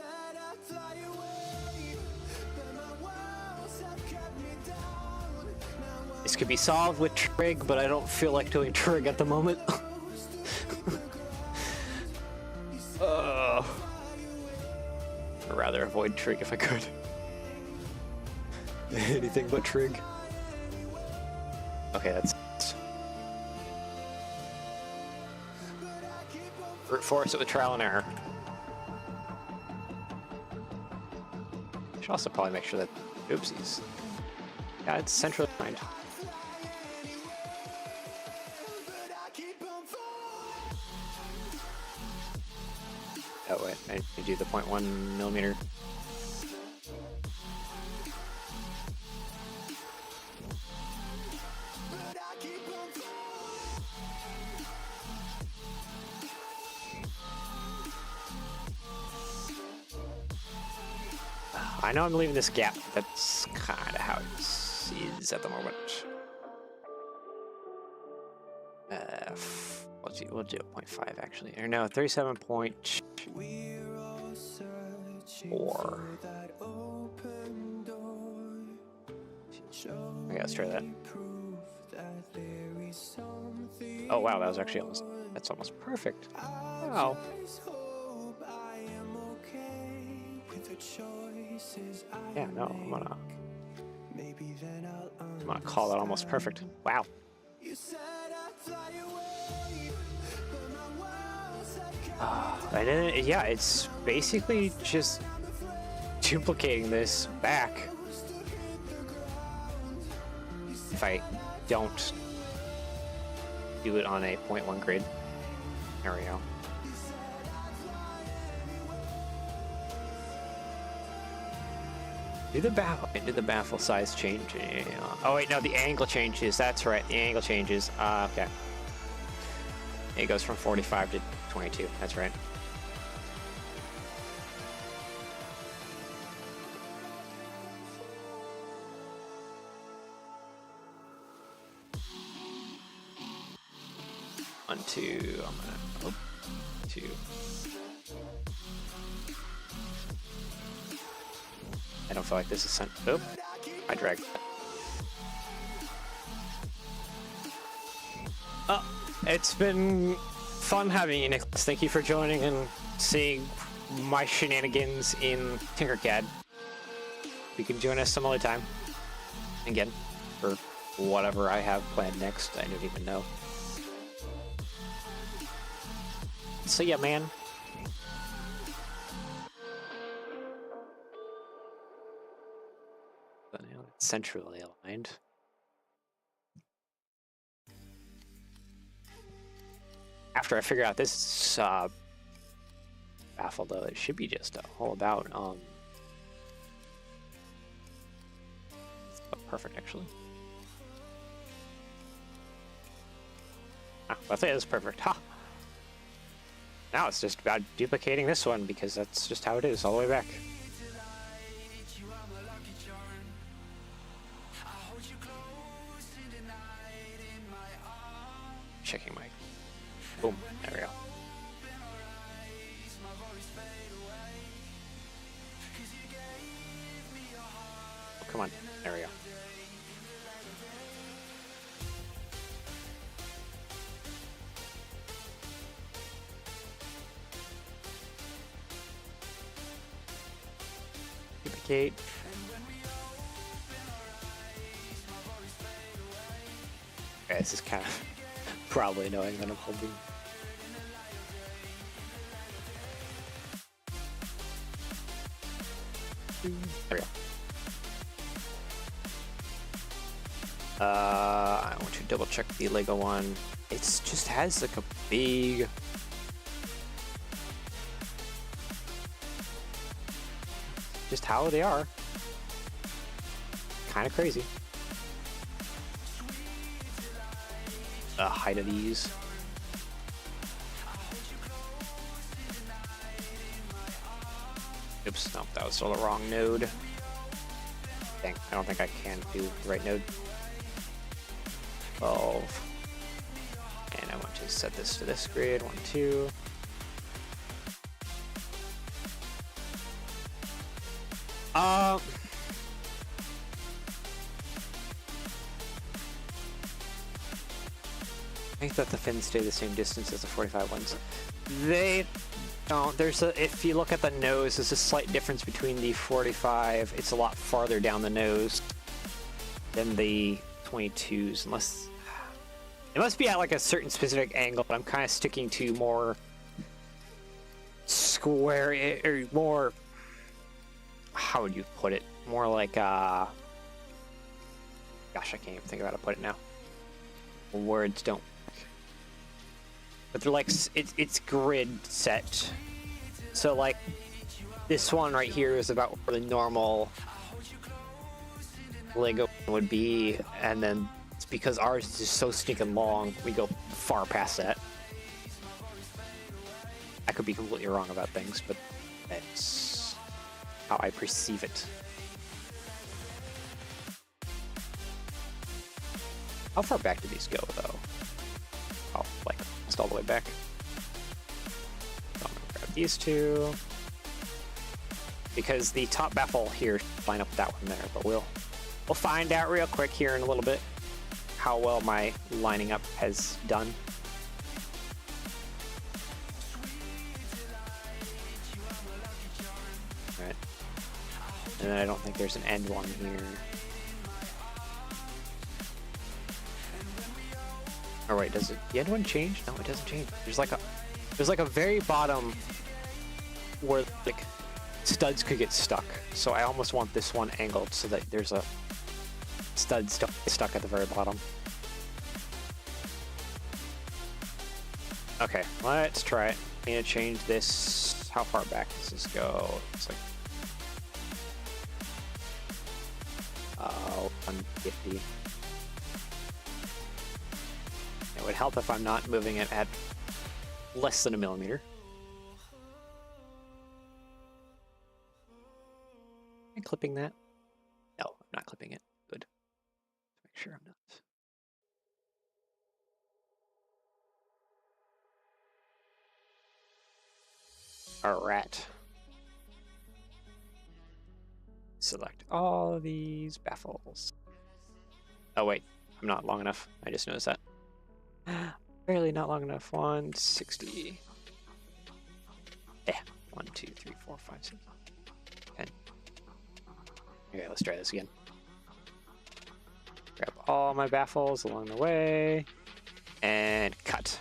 This could be solved with trig, but I don't feel like doing trig at the moment. I'd rather avoid trig if I could. Anything but trig. Okay, that's... Brute force it with trial and error. Should also probably make sure that... Oopsies. Yeah, it's centrally aligned. Oh wait, I need to do the 0.1 millimeter. I know I'm leaving this gap. That's kind of how it is at the moment. Let's see, we'll do 0.5 actually. Or no, 37.4. Okay, let's try that. Oh wow, that was actually almost... That's almost perfect. Wow. Yeah, no, I'm gonna call that almost perfect. Wow. And then, yeah, it's basically just duplicating this back. If I don't do it on a 0.1 grid. There we go. Did the baffle size change? Oh wait, no, the angle changes. That's right, the angle changes. Okay. It goes from 45 to 22. That's right. One, two. I'm gonna. Oh, two. I don't feel like this is sent. Oh, I dragged. Oh, it's been fun having you, Nicholas. Thank you for joining and seeing my shenanigans in Tinkercad. You can join us some other time. Again, for whatever I have planned next. I don't even know. So yeah, man. Centrally aligned. After I figure out this baffle, though, it should be just all about perfect, actually. I think it's perfect. Ha! Now it's just about duplicating this one because that's just how it is all the way back. Checking my... Boom. There we go. Oh, come on. There we go. Duplicate. Okay, this is kind of probably annoying that I'm holding. There we go. I want to double check the Lego one. It just has like a big... Just how they are. Kind of crazy. The height of these. Oops, no, that was still the wrong node. Dang, I don't think I can do the right node. 12. And I want to set this to this grid. 1, 2. I think that the fins stay the same distance as the 45 ones. They don't. If you look at the nose, there's a slight difference between the 45. It's a lot farther down the nose than the 22s, unless it must be at like a certain specific angle. But I'm kind of sticking to more square or more. How would you put it? More like gosh, I can't even think of how to put it now. Words don't. But they're like it's grid set. So like this one right here is about where the normal Lego would be, and then it's because ours is just so stinking long, we go far past that. I could be completely wrong about things, but that's how I perceive it. How far back do these go, though? Oh, like almost all the way back. So I'm gonna grab these two because the top baffle here line up with that one there, but we'll find out real quick here in a little bit how well my lining up has done. All right, and then I don't think there's an end one here. Or wait, does it the end one change? No, it doesn't change. There's like a very bottom where like studs could get stuck. So I almost want this one angled so that there's a stud stuck at the very bottom. Okay, let's try it. I need to change this. How far back does this go? It's like 150. It would help if I'm not moving it at less than a millimeter. Am I clipping that? No, I'm not clipping it. Good. Make sure I'm not. Alright. Select all of these baffles. Oh wait, I'm not long enough. I just noticed that. Barely not long enough. 160. Yeah. 1, 2, 3, 4, 5, 6, 10. Okay, let's try this again. Grab all my baffles along the way and cut.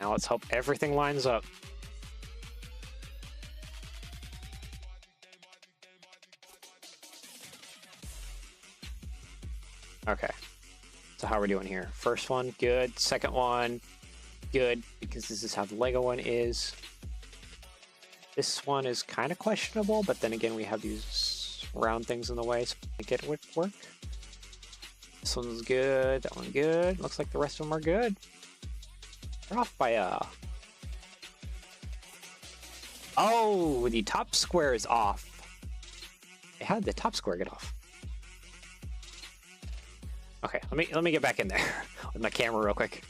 Now let's hope everything lines up. Okay, so how are we doing here? First one, good. Second one, good, because this is how the Lego one is. This one is kind of questionable, but then again, we have these round things in the way, so I think it would work. This one's good, that one good. Looks like the rest of them are good. They're off by Oh, the top square is off. How did the top square get off? Okay, let me get back in there with my camera real quick.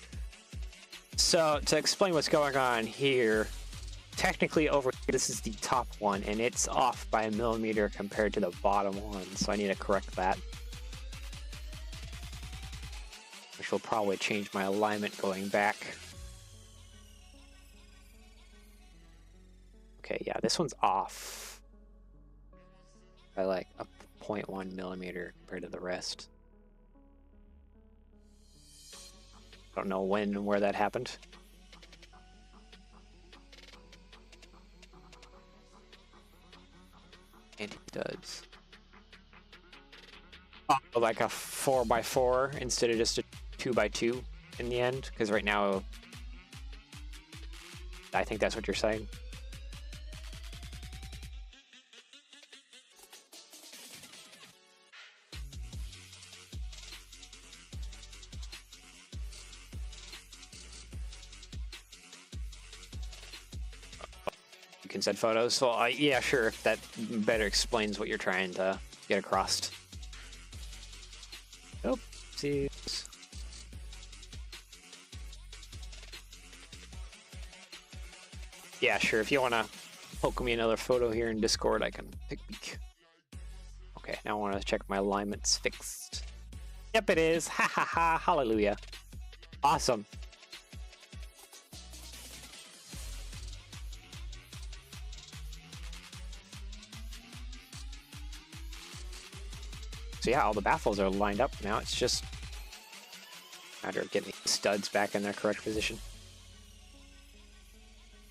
So to explain what's going on here, technically over here, this is the top one, and it's off by 1 millimeter compared to the bottom one, so I need to correct that. Which will probably change my alignment going back. Okay, yeah, this one's off by like 0.1 millimeter compared to the rest. I don't know when and where that happened. Anti-studs. Oh, like a 4x4 instead of just a 2x2 in the end, because right now I think that's what you're saying. You can send photos. Well, yeah, sure, if that better explains what you're trying to get across. Oopsies. Yeah, sure. If you want to poke me another photo here in Discord, I can take a peek. Okay, now I want to check my alignment's fixed. Yep, it is. Ha ha ha. Hallelujah. Awesome. So yeah, all the baffles are lined up now. It's just a matter of getting the studs back in their correct position.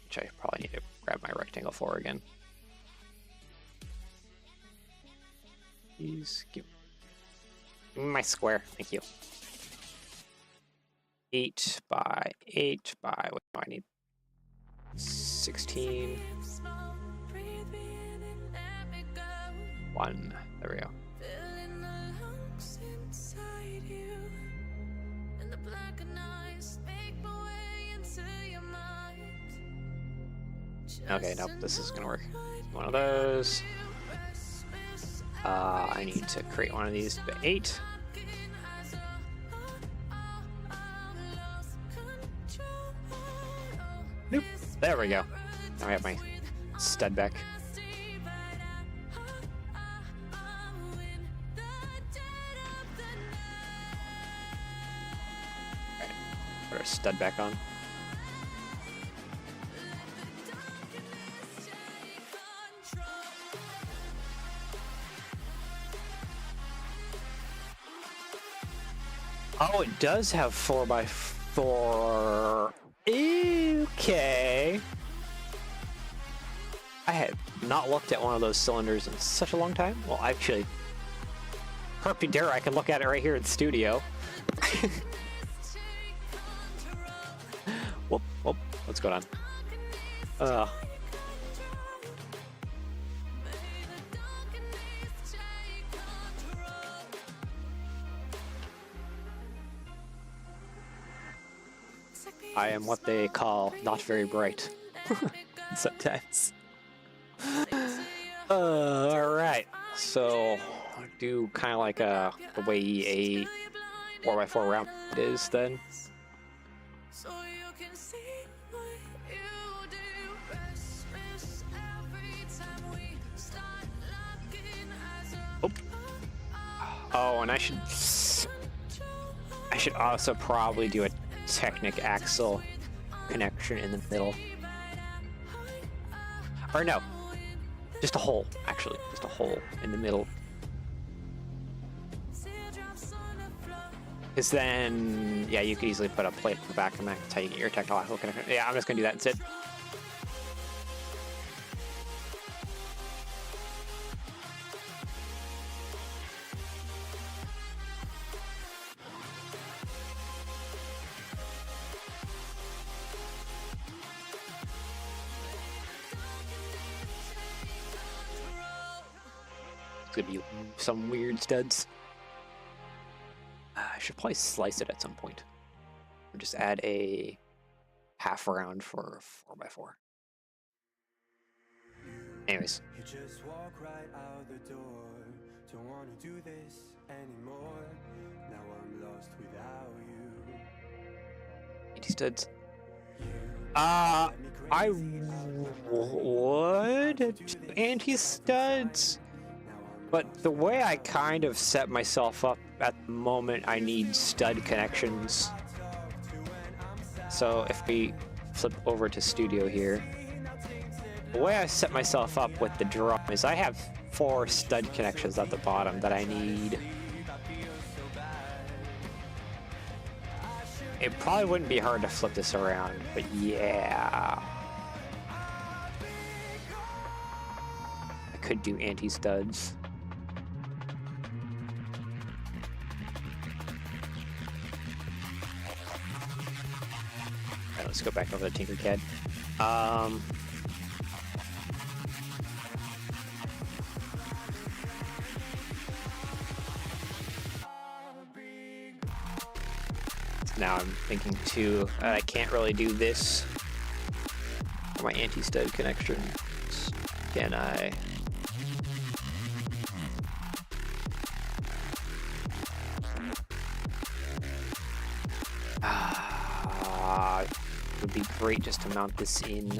Which I probably need to grab my rectangle for again. Please give me my square. Thank you. 8 by 8 by, what do I need? 16. 1. There we go. Okay, nope, this is gonna work. One of those. I need to create one of these to 8. Nope, there we go. Now I have my stud back. Alright, put our stud back on. Oh, it does have 4x4. Okay. I had not looked at one of those cylinders in such a long time. Well, actually, perfect dare, I can look at it right here in studio. Whoop, whoop, what's going on? I am what they call not very bright. Sometimes. Alright, so do kind of like the way a 4x4 round is then. Oh, and I should also probably do a Technic axle connection in the middle. Or no, just a hole, actually. Just a hole in the middle. Because then, yeah, you could easily put a plate in the back and that's how you get your technical axle connection. Yeah, I'm just going to do that instead. Could be some weird studs. I should probably slice it at some point. Or just add a half round for 4x4. Anyways. You just walk right out the door. Don't want to do this anymore. Now I'm lost without you. Anti-studs. I would anti-studs. But the way I kind of set myself up at the moment, I need stud connections. So if we flip over to studio here, the way I set myself up with the drum is I have 4 stud connections at the bottom that I need. It probably wouldn't be hard to flip this around, but yeah. I could do anti-studs. Alright, let's go back over to Tinkercad. Now I'm thinking too, I can't really do this for my anti-stud connections. Can I? It would be great just to mount this in.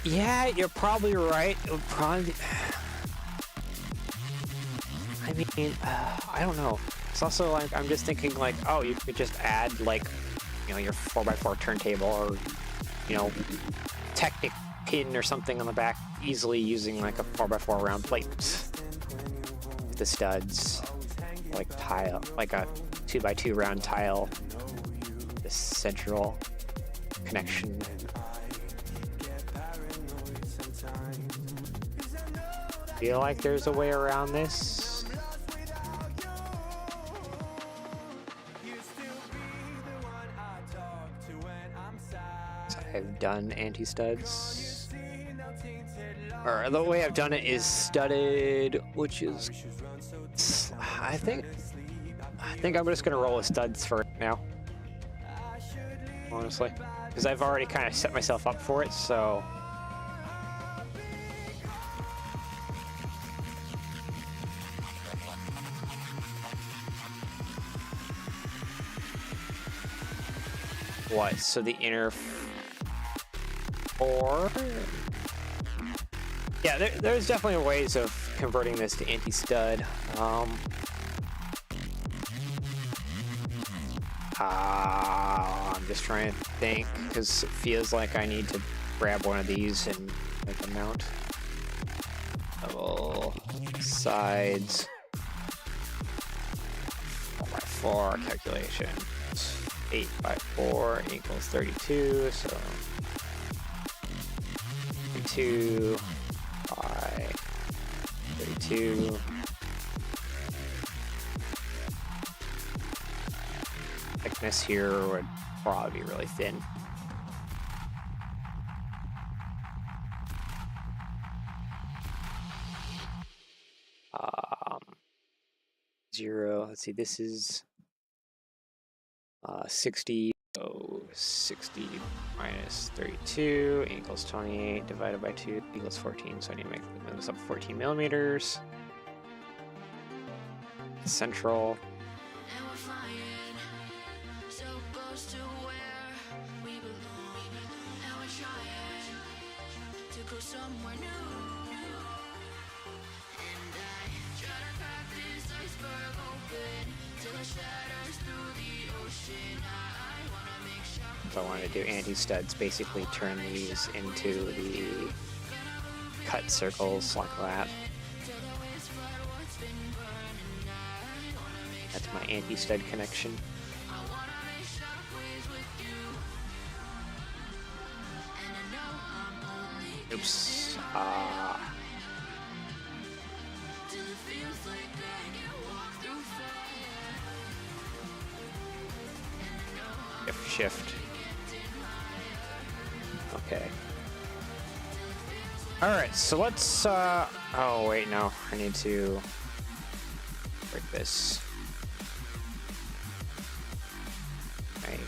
Yeah, you're probably right. It would probably. I mean, I don't know. It's also like, I'm just thinking like, oh, you could just add like, you know, your 4x4 turntable or, you know, Technic pin or something on the back easily using like a 4x4 round plate. The studs, like tile, like a 2x2 round tile, the central connection. Feel like there's a way around this. I've done anti-studs, or the way I've done it is studded, which is, I think I'm just gonna roll with studs for now, honestly, because I've already kind of set myself up for it. So what? So the inner 4. Yeah, there's definitely ways of converting this to anti-stud. I'm just trying to think, because it feels like I need to grab one of these and make a mount. Double sides. 4x4 calculation. 8x4 equals 32, so 32 by 32. Thickness here would probably be really thin. Zero. Let's see. This is 60. So 60 minus 32 equals 28 divided by 2 equals 14. So I need to make this up 14 millimeters. Central. So I want to do anti-studs, basically turn these into the cut circles like that. That's my anti-stud connection. Oops. Shift. Okay. Alright, so let's, oh wait, no. I need to break this. Right.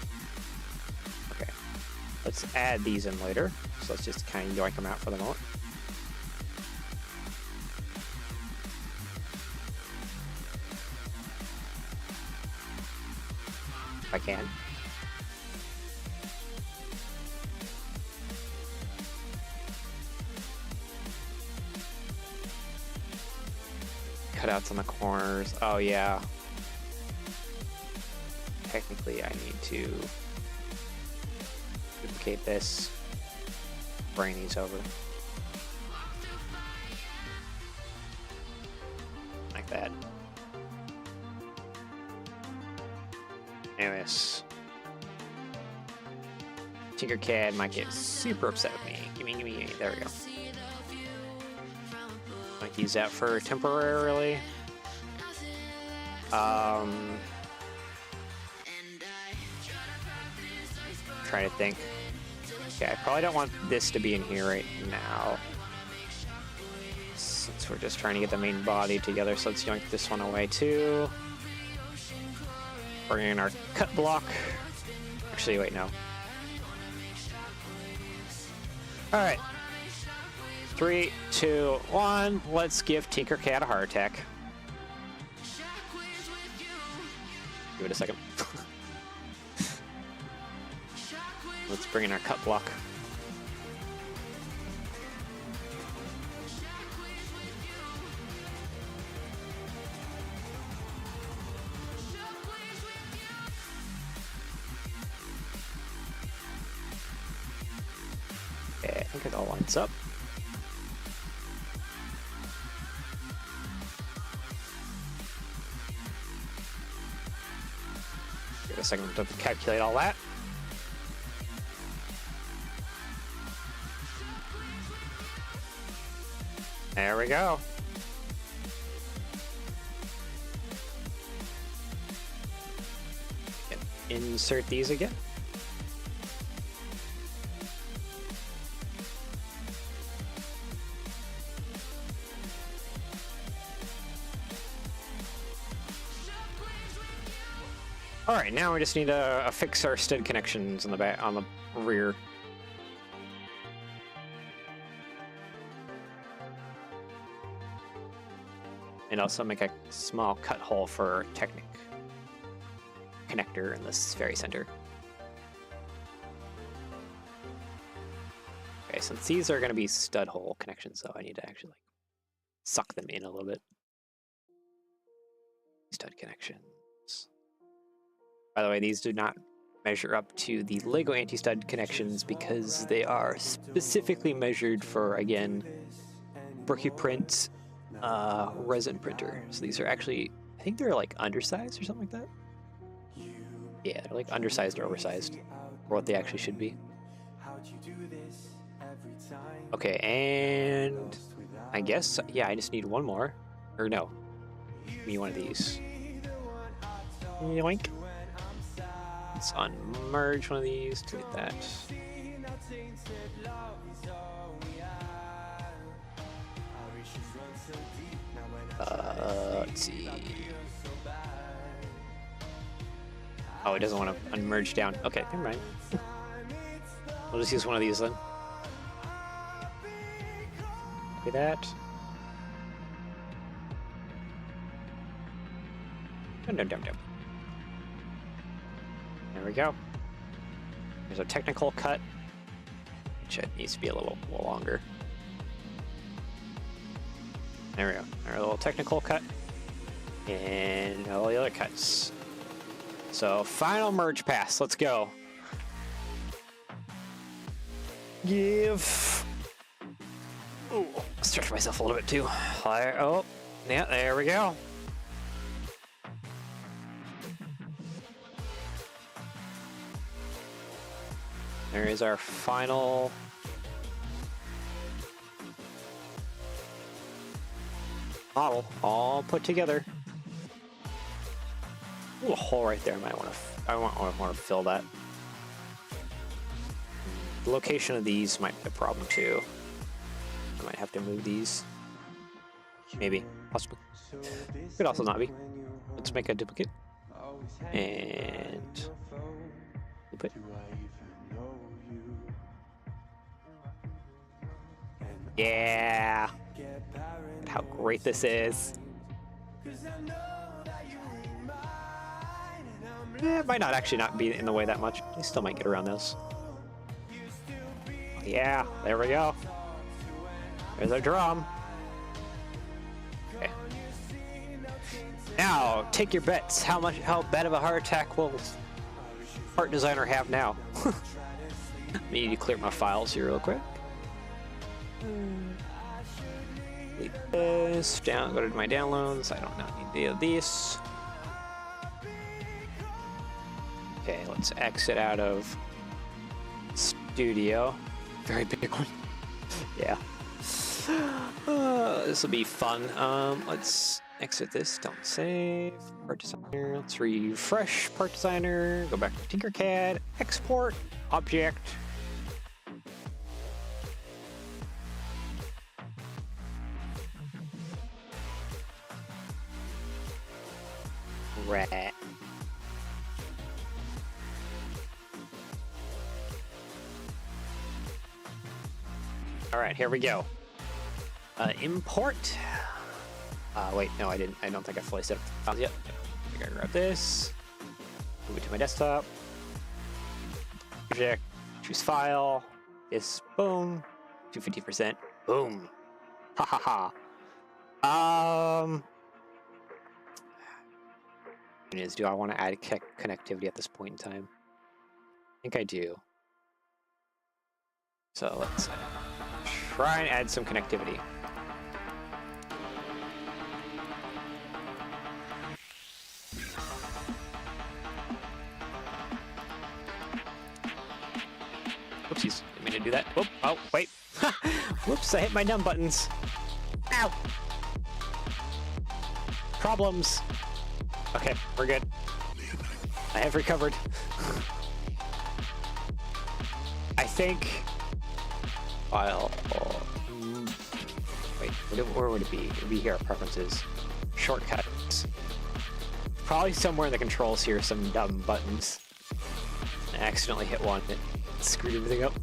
Okay. Let's add these in later. So let's just kind of yoink them out for the moment. If I can. Cutouts on the corners. Oh yeah. Technically, I need to duplicate this, bring these over. Like that. Anyways. Tinkercad might get super upset with me. Gimme. There we go. Might use that for temporarily. Trying to think. Okay, I probably don't want this to be in here right now, since we're just trying to get the main body together. So let's yank this one away too. Bring in our cut block. Actually, wait, no. All right. 3, 2, 1. Let's give Tinkercad a heart attack. Give it a second. Let's bring in our cut block. Okay, I think it all lines up. Give it a second to calculate all that. There we go. Insert these again. All right, now we just need to fix our stud connections on the back, on the rear. And also make a small cut hole for Technic connector in this very center. Okay, since these are going to be stud hole connections, though, I need to actually suck them in a little bit. Stud connections. By the way, these do not measure up to the Lego anti-stud connections because they are specifically measured for, again, Brookie Print resin printer. So these are actually, I think they're like undersized or something like that. Yeah, they're like undersized or oversized for what they actually should be. Okay, and I guess, yeah, I just need one more. Or no, give me one of these. Yoink. Let's unmerge one of these to get that. Let's see. Oh, it doesn't want to unmerge down. Okay, never mind. We'll just use one of these then. Copy that. Dum. There we go. There's a technical cut, which needs to be a little longer. There we go. Our little technical cut. And all the other cuts. So, final merge pass. Let's go. Give. Ooh, stretch myself a little bit too. Oh, yeah, there we go. There is our final model all put together. Ooh, a hole right there. I want to fill that. The location of these might be a problem too. I might have to move these. Maybe, possibly. Could also not be. Let's make a duplicate and duplicate. Yeah! Look how great this is. It might not actually not be in the way that much. You still might get around this. Yeah, there we go. There's our drum. Okay. Now, take your bets. How bad of a heart attack will Art Designer have now? I need to clear my files here real quick. Delete this, go to my downloads. I don't need any of these. Okay, let's exit out of Studio. Very big one. Yeah. This will be fun. Let's exit this. Don't save. Part designer. Let's refresh part designer. Go back to Tinkercad. Export. Object. Rat. All right, here we go. Import. Wait, no, I didn't. I don't think I fully set up the files yet. I gotta grab this. Move it to my desktop. Project. Choose file. This. Boom. 250%. Boom. Ha ha ha. Do I want to add connectivity at this point in time? I think I do. So let's try and add some connectivity. Oopsies, didn't mean to do that. Whoop, oh, wait. Whoops, I hit my numb buttons. Ow! Problems. Okay, we're good. I have recovered. I think file. Wait, where would it be? It would be here. Preferences, shortcuts. Probably somewhere in the controls here. Some dumb buttons. I accidentally hit one. It screwed everything up.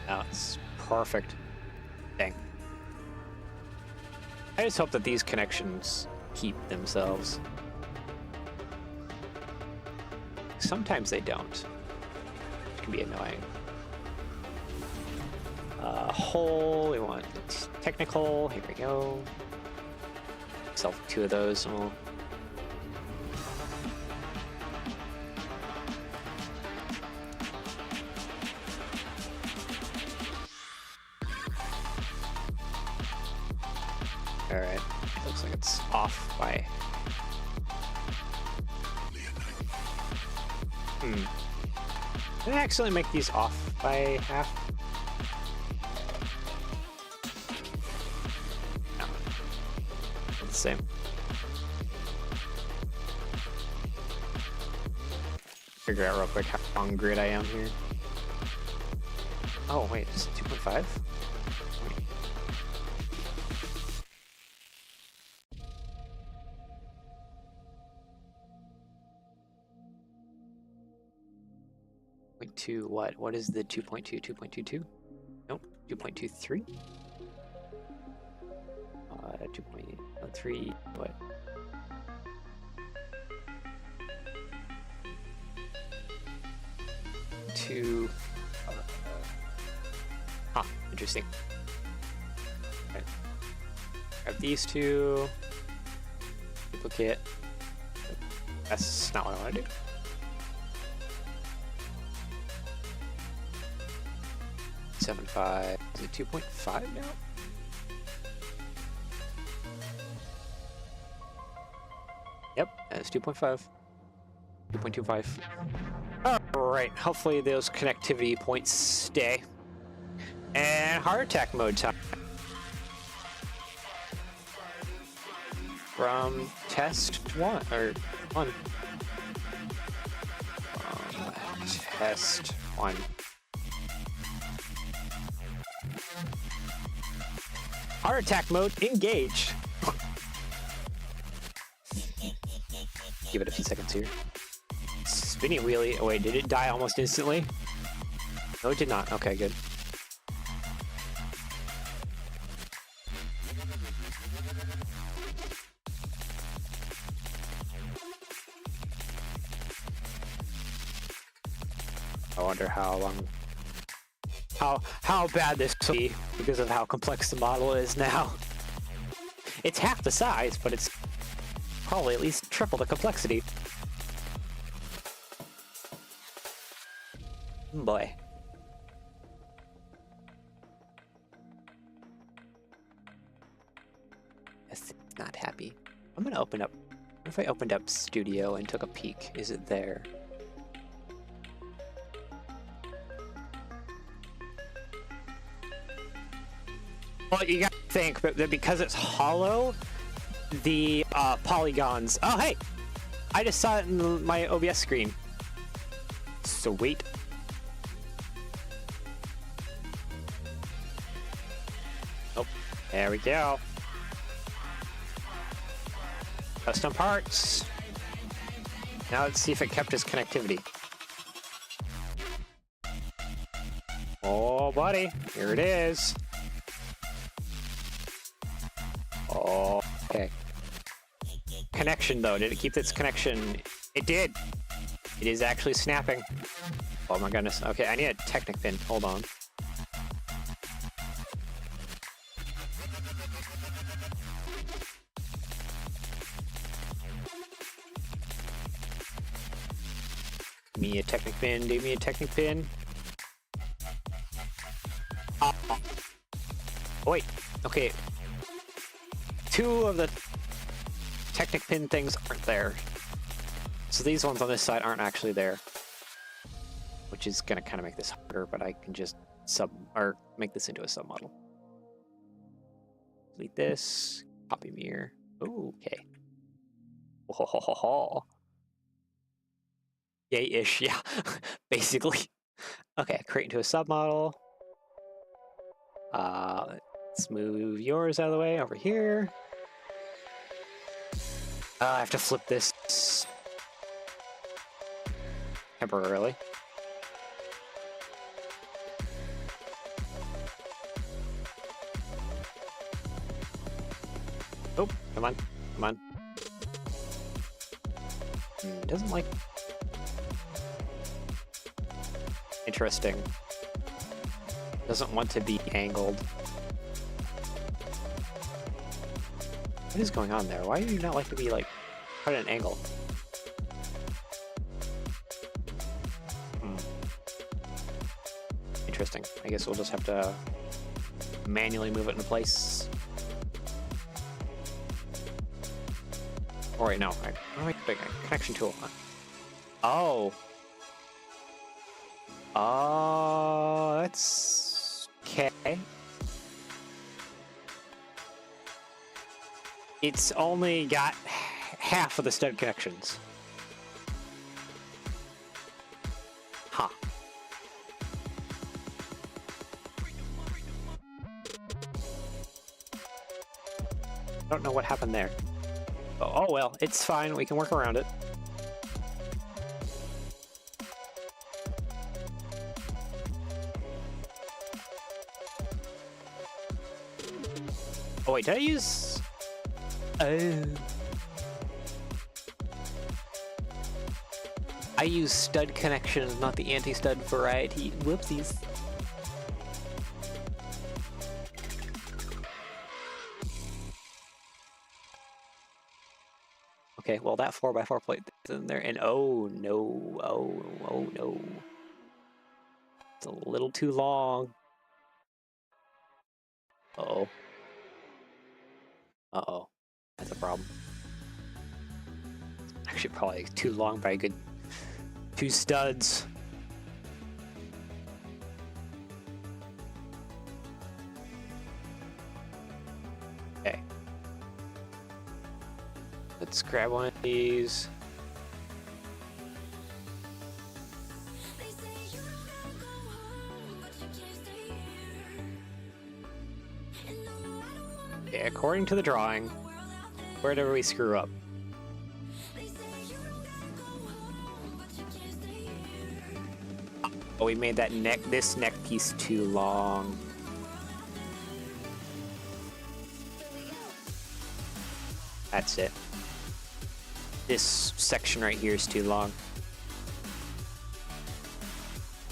Now it's perfect. Dang. I just hope that these connections keep themselves. Sometimes they don't. It can be annoying. Whole, we want technical. Here we go. Select 2 of those. And we'll... Alright, looks like it's off by... Did I actually make these off by half? No. It's the same. Figure out real quick how long grid I am here. Oh wait, it's 2.5? 2 what? What is the 2.2? 2.22? Nope. 2.23? 2.3 what? Two. Interesting. Okay. Grab these 2. Duplicate. That's not what I want to do. Is it 2.5 now? Yep, that's 2.5. 2.25. Alright, hopefully those connectivity points stay. And heart attack mode time. From test 1, or 1. Test 1. Heart attack mode engaged. Give it a few seconds here. Spinning wheelie. Oh wait, did it die almost instantly? No, it did not. Okay, good. I wonder how long, how bad this will be because of how complex the model is now. It's half the size, but it's probably at least triple the complexity. Boy. Yes, it's not happy. I'm gonna open up. What if I opened up Studio and took a peek? Is it there? Well, you gotta think that because it's hollow, the polygons. Oh, hey! I just saw it in my OBS screen. Sweet. Oh, there we go. Custom parts. Now let's see if it kept its connectivity. Oh, buddy, here it is. Oh, okay. Connection, though. Did it keep its connection? It did. It is actually snapping. Oh my goodness. Okay, I need a Technic pin. Hold on. Give me a Technic pin. Give me a Technic pin. Oh, wait. Okay. Two of the Technic pin things aren't there. So these ones on this side aren't actually there. Which is gonna kind of make this harder, but I can just make this into a submodel. Delete this. Copy mirror. Ooh, okay. Ho ho ho ho. Yay-ish, yeah. Basically. Okay, create into a submodel. Let's move yours out of the way over here. I have to flip this temporarily. Oh, come on, come on. It doesn't like... Interesting. Doesn't want to be angled. What is going on there? Why do you not like to be, like, put at an angle? Interesting. I guess we'll just have to manually move it into place. Or wait, no. What am I doing? A connection tool. Oh. Oh, that's okay. It's only got half of the stud connections. Huh. Don't know what happened there. Oh well, it's fine. We can work around it. Oh wait, did I use... Oh. I use stud connections, not the anti-stud variety. Whoopsies. Okay, well that 4x4 plate is in there, and oh no, oh no. It's a little too long. Uh-oh. Uh-oh. That's a problem. Actually, probably too long by a good 2 studs. Okay. Let's grab one of these. Okay, according to the drawing, where did we screw up? Oh, we made that this neck piece too long. That's it. This section right here is too long.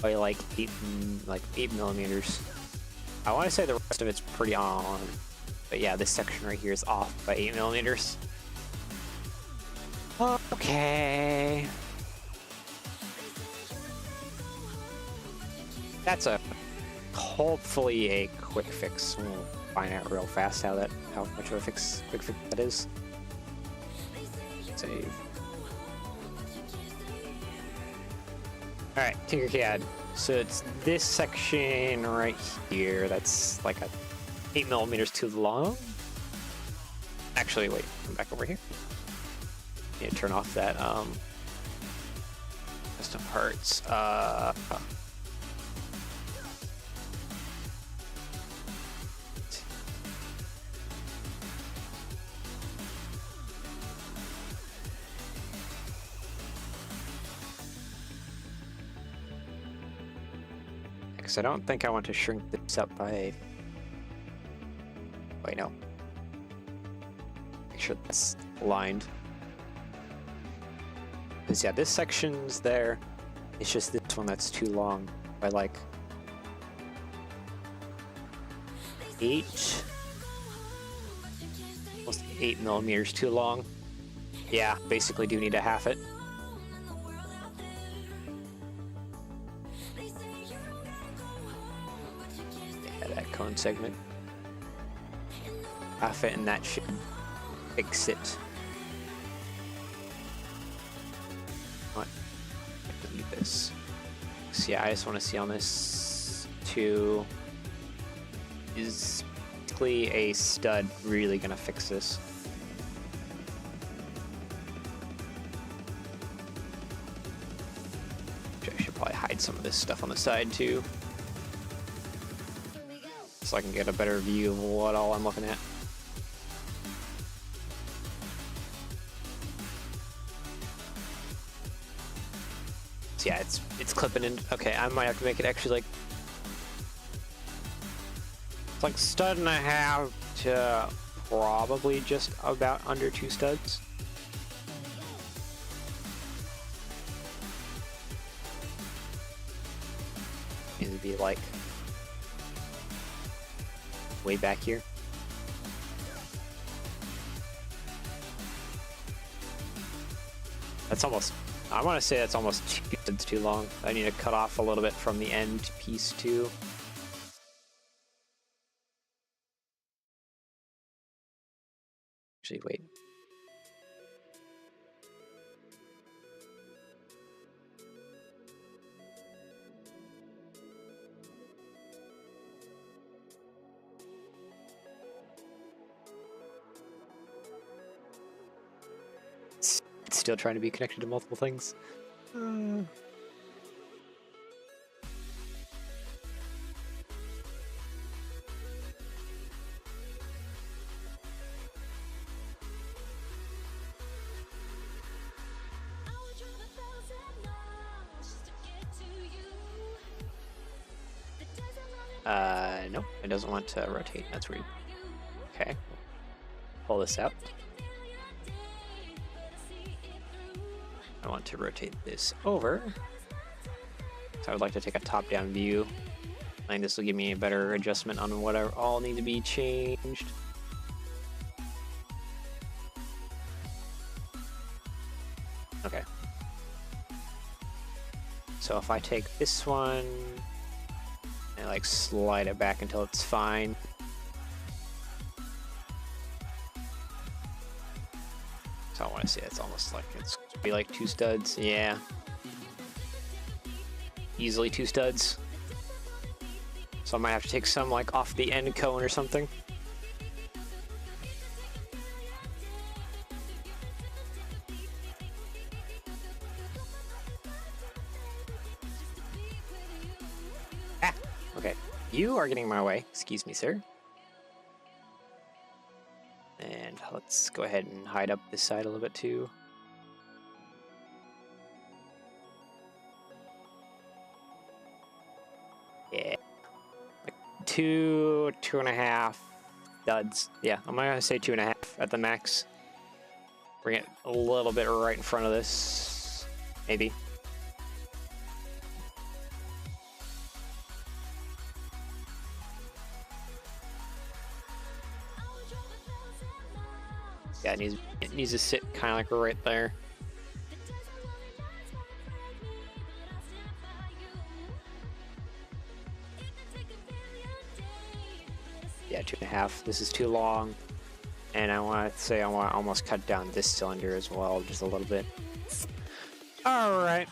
By like 8 millimeters. I want to say the rest of it's pretty on, but yeah, this section right here is off by 8 millimeters. Okay. That's hopefully a quick fix. We'll find out real fast how much of a quick fix that is. Save. All right, Tinkercad. So it's this section right here. That's like 8 millimeters too long. Actually, wait. Come back over here. Need to turn off that custom parts. Because I don't think I want to shrink this up by. Wait, no. Make sure that's aligned. Because yeah, this section's there. It's just this one that's too long by like 8, almost 8 millimeters too long. Yeah, basically do need to half it. Yeah, that cone segment. Half it, and that should fix it. Delete this. So yeah, I just want to see on this too. Is basically a stud really gonna fix this? I should probably hide some of this stuff on the side too, so I can get a better view of what all I'm looking at. Yeah, it's clipping in. Okay, I might have to make it actually like it's like stud and a half to probably just about under 2 studs. Needs to be like way back here. That's almost. I want to say that's almost 2 studs too long. I need to cut off a little bit from the end piece too. Actually, wait. It's still trying to be connected to multiple things. Nope, it doesn't want to rotate. That's weird. Okay, pull this out. I want to rotate this over. So I would like to take a top-down view. I think this will give me a better adjustment on what all need to be changed. Okay. So if I take this one and like slide it back until it's fine. So I want to say it's almost like it's be like 2 studs. Yeah. Easily 2 studs. So I might have to take some like off the end cone or something. Ah, okay. You are getting in my way. Excuse me, sir. And let's go ahead and hide up this side a little bit too. Yeah. Like 2.5 studs. Yeah, I'm gonna say 2.5 at the max. Bring it a little bit right in front of this, maybe. Yeah, it needs to sit kind of like right there. Yeah, 2.5. This is too long. And I want to say I want to almost cut down this cylinder as well, just a little bit. All right.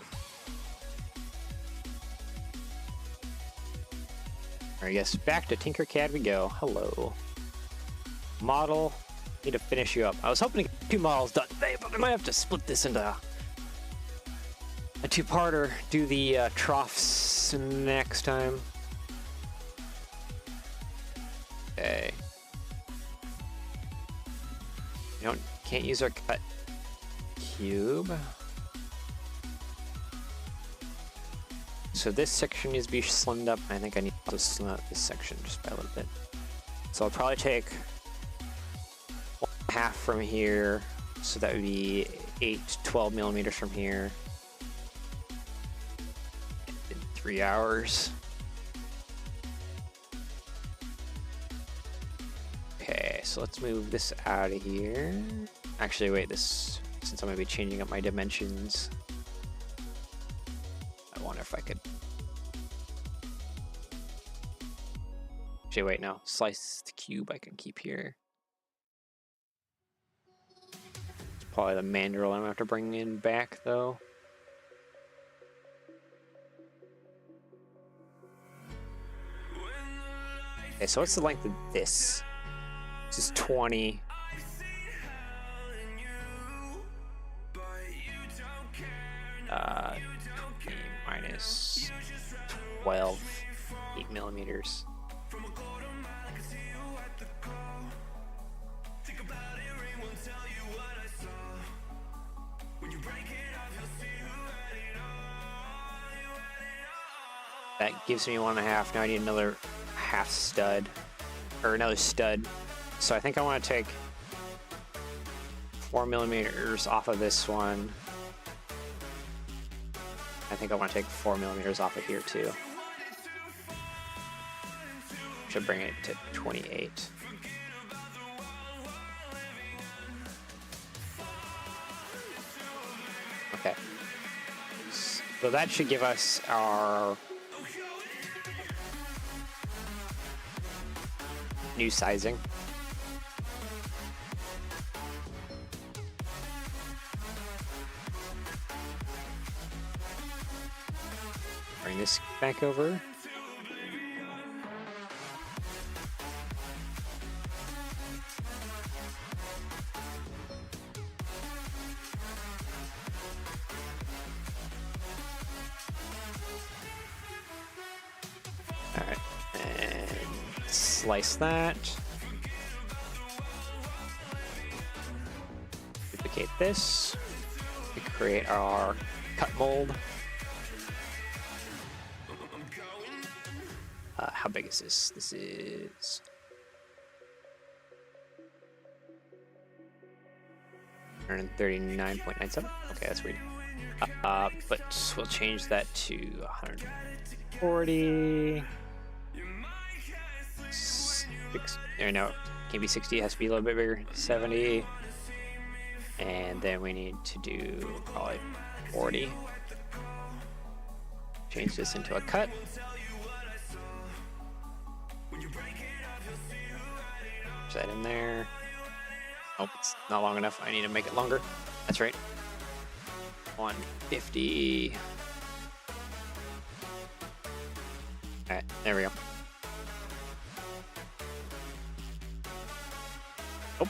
I guess back to Tinkercad we go. Hello. Model. Need to finish you up. I was hoping to get 2 models done today, but I might have to split this into a 2-parter. Do the troughs next time. Okay. Can't use our cut cube. So this section needs to be slimmed up. I think I need to slim out this section just by a little bit. So I'll probably take 1/2 from here. So that would be 8 to 12 millimeters from here. In 3 hours. Okay, so let's move this out of here. Actually, wait, since I'm going to be changing up my dimensions, I wonder if I could... Actually, wait, no. Slice the cube I can keep here. It's probably the mandrel I'm going to have to bring in back, though. Okay, so what's the length of this? This is 20. Minus 12, 8 millimeters. That gives me 1.5. Now I need another half stud, or another stud. So I think I want to take 4 millimeters off of this one. I think I want to take 4 millimeters off of here too. Should bring it to 28. Okay. So that should give us our new sizing. Bring this back over. All right, and slice that. Duplicate this to create our cut mold. How big is this? This is 139.97. Okay, that's weird. But we'll change that to 140. No, it can't be 60. It has to be a little bit bigger. 70. And then we need to do probably 40. Change this into a cut. That in there. Oh, it's not long enough. I need to make it longer. That's right. 150. Alright, there we go. Oh,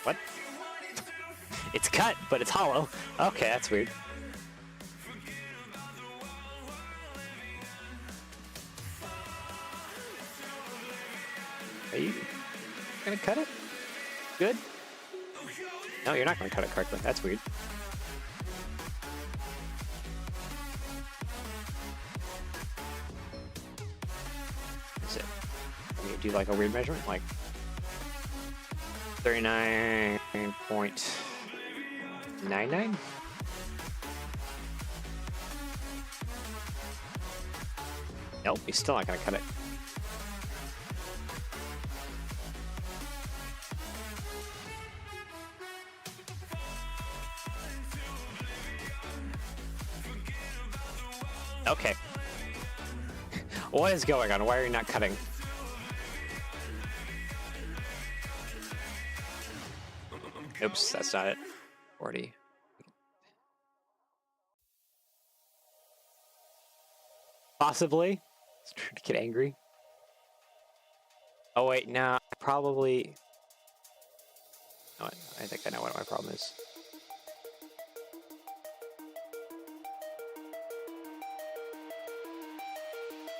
what? It's cut, but it's hollow. Okay, that's weird. Are you gonna cut it? Good? No, you're not gonna cut it correctly. That's weird. That's it. I'm gonna do like a weird measurement, like 39.99? Nope, he's still not gonna cut it. Okay. What is going on? Why are you not cutting? Oops, that's not it. 40. Possibly. Let's try to get angry. Oh wait, no, probably. No, I think I know what my problem is.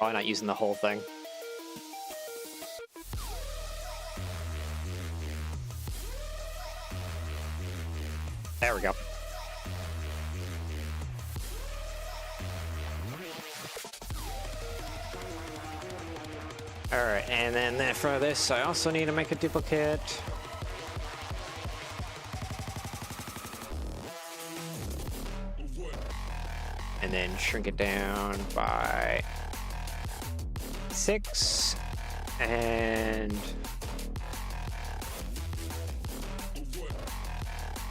Oh, I'm not using the whole thing. There we go. Alright, and then for this, I also need to make a duplicate. And then shrink it down by 6. And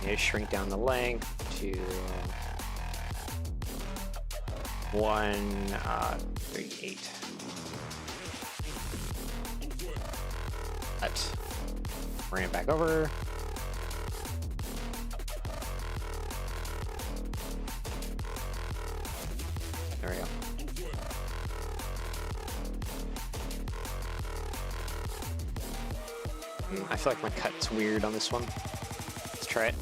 you shrink down the length to 138. Let's bring it back over. There we go. I feel like my cut's weird on this one. Let's try it.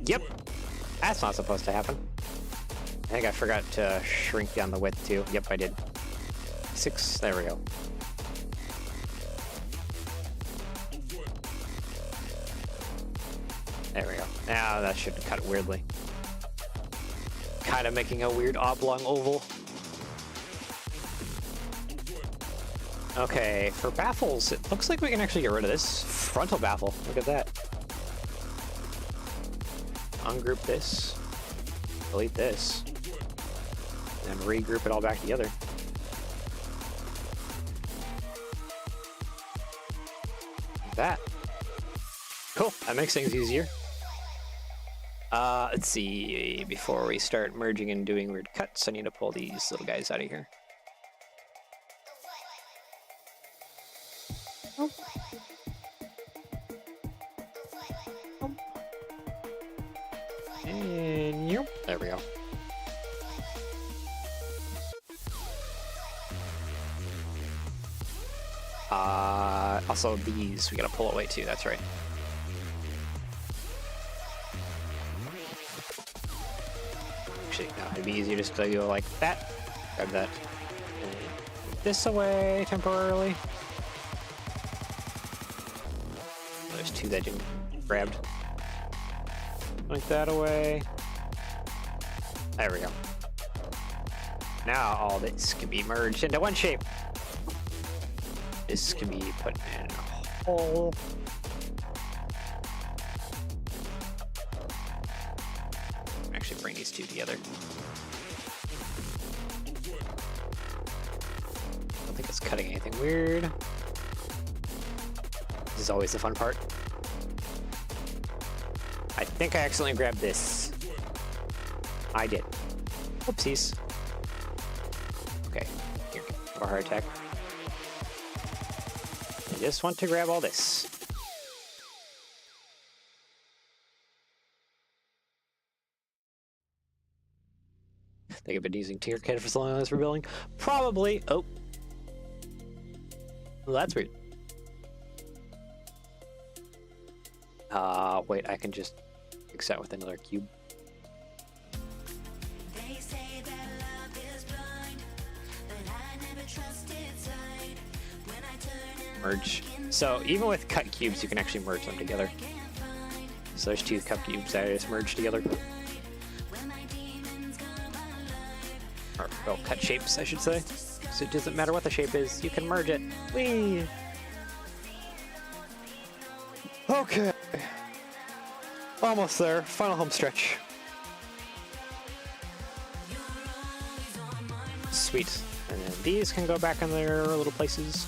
Yep. That's not supposed to happen. I think I forgot to shrink down the width too. Yep, I did. 6. There we go. There we go. Now that should cut weirdly. Kind of making a weird oblong oval. Okay, for baffles, it looks like we can actually get rid of this frontal baffle. Look at that. Ungroup this. Delete this. And regroup it all back together. Like that. Cool, that makes things easier. Let's see, before we start merging and doing weird cuts, I need to pull these little guys out of here. And yep, there we go. Also these, we gotta pull away too, that's right. Actually, no, it'd be easier just to go like that. Grab that. And move this away temporarily. There's 2 that didn't grabbed. Like that away. There we go. Now all this can be merged into one shape. This can be put in a hole. Actually bring these 2 together. I don't think it's cutting anything weird. This is always the fun part. I think I accidentally grabbed this. I did. Whoopsies. Okay, here, have a heart attack. I just want to grab all this. Think I've been using Tinkercad for so long on this rebuilding? Probably. Oh. Well, that's weird. Wait, I can just fix that with another cube. They say that love is blind, but I never trusted sight. When I turn and Merge. So even with cut cubes, you can actually merge them together. So there's 2 cut cubes that I just merged together. Or, well, cut shapes, I should say. So it doesn't matter what the shape is, you can merge it. Whee! Okay. Almost there. Final home stretch. Sweet. And then these can go back in their little places.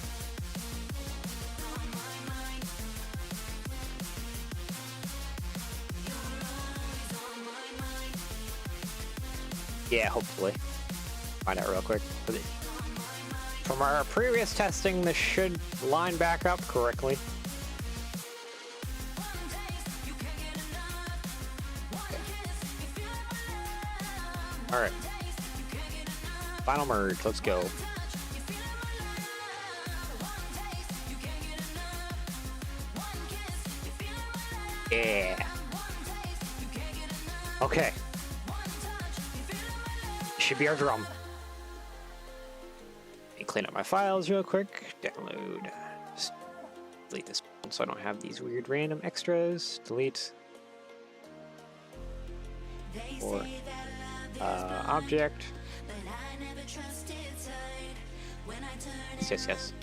Yeah, hopefully. Find out real quick. From our previous testing, this should line back up correctly. All right. Final merge. Let's go. Yeah. Okay. Should be our drum. Let me clean up my files real quick. Download. Just delete this so I don't have these weird random extras. Delete. Or object. Yes, yes.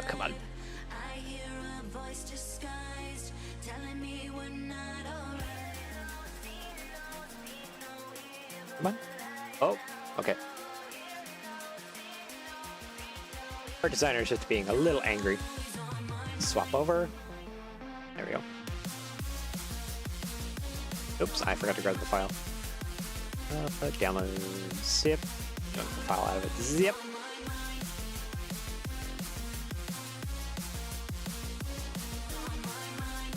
Come on. I hear a voice disguised, telling me we're not alright. Come on. Oh, okay. Our designer is just being a little angry. Swap over. There we go. Oops, I forgot to grab the file. Download zip. Dump the file out of it. Zip.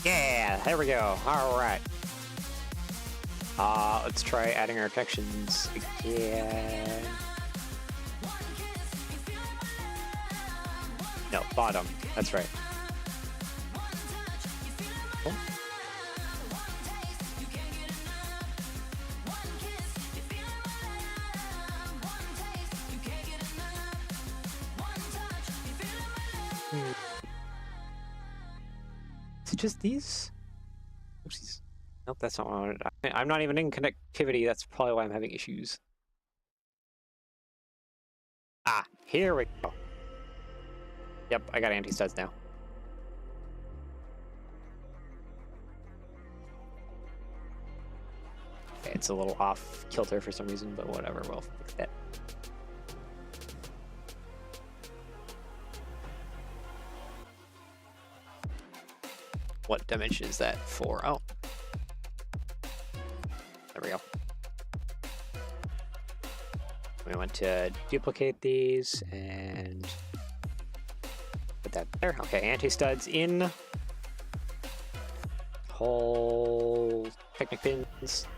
Yeah, there we go. All right. Let's try adding our connections again. No, bottom. That's right. Oh. Is it just these? Oopsies. Nope, that's not what I wanted. I'm not even in connectivity. That's probably why I'm having issues. Ah, here we go. Yep, I got anti-studs now. Okay, it's a little off kilter for some reason, but whatever, we'll fix that. What dimension is that for? Oh. There we go. We want to duplicate these and put that there. Okay, anti-studs in. Whole picnic pins.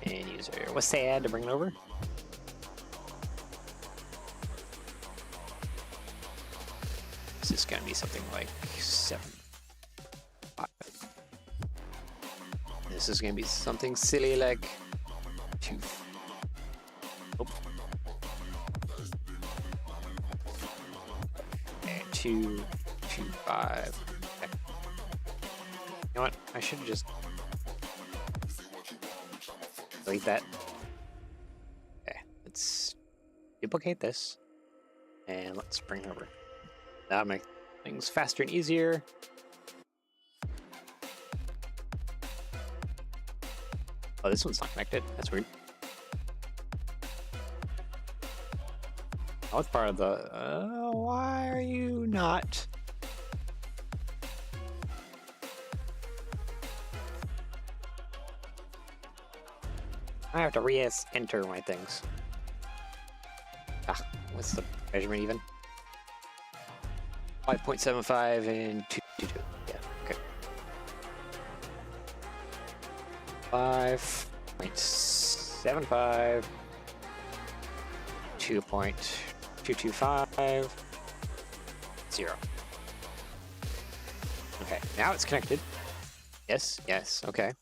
And use our WASD to bring it over. This is going to be something like 7. 5. This is going to be something silly like 2. Oh. And 2, 2, 5. Okay. You know what? I should have just delete that. Okay, let's duplicate this and let's bring it over. That'll make things faster and easier. Oh, this one's not connected. That's weird. Oh, it's part of the... why are you not? I have to re-enter my things. Ah, what's the measurement even? 5.75 and 222. Yeah, okay. 5.75. 2.225. 0. Okay, now it's connected. Yes, yes, okay.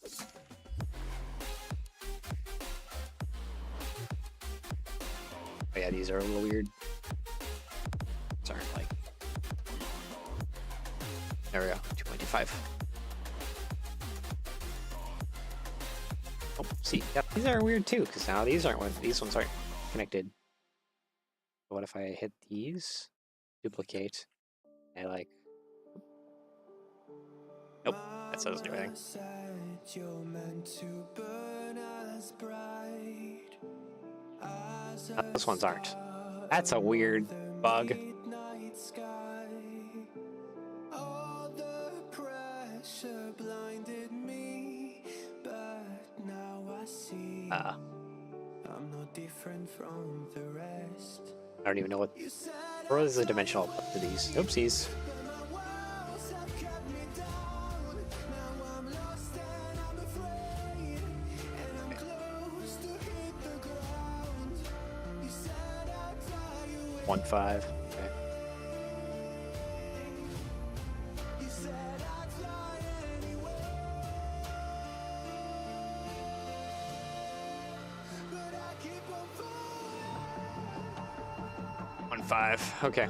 Oh yeah, these are a little weird. Sorry, like. There we go, 2.25. Oh, see, yeah, these are weird too, because now these ones aren't connected. What if I hit these? Duplicate. I like. Nope, that doesn't do anything. Those ones aren't. That's a weird bug. I'm no different from the rest. I don't even know what. Or is the dimensional to these? Oopsies. My walls have kept me down. Now I'm lost and I'm afraid, and I'm close to hit the ground. You said I'd fly away. 1-5. Okay. You said I'd fly anyway, but I keep on falling. 1-5. Okay.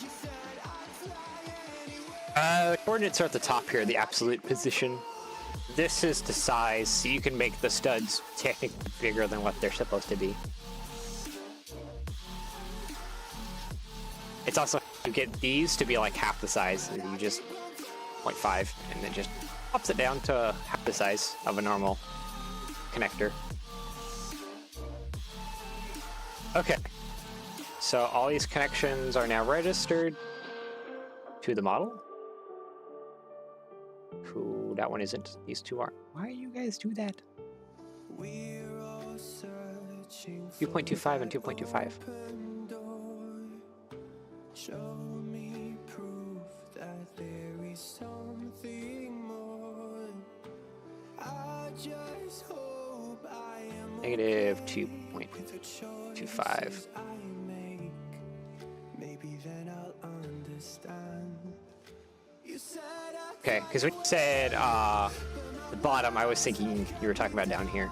You said I'd fly anyway. Coordinates are at the top here, the absolute position. This is the size, so you can make the studs technically bigger than what they're supposed to be. It's also, you get these to be like half the size, and you just 0.5, and it just pops it down to half the size of a normal connector. Okay, so all these connections are now registered to the model. Cool, that one isn't. These two aren't. Why do you guys do that? We're all searching 2.25 and 2.25. open door. Show me proof that there is something more. I just hope I am Negative with the 2.25. choices I make. Maybe then I'll understand. You said I Okay, because when you said the bottom, I was thinking you were talking about down here.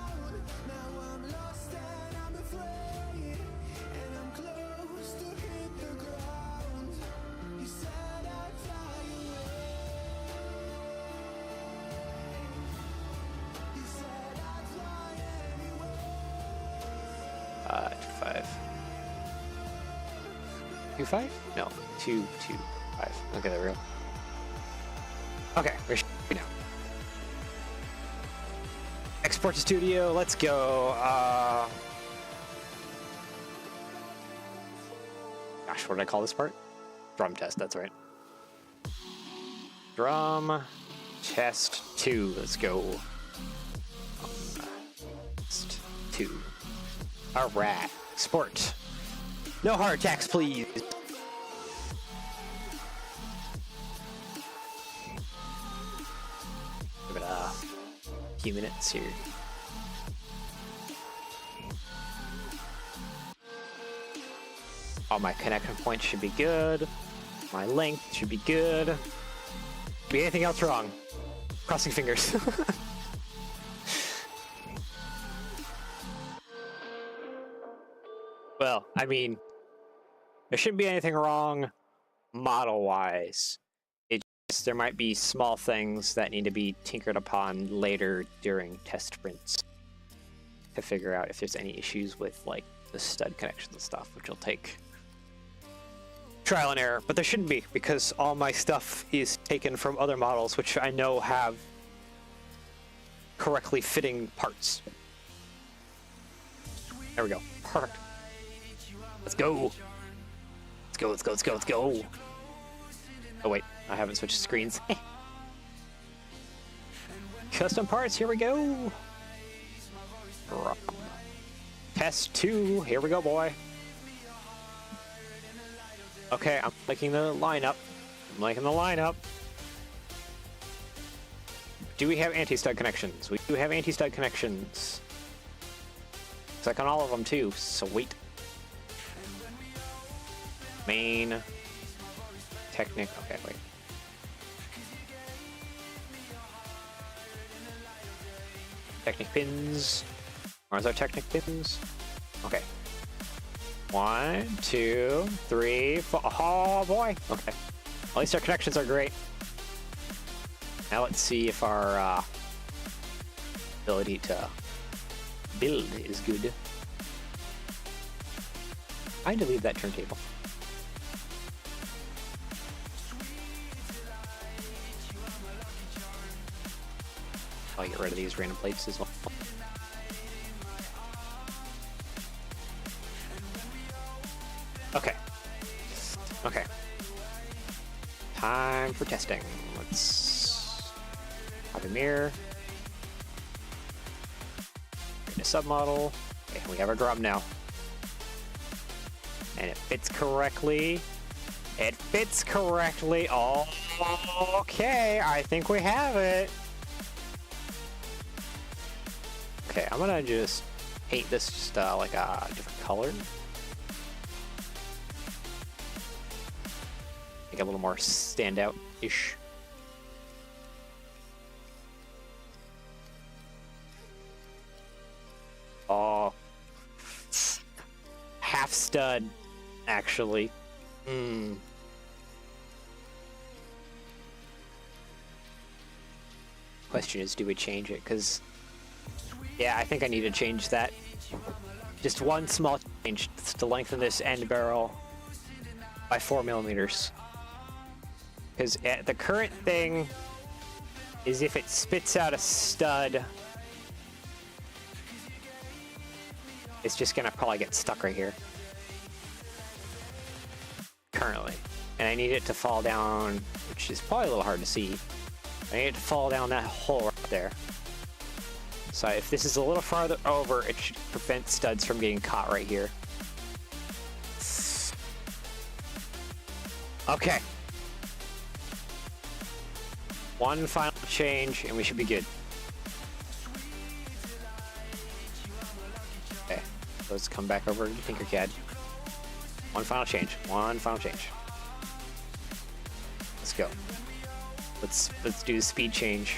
Five. 2.5? No, 2.25. Okay, there we go. Okay, we're now. Export to studio, let's go. Gosh, what did I call this part? Drum test, that's right. Drum test 2, let's go. Test 2. Alright, export. No heart attacks, please. Give it a few minutes here. All my connection points should be good. My length should be good. Be anything else wrong? Crossing fingers. Well, I mean, there shouldn't be anything wrong model-wise. There might be small things that need to be tinkered upon later during test sprints to figure out if there's any issues with like the stud connections and stuff, which will take trial and error. But there shouldn't be, because all my stuff is taken from other models which I know have correctly fitting parts. There we go. Perfect. Let's go. Let's go, let's go, let's go, let's go. Oh wait, I haven't switched screens. Custom parts, here we go. Test 2, here we go, boy. Okay, I'm liking the lineup. I'm liking the lineup. Do we have anti-stud connections? We do have anti-stud connections. It's like on all of them too, sweet. Main. Technic, okay, wait. Technic pins. Where's our Technic pins? Okay. 1, 2, 3, 4. Oh boy! Okay. At least our connections are great. Now let's see if our ability to build is good. I had to leave that turntable. I'll get rid of these random plates as well. Okay. Okay. Time for testing. Let's have a mirror. Create a submodel. Okay, we have our drum now. And it fits correctly. It fits correctly. Oh, okay, I think we have it. Okay, I'm gonna just paint this just like a different color. Make it a little more standout-ish. Oh, half stud, actually. Question is, do we change it? Because, yeah, I think I need to change that. Just one small change to lengthen this end barrel by 4 millimeters. Because the current thing is if it spits out a stud, it's just gonna probably get stuck right here. Currently. And I need it to fall down, which is probably a little hard to see. I need it to fall down that hole right there. So if this is a little farther over, it should prevent studs from getting caught right here. Okay. One final change and we should be good. Okay, let's come back over to Tinkercad. One final change. One final change. Let's go. Let's do the speed change.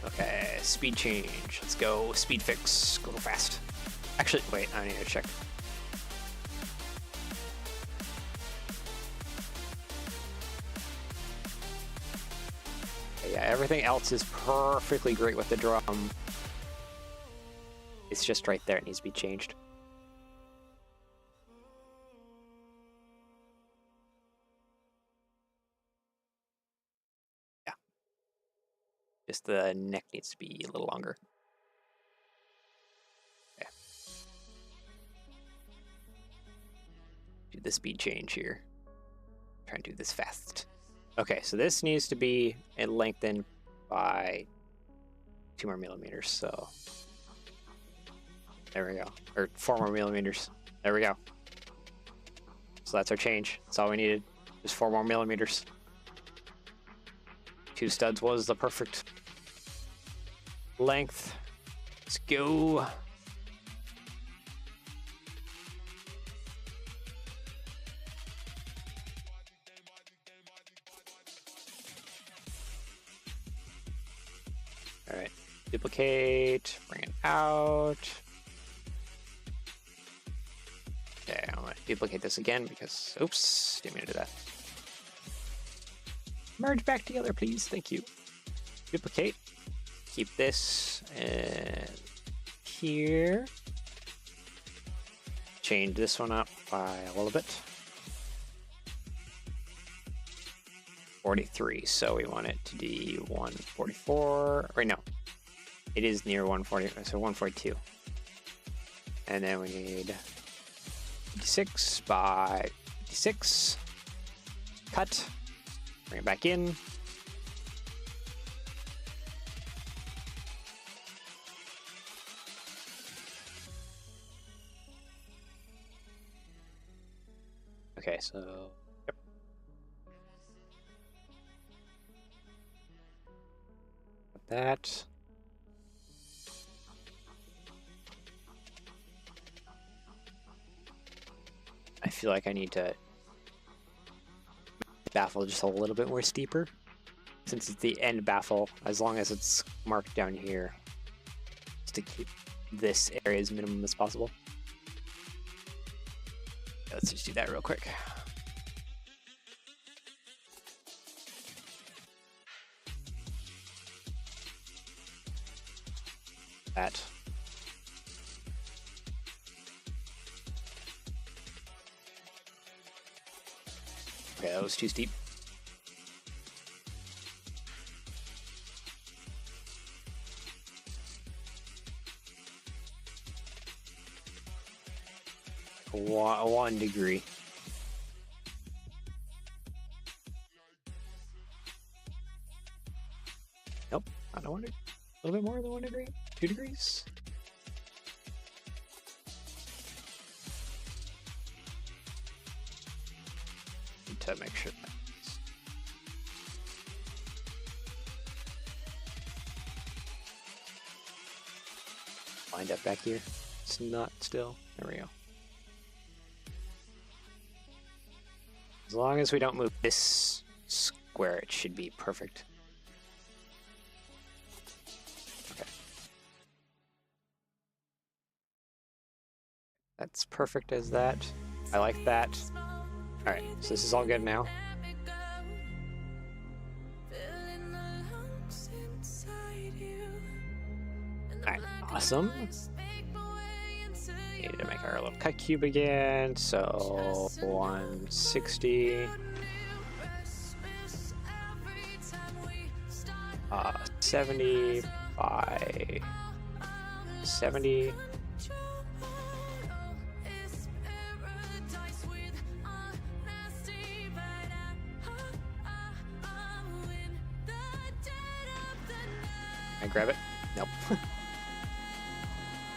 Okay, speed change. Let's go. Speed fix. Go fast. Actually, wait, I need to check. Yeah, everything else is perfectly great with the drum. It's just right there. It needs to be changed. Yeah. Just the neck needs to be a little longer. Okay. Do the speed change here. Try and do this fast. Okay, so this needs to be lengthened by 2 more millimeters, so there we go. Or 4 more millimeters. There we go. So that's our change. That's all we needed. Just 4 more millimeters. 2 studs was the perfect length. Let's go. All right, duplicate, bring it out. Okay, I'm gonna duplicate this again because, oops, didn't mean to do that. Merge back together, please, thank you. Duplicate, keep this here. Change this one up by a little bit. 43, so we want it to be 144. Right, no, it is near 140, so 142. And then we need 56 by 56. Cut. Bring it back in. Okay, so yep. That. I feel like I need to baffle just a little bit more steeper since it's the end baffle, as long as it's marked down here, just to keep this area as minimum as possible. Let's just do that real quick. That. Okay, that was too steep. 1 degree. Nope, not 1 degree. A little bit more than 1 degree. 2 degrees. Need to make sure that. Wind up back here. It's not still. There we go. As long as we don't move this square, it should be perfect. Okay. That's perfect as that. I like that. Alright, so this is all good now. Alright, awesome. Need to make our little cut cube again, so 160. 70 by 70. I grab it? Nope.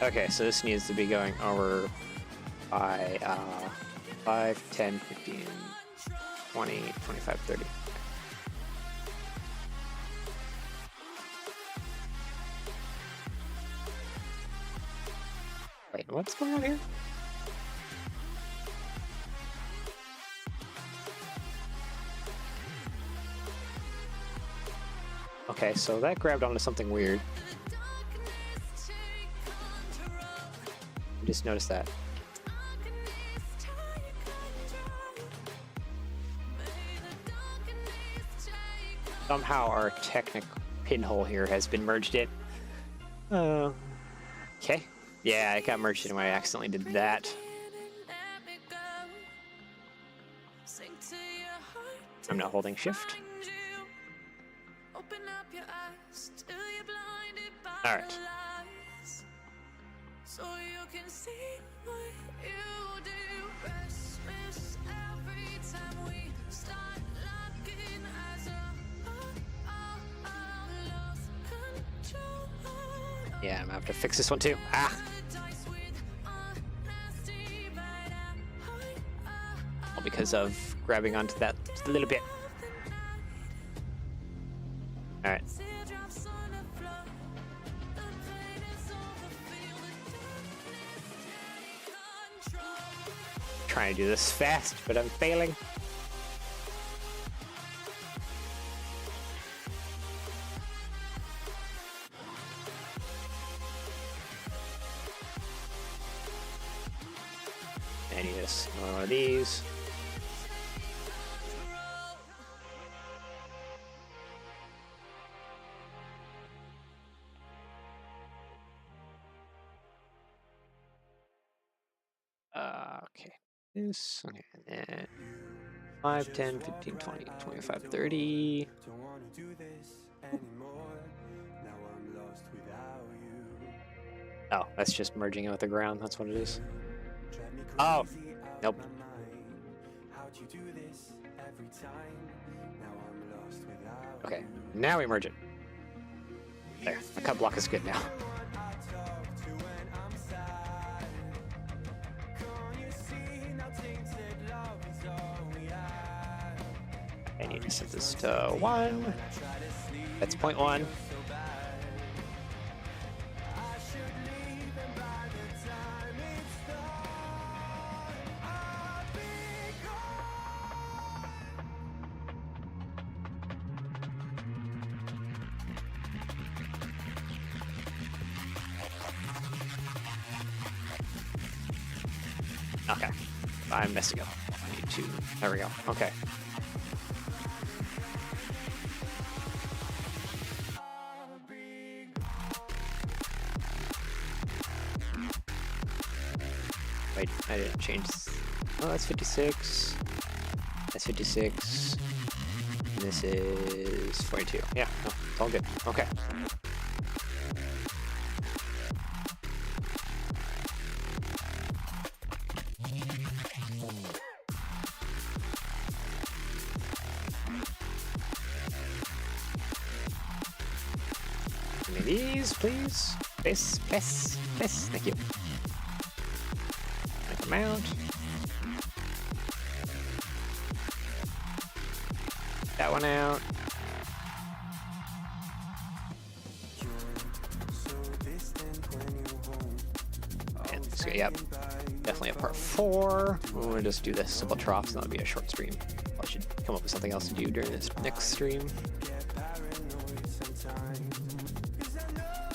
Okay, so this needs to be going over by 5, 10, 15, 20, 25, 30. Wait, what's going on here? Okay, so that grabbed onto something weird. I just noticed that. Somehow our technical pinhole here has been merged in. Okay. Yeah, it got merged in when I accidentally did that. I'm not holding shift. Alright. Yeah, I'm gonna have to fix this one too. Ah! All because of grabbing onto that just a little bit. Alright. Trying to do this fast, but I'm failing. I need this. One of these. Okay. This. Okay. And then 5, 10, 15, 20, 25, 30. Don't wanna do this anymore. Now I'm lost without you. Oh, that's just merging it with the ground. That's what it is. Drive me Oh, crazy out nope. my mind. How'd you do this every time? Now I'm lost without Okay, you. now we merge it. There, the cut block is good now. I talk to when I'm sad. Can't you see now tainted love is all we have? I need to set this to 1. That's 0.1. I should leave, and by the time it's done, I'll be gone. Okay, I'm messing up. I need to. There we go. Okay. Wait, I didn't change. Oh, that's 56. That's 56. And this is 42. Yeah, no, it's all good. Okay. please. Space, space, space. Thank you. Anchor mount. That one out. And so, yep, definitely a part 4. We're gonna just do this simple troughs, and that'll be a short stream. I should come up with something else to do during this next stream.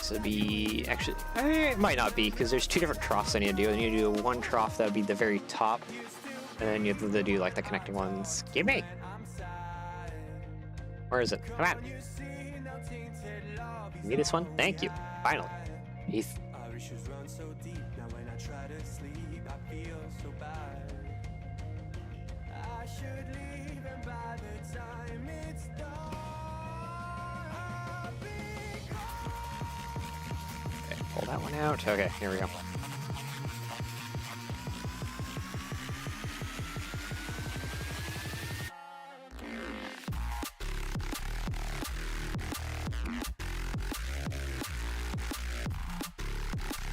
So it'd be actually, it might not be because there's 2 different troughs I need to do. I need to do one trough that would be the very top, and then you have to do like the connecting ones. Give me. Where is it? Come on. Give me this one. Thank you. Finally. Jeez. Okay, pull that one out. Okay, here we go.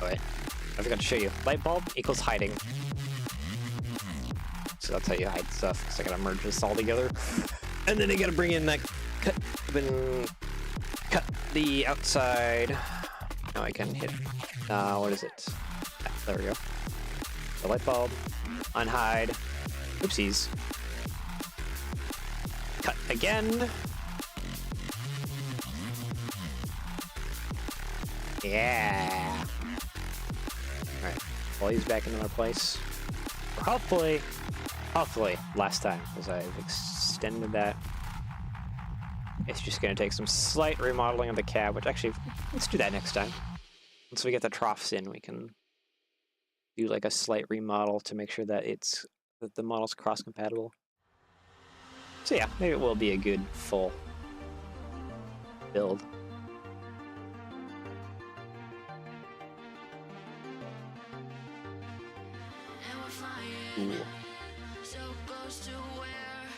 Wait, I forgot to show you. Light bulb equals hiding. So that's how you hide stuff. So I gotta merge this all together. And then I gotta bring in that cut the outside. Now I can hit, what is it? Ah, there we go. The light bulb, unhide. Oopsies. Cut again. Yeah. Alright, pull these back into their place. Or hopefully last time, because I've extended that. It's just going to take some slight remodeling of the cab, which actually, let's do that next time. Once we get the troughs in, we can do like a slight remodel to make sure that the model's cross-compatible. So yeah, maybe it will be a good full build. Ooh.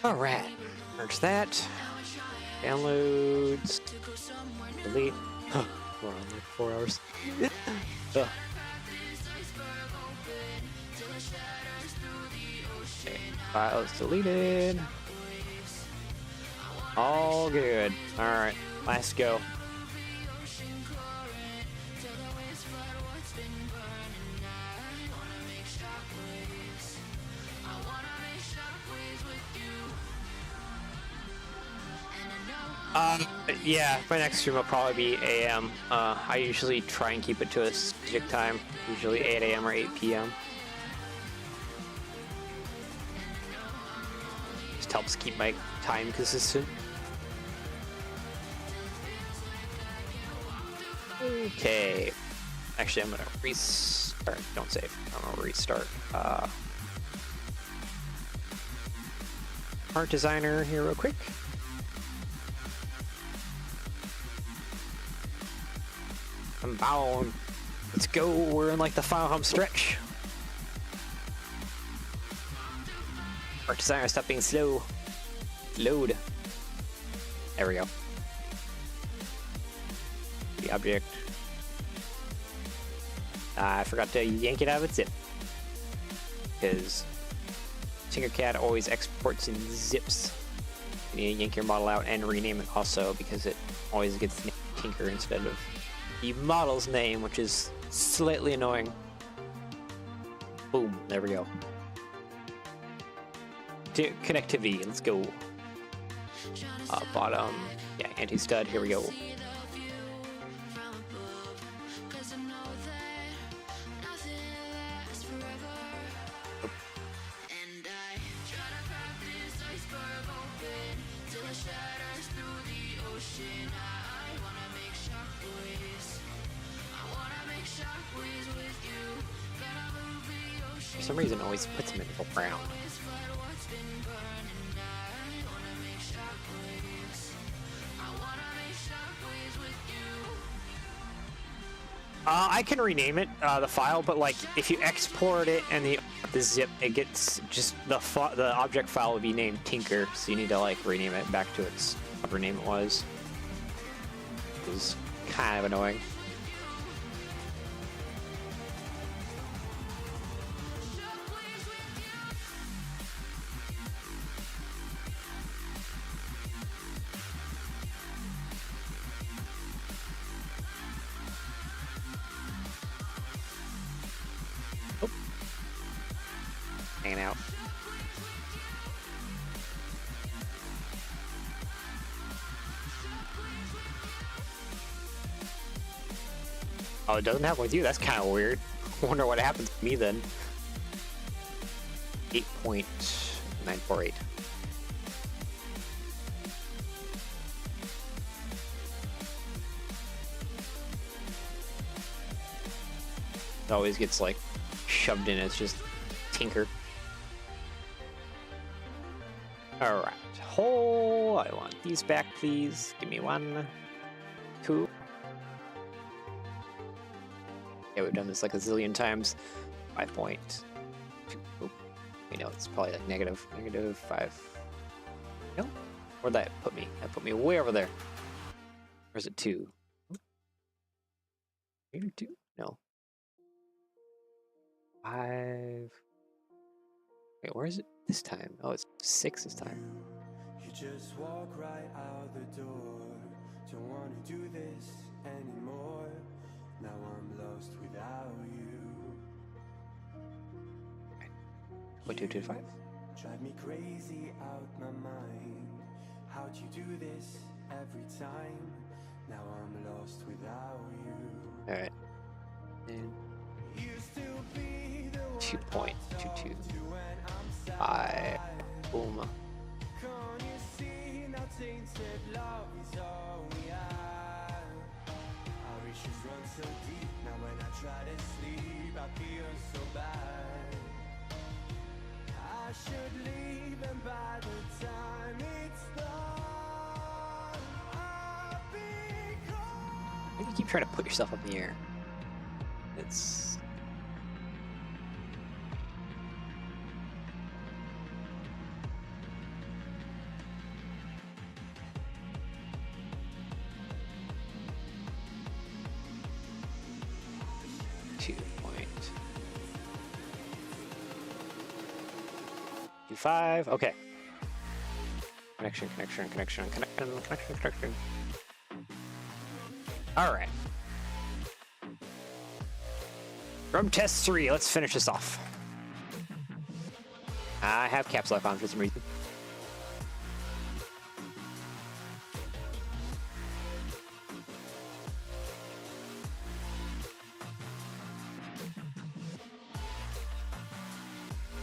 Alright, merge that. Downloads. Delete. Huh, we're on like 4 hours. Okay, files deleted. All good. Alright, let's go. Yeah, my next stream will probably be AM. I usually try and keep it to a specific time, usually 8 AM or 8 PM. Just helps keep my time consistent. Okay. Actually, I'm gonna restart. Don't save. I'm gonna restart. Art designer here real quick. I'm bound. Let's go. We're in like the final home stretch. Art designer, stop being slow. Load. There we go. The object. I forgot to yank it out of its zip. Because Tinkercad always exports in zips. You need to yank your model out and rename it also because it always gets named Tinker instead of the model's name, which is slightly annoying. Boom, there we go. Connectivity, let's go. Bottom, yeah, anti-stud, here we go. For some reason, it always puts them in the brown. I can rename it, the file, but like if you export it and the zip, it gets just the object file will be named Tinker, so you need to like rename it back to its whatever name it was. It was kind of annoying. hanging out. Oh, it doesn't happen with you? That's kind of weird. Wonder what happens to me then. 8.948. It always gets like shoved in as just tinker. Alright. Hole. I want these back, please. Give me 1, 2. Yeah, we've done this like a zillion times. 5.2. Oh, you know, it's probably like negative 5. No? Where'd that put me? That put me way over there. Or is it 2? Maybe 2? No. 5. Wait, where is it this time? Oh, it's 6 this time. You just walk right out the door. Don't wanna do this anymore. Now I'm lost without you. 0.225. Drive me crazy out my mind. How'd you do this every time? Now I'm lost without you. Alright. And You still be the one 2.225. when I'm sad. Boom. Can't you see now tainted love is all we have? Our issues run so deep. Now when I try to sleep, I feel so bad. I should leave, and by the time it's done, I'll be gone. Why do you keep trying to put yourself up in the air? It's... .25. Okay. Connection. All right. Drum test 3. Let's finish this off. I have caps lock on for some reason.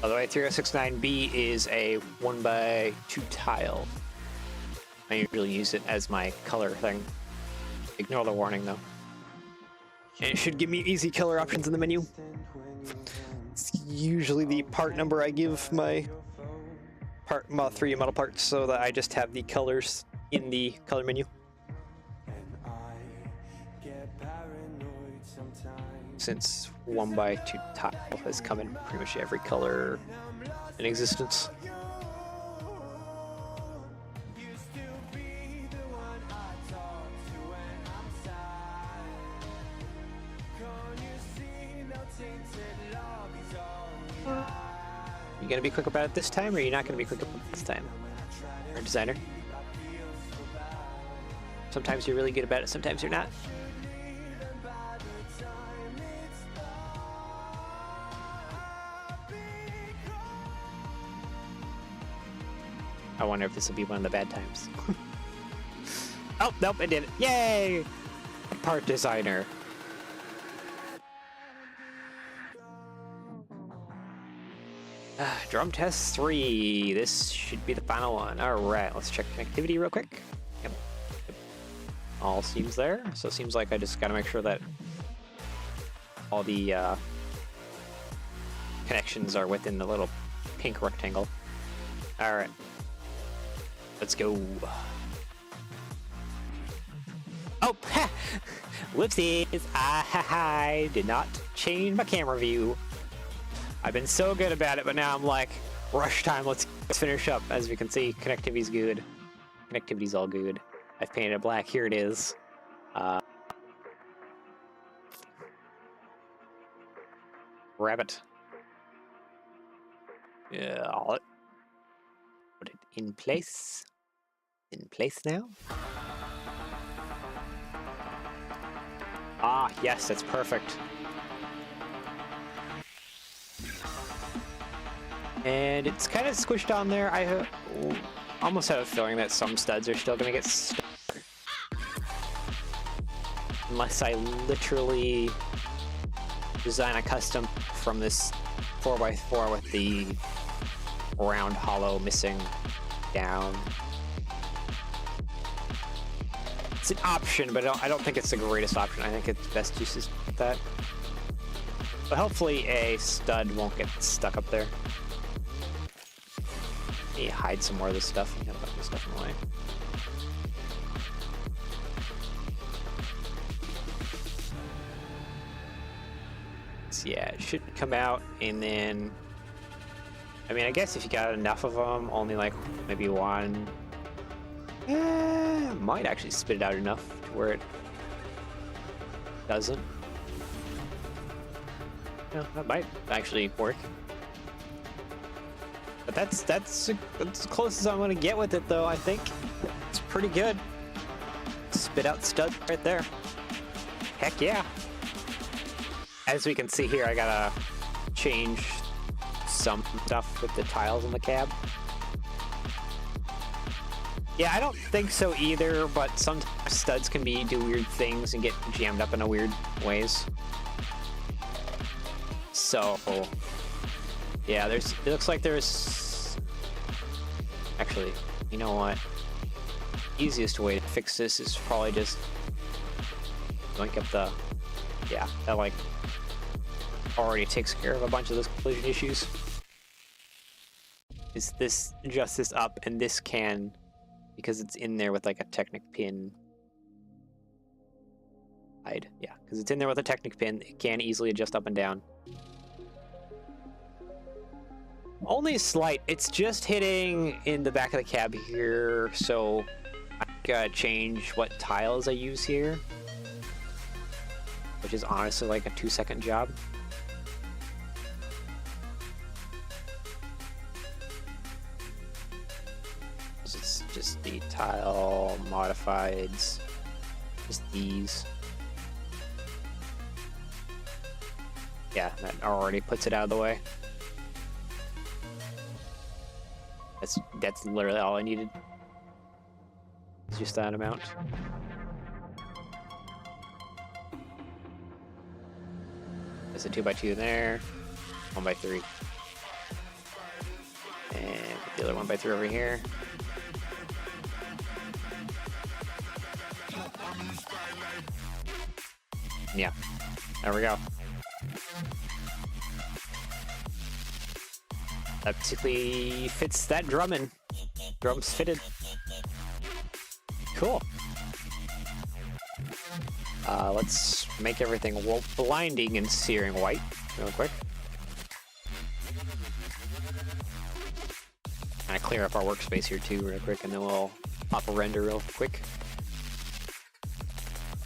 By the way, 3069B is a 1x2 tile. I usually use it as my color thing. Ignore the warning though. And it should give me easy color options in the menu. It's usually the part number I give my Model 3 model parts so that I just have the colors in the color menu. And I get paranoid sometimes. Since 1x2 tile has come in pretty much every color in existence. You still be the one I talk to when I'm sad. Can't you see now tainted love is all we have? You gonna be quick about it this time, or are you not gonna be quick about it this time? Or designer? Sometimes you're really good about it, sometimes you're not. I wonder if this will be one of the bad times. Oh, nope, I did it. Yay! Part designer. Drum test 3. This should be the final one. Alright, let's check connectivity real quick. Yep. All seems there. So it seems like I just gotta make sure that all the connections are within the little pink rectangle. Alright. Let's go. Oh, ha! Whoopsies! I did not change my camera view. I've been so good about it, but now I'm like, rush time, let's finish up. As we can see, connectivity's good. Connectivity's all good. I've painted it black, here it is. Rabbit. Yeah, put it in place. In place now. Ah, yes, that's perfect. And it's kind of squished on there. I almost have a feeling that some studs are still going to get stuck. Unless I literally design a custom from this 4x4 with the round hollow missing down. It's an option, but I don't think it's the greatest option. I think it's best uses with that. But hopefully a stud won't get stuck up there. Let me hide some more of this stuff. Get a bunch of stuff in the way. So yeah, it should come out, and then I mean, I guess if you got enough of them, only like maybe one, might actually spit it out enough to where it doesn't. Yeah, that might actually work. But that's as close as I'm gonna get with it, though. I think it's pretty good. Spit out stud right there. Heck yeah! As we can see here, I gotta change some stuff with the tiles in the cab. Yeah, I don't think so either, but sometimes studs can do weird things and get jammed up in a weird ways. So, yeah, it looks like there's... Actually, you know what? Easiest way to fix this is probably just link up the... Yeah, that like already takes care of a bunch of those collision issues. Is this adjust this up, and this can, because it's in there with like a Technic pin. Hide, yeah, because it's in there with a Technic pin, it can easily adjust up and down. Only slight. It's just hitting in the back of the cab here, so I gotta change what tiles I use here, which is honestly like a 2-second job. It's just the tile modifieds, just these. Yeah, that already puts it out of the way. That's literally all I needed. It's just that amount. There's a 2x2 in there, 1x3, and the other 1x3 over here. Yeah, there we go. That basically fits that drum in. Drum's fitted. Cool. Let's make everything blinding and searing white real quick. Kind of clear up our workspace here too real quick, and then we'll pop a render real quick.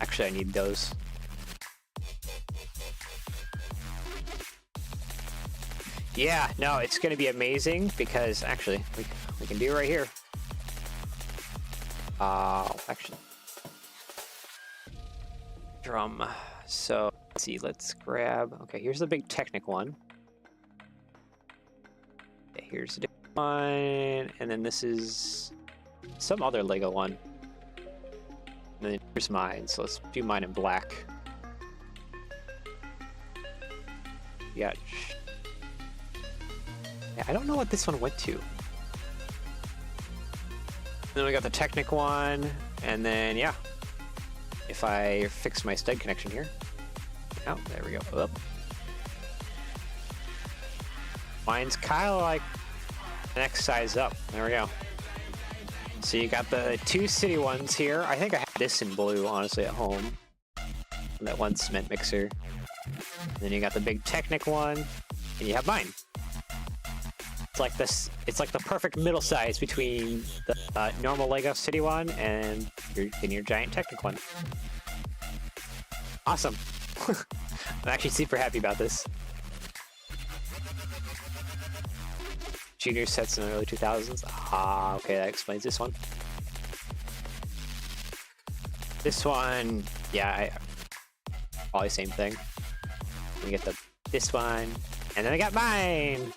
Actually, I need those. Yeah, no, it's going to be amazing because actually we can do it right here. Actually, drum. So let's see. Let's grab. Okay, here's the big Technic one. Okay, here's the different one, and then this is some other Lego one. And then here's mine. So let's do mine in black. Yeah. Yeah, I don't know what this one went to. Then we got the Technic one, and then yeah, if I fix my stud connection here, oh, there we go. Up. Mine's kind of like the next size up. There we go. So you got the two city ones here. I think I have this in blue, honestly, at home. And that one cement mixer. And then you got the big Technic one, and you have mine. It's like this. It's like the perfect middle size between the normal Lego City one and your giant Technic one. Awesome. I'm actually super happy about this. Junior sets in the early 2000s. Ah, okay, that explains this one. This one, yeah, probably same thing. We get this one, and then I got mine.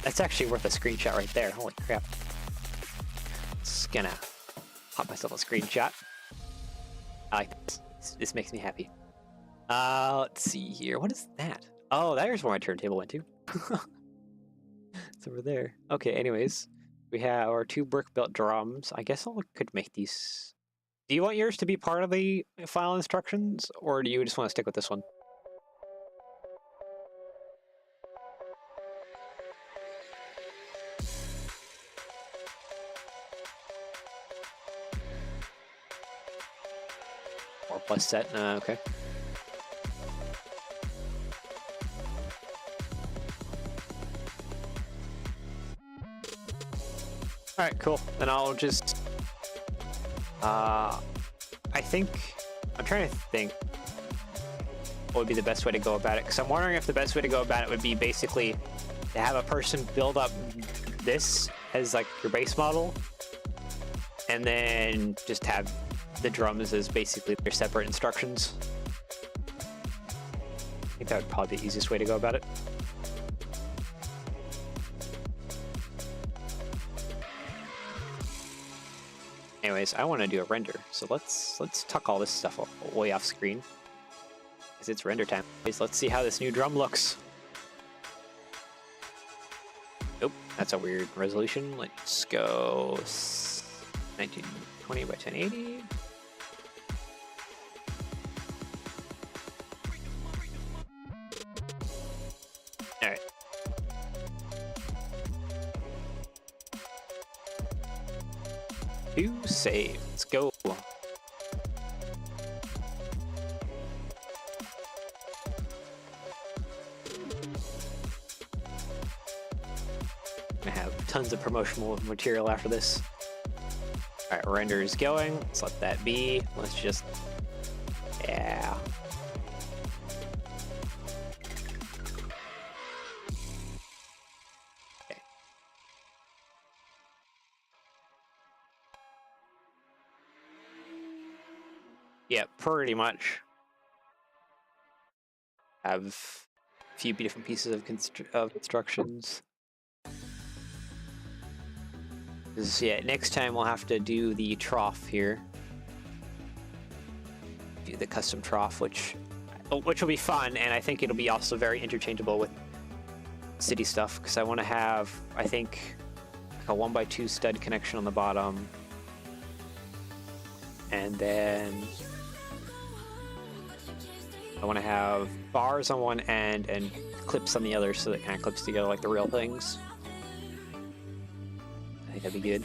That's actually worth a screenshot right there. Holy crap. Just gonna pop myself a screenshot. I like this. This makes me happy. Let's see here. What is that? Oh, there's where my turntable went to. It's over there. Okay, anyways. We have our 2 brick-built drums. I guess I could make these... Do you want yours to be part of the file instructions, or do you just want to stick with this one? Or plus set? Okay. Alright, cool. Then I'll just... I think... I'm trying to think what would be the best way to go about it, because I'm wondering if the best way to go about it would be basically to have a person build up this as like your base model, and then just have the drums as basically their separate instructions. I think that would probably be the easiest way to go about it. Anyways, I want to do a render, so let's tuck all this stuff way off screen, because it's render time. Let's see how this new drum looks. Nope, that's a weird resolution. Let's go 1920 by 1080. All right. To save. Let's go. I have tons of promotional material after this. All right, render is going. Let's let that be. Let's just, yeah. Okay. Yeah, pretty much. Have a few different pieces of instructions. Yeah, next time we'll have to do the trough here. Do the custom trough, which will be fun, and I think it'll be also very interchangeable with city stuff, because I want to have, I think, like a 1x2 stud connection on the bottom, and then I want to have bars on one end and clips on the other, so that it kind of clips together like the real things. I think that'd be good.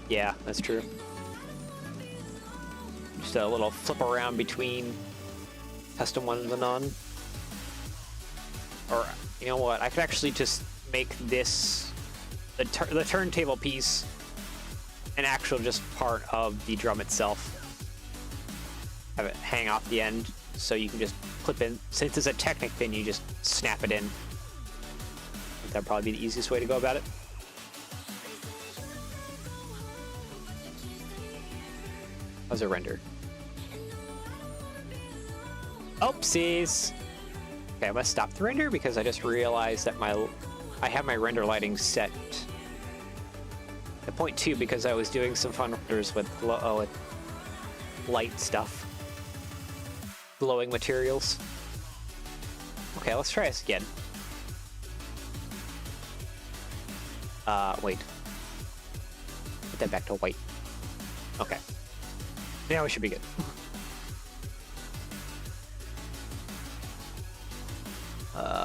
Yeah, that's true. Just a little flip around between custom ones and none. Or, you know what, I could actually just make this, the turntable piece, an actual just part of the drum itself. Have it hang off the end, so you can just clip in. Since it's a Technic pin, you just snap it in. That'd probably be the easiest way to go about it. How's it render? Oopsies! Okay, I must stop the render because I just realized that I have my render lighting set at 0.2 because I was doing some fun renders with light stuff. Glowing materials. Okay, let's try this again. Wait. Put that back to white. Okay. Now we should be good.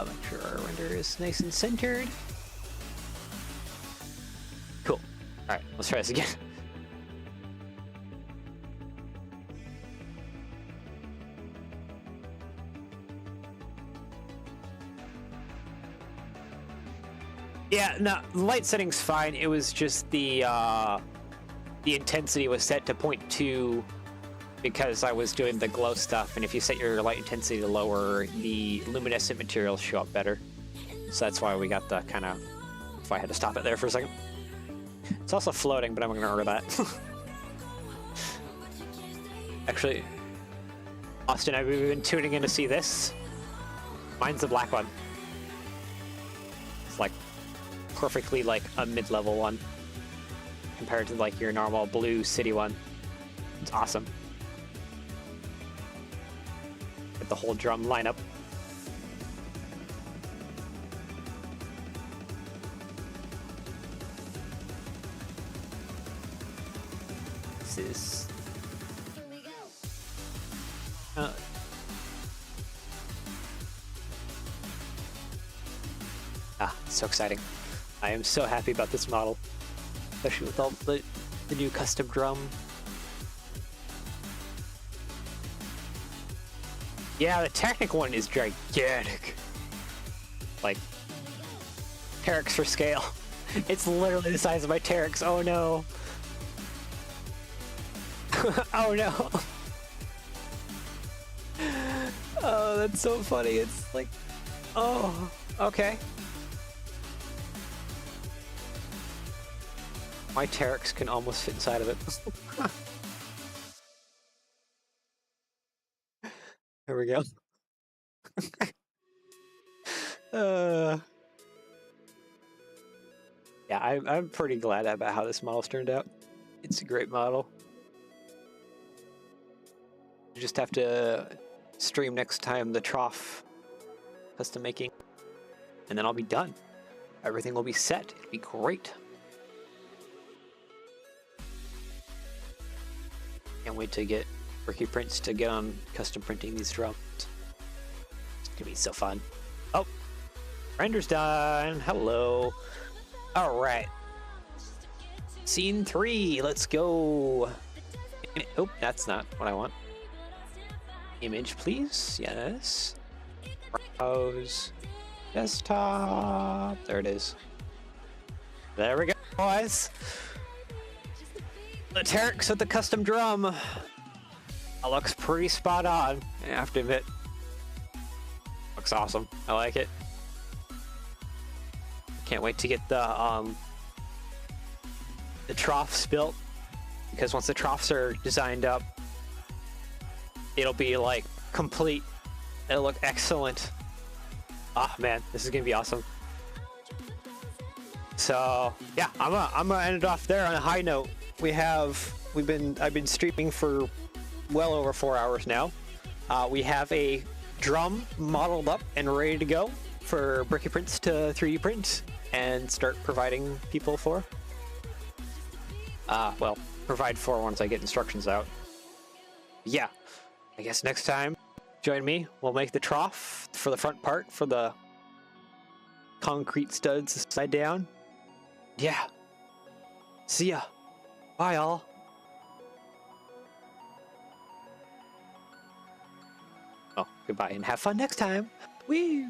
Make sure our render is nice and centered. Cool. Alright, let's try this again. Yeah, no, the light setting's fine. It was just the intensity was set to 0.2 because I was doing the glow stuff, and if you set your light intensity to lower, the luminescent materials show up better. So that's why we got the kind of... If I had to stop it there for a second. It's also floating, but I'm going to ignore that. Actually, Austin, have you been tuning in to see this? Mine's the black one. It's like perfectly like a mid-level one compared to like your normal blue city one. It's awesome. Get the whole drum lineup. This is so exciting. I am so happy about this model, especially with all the new custom drum. Yeah, the Technic one is gigantic. Like, Terex for scale. It's literally the size of my Terex. Oh no. Oh no. Oh, that's so funny. It's like, oh, okay. My Terex can almost fit inside of it. There we go. Yeah, I'm pretty glad about how this model's turned out. It's a great model. You just have to stream next time the trough custom making, and then I'll be done. Everything will be set. It'll be great. Can't wait to get Ricky Prince to get on custom printing these drums. It's gonna be so fun. Oh, render's done. Hello. All right. Scene 3. Let's go. Oh, that's not what I want. Image, please. Yes. Browse. Desktop. There it is. There we go, boys. The Terex with the custom drum. That looks pretty spot on, I have to admit. Looks awesome. I like it. Can't wait to get the troughs built, because once the troughs are designed up, it'll be like complete. It'll look excellent. Ah man, this is gonna be awesome. So yeah, I'm gonna end it off there on a high note. I've been streaming for well over 4 hours now. We have a drum modeled up and ready to go for Bricky Prints to 3D print and start providing people for. Well, provide for once I get instructions out. Yeah, I guess next time, join me. We'll make the trough for the front part for the concrete studs side down. Yeah. See ya. Bye, all. Oh, goodbye and have fun next time. Woo!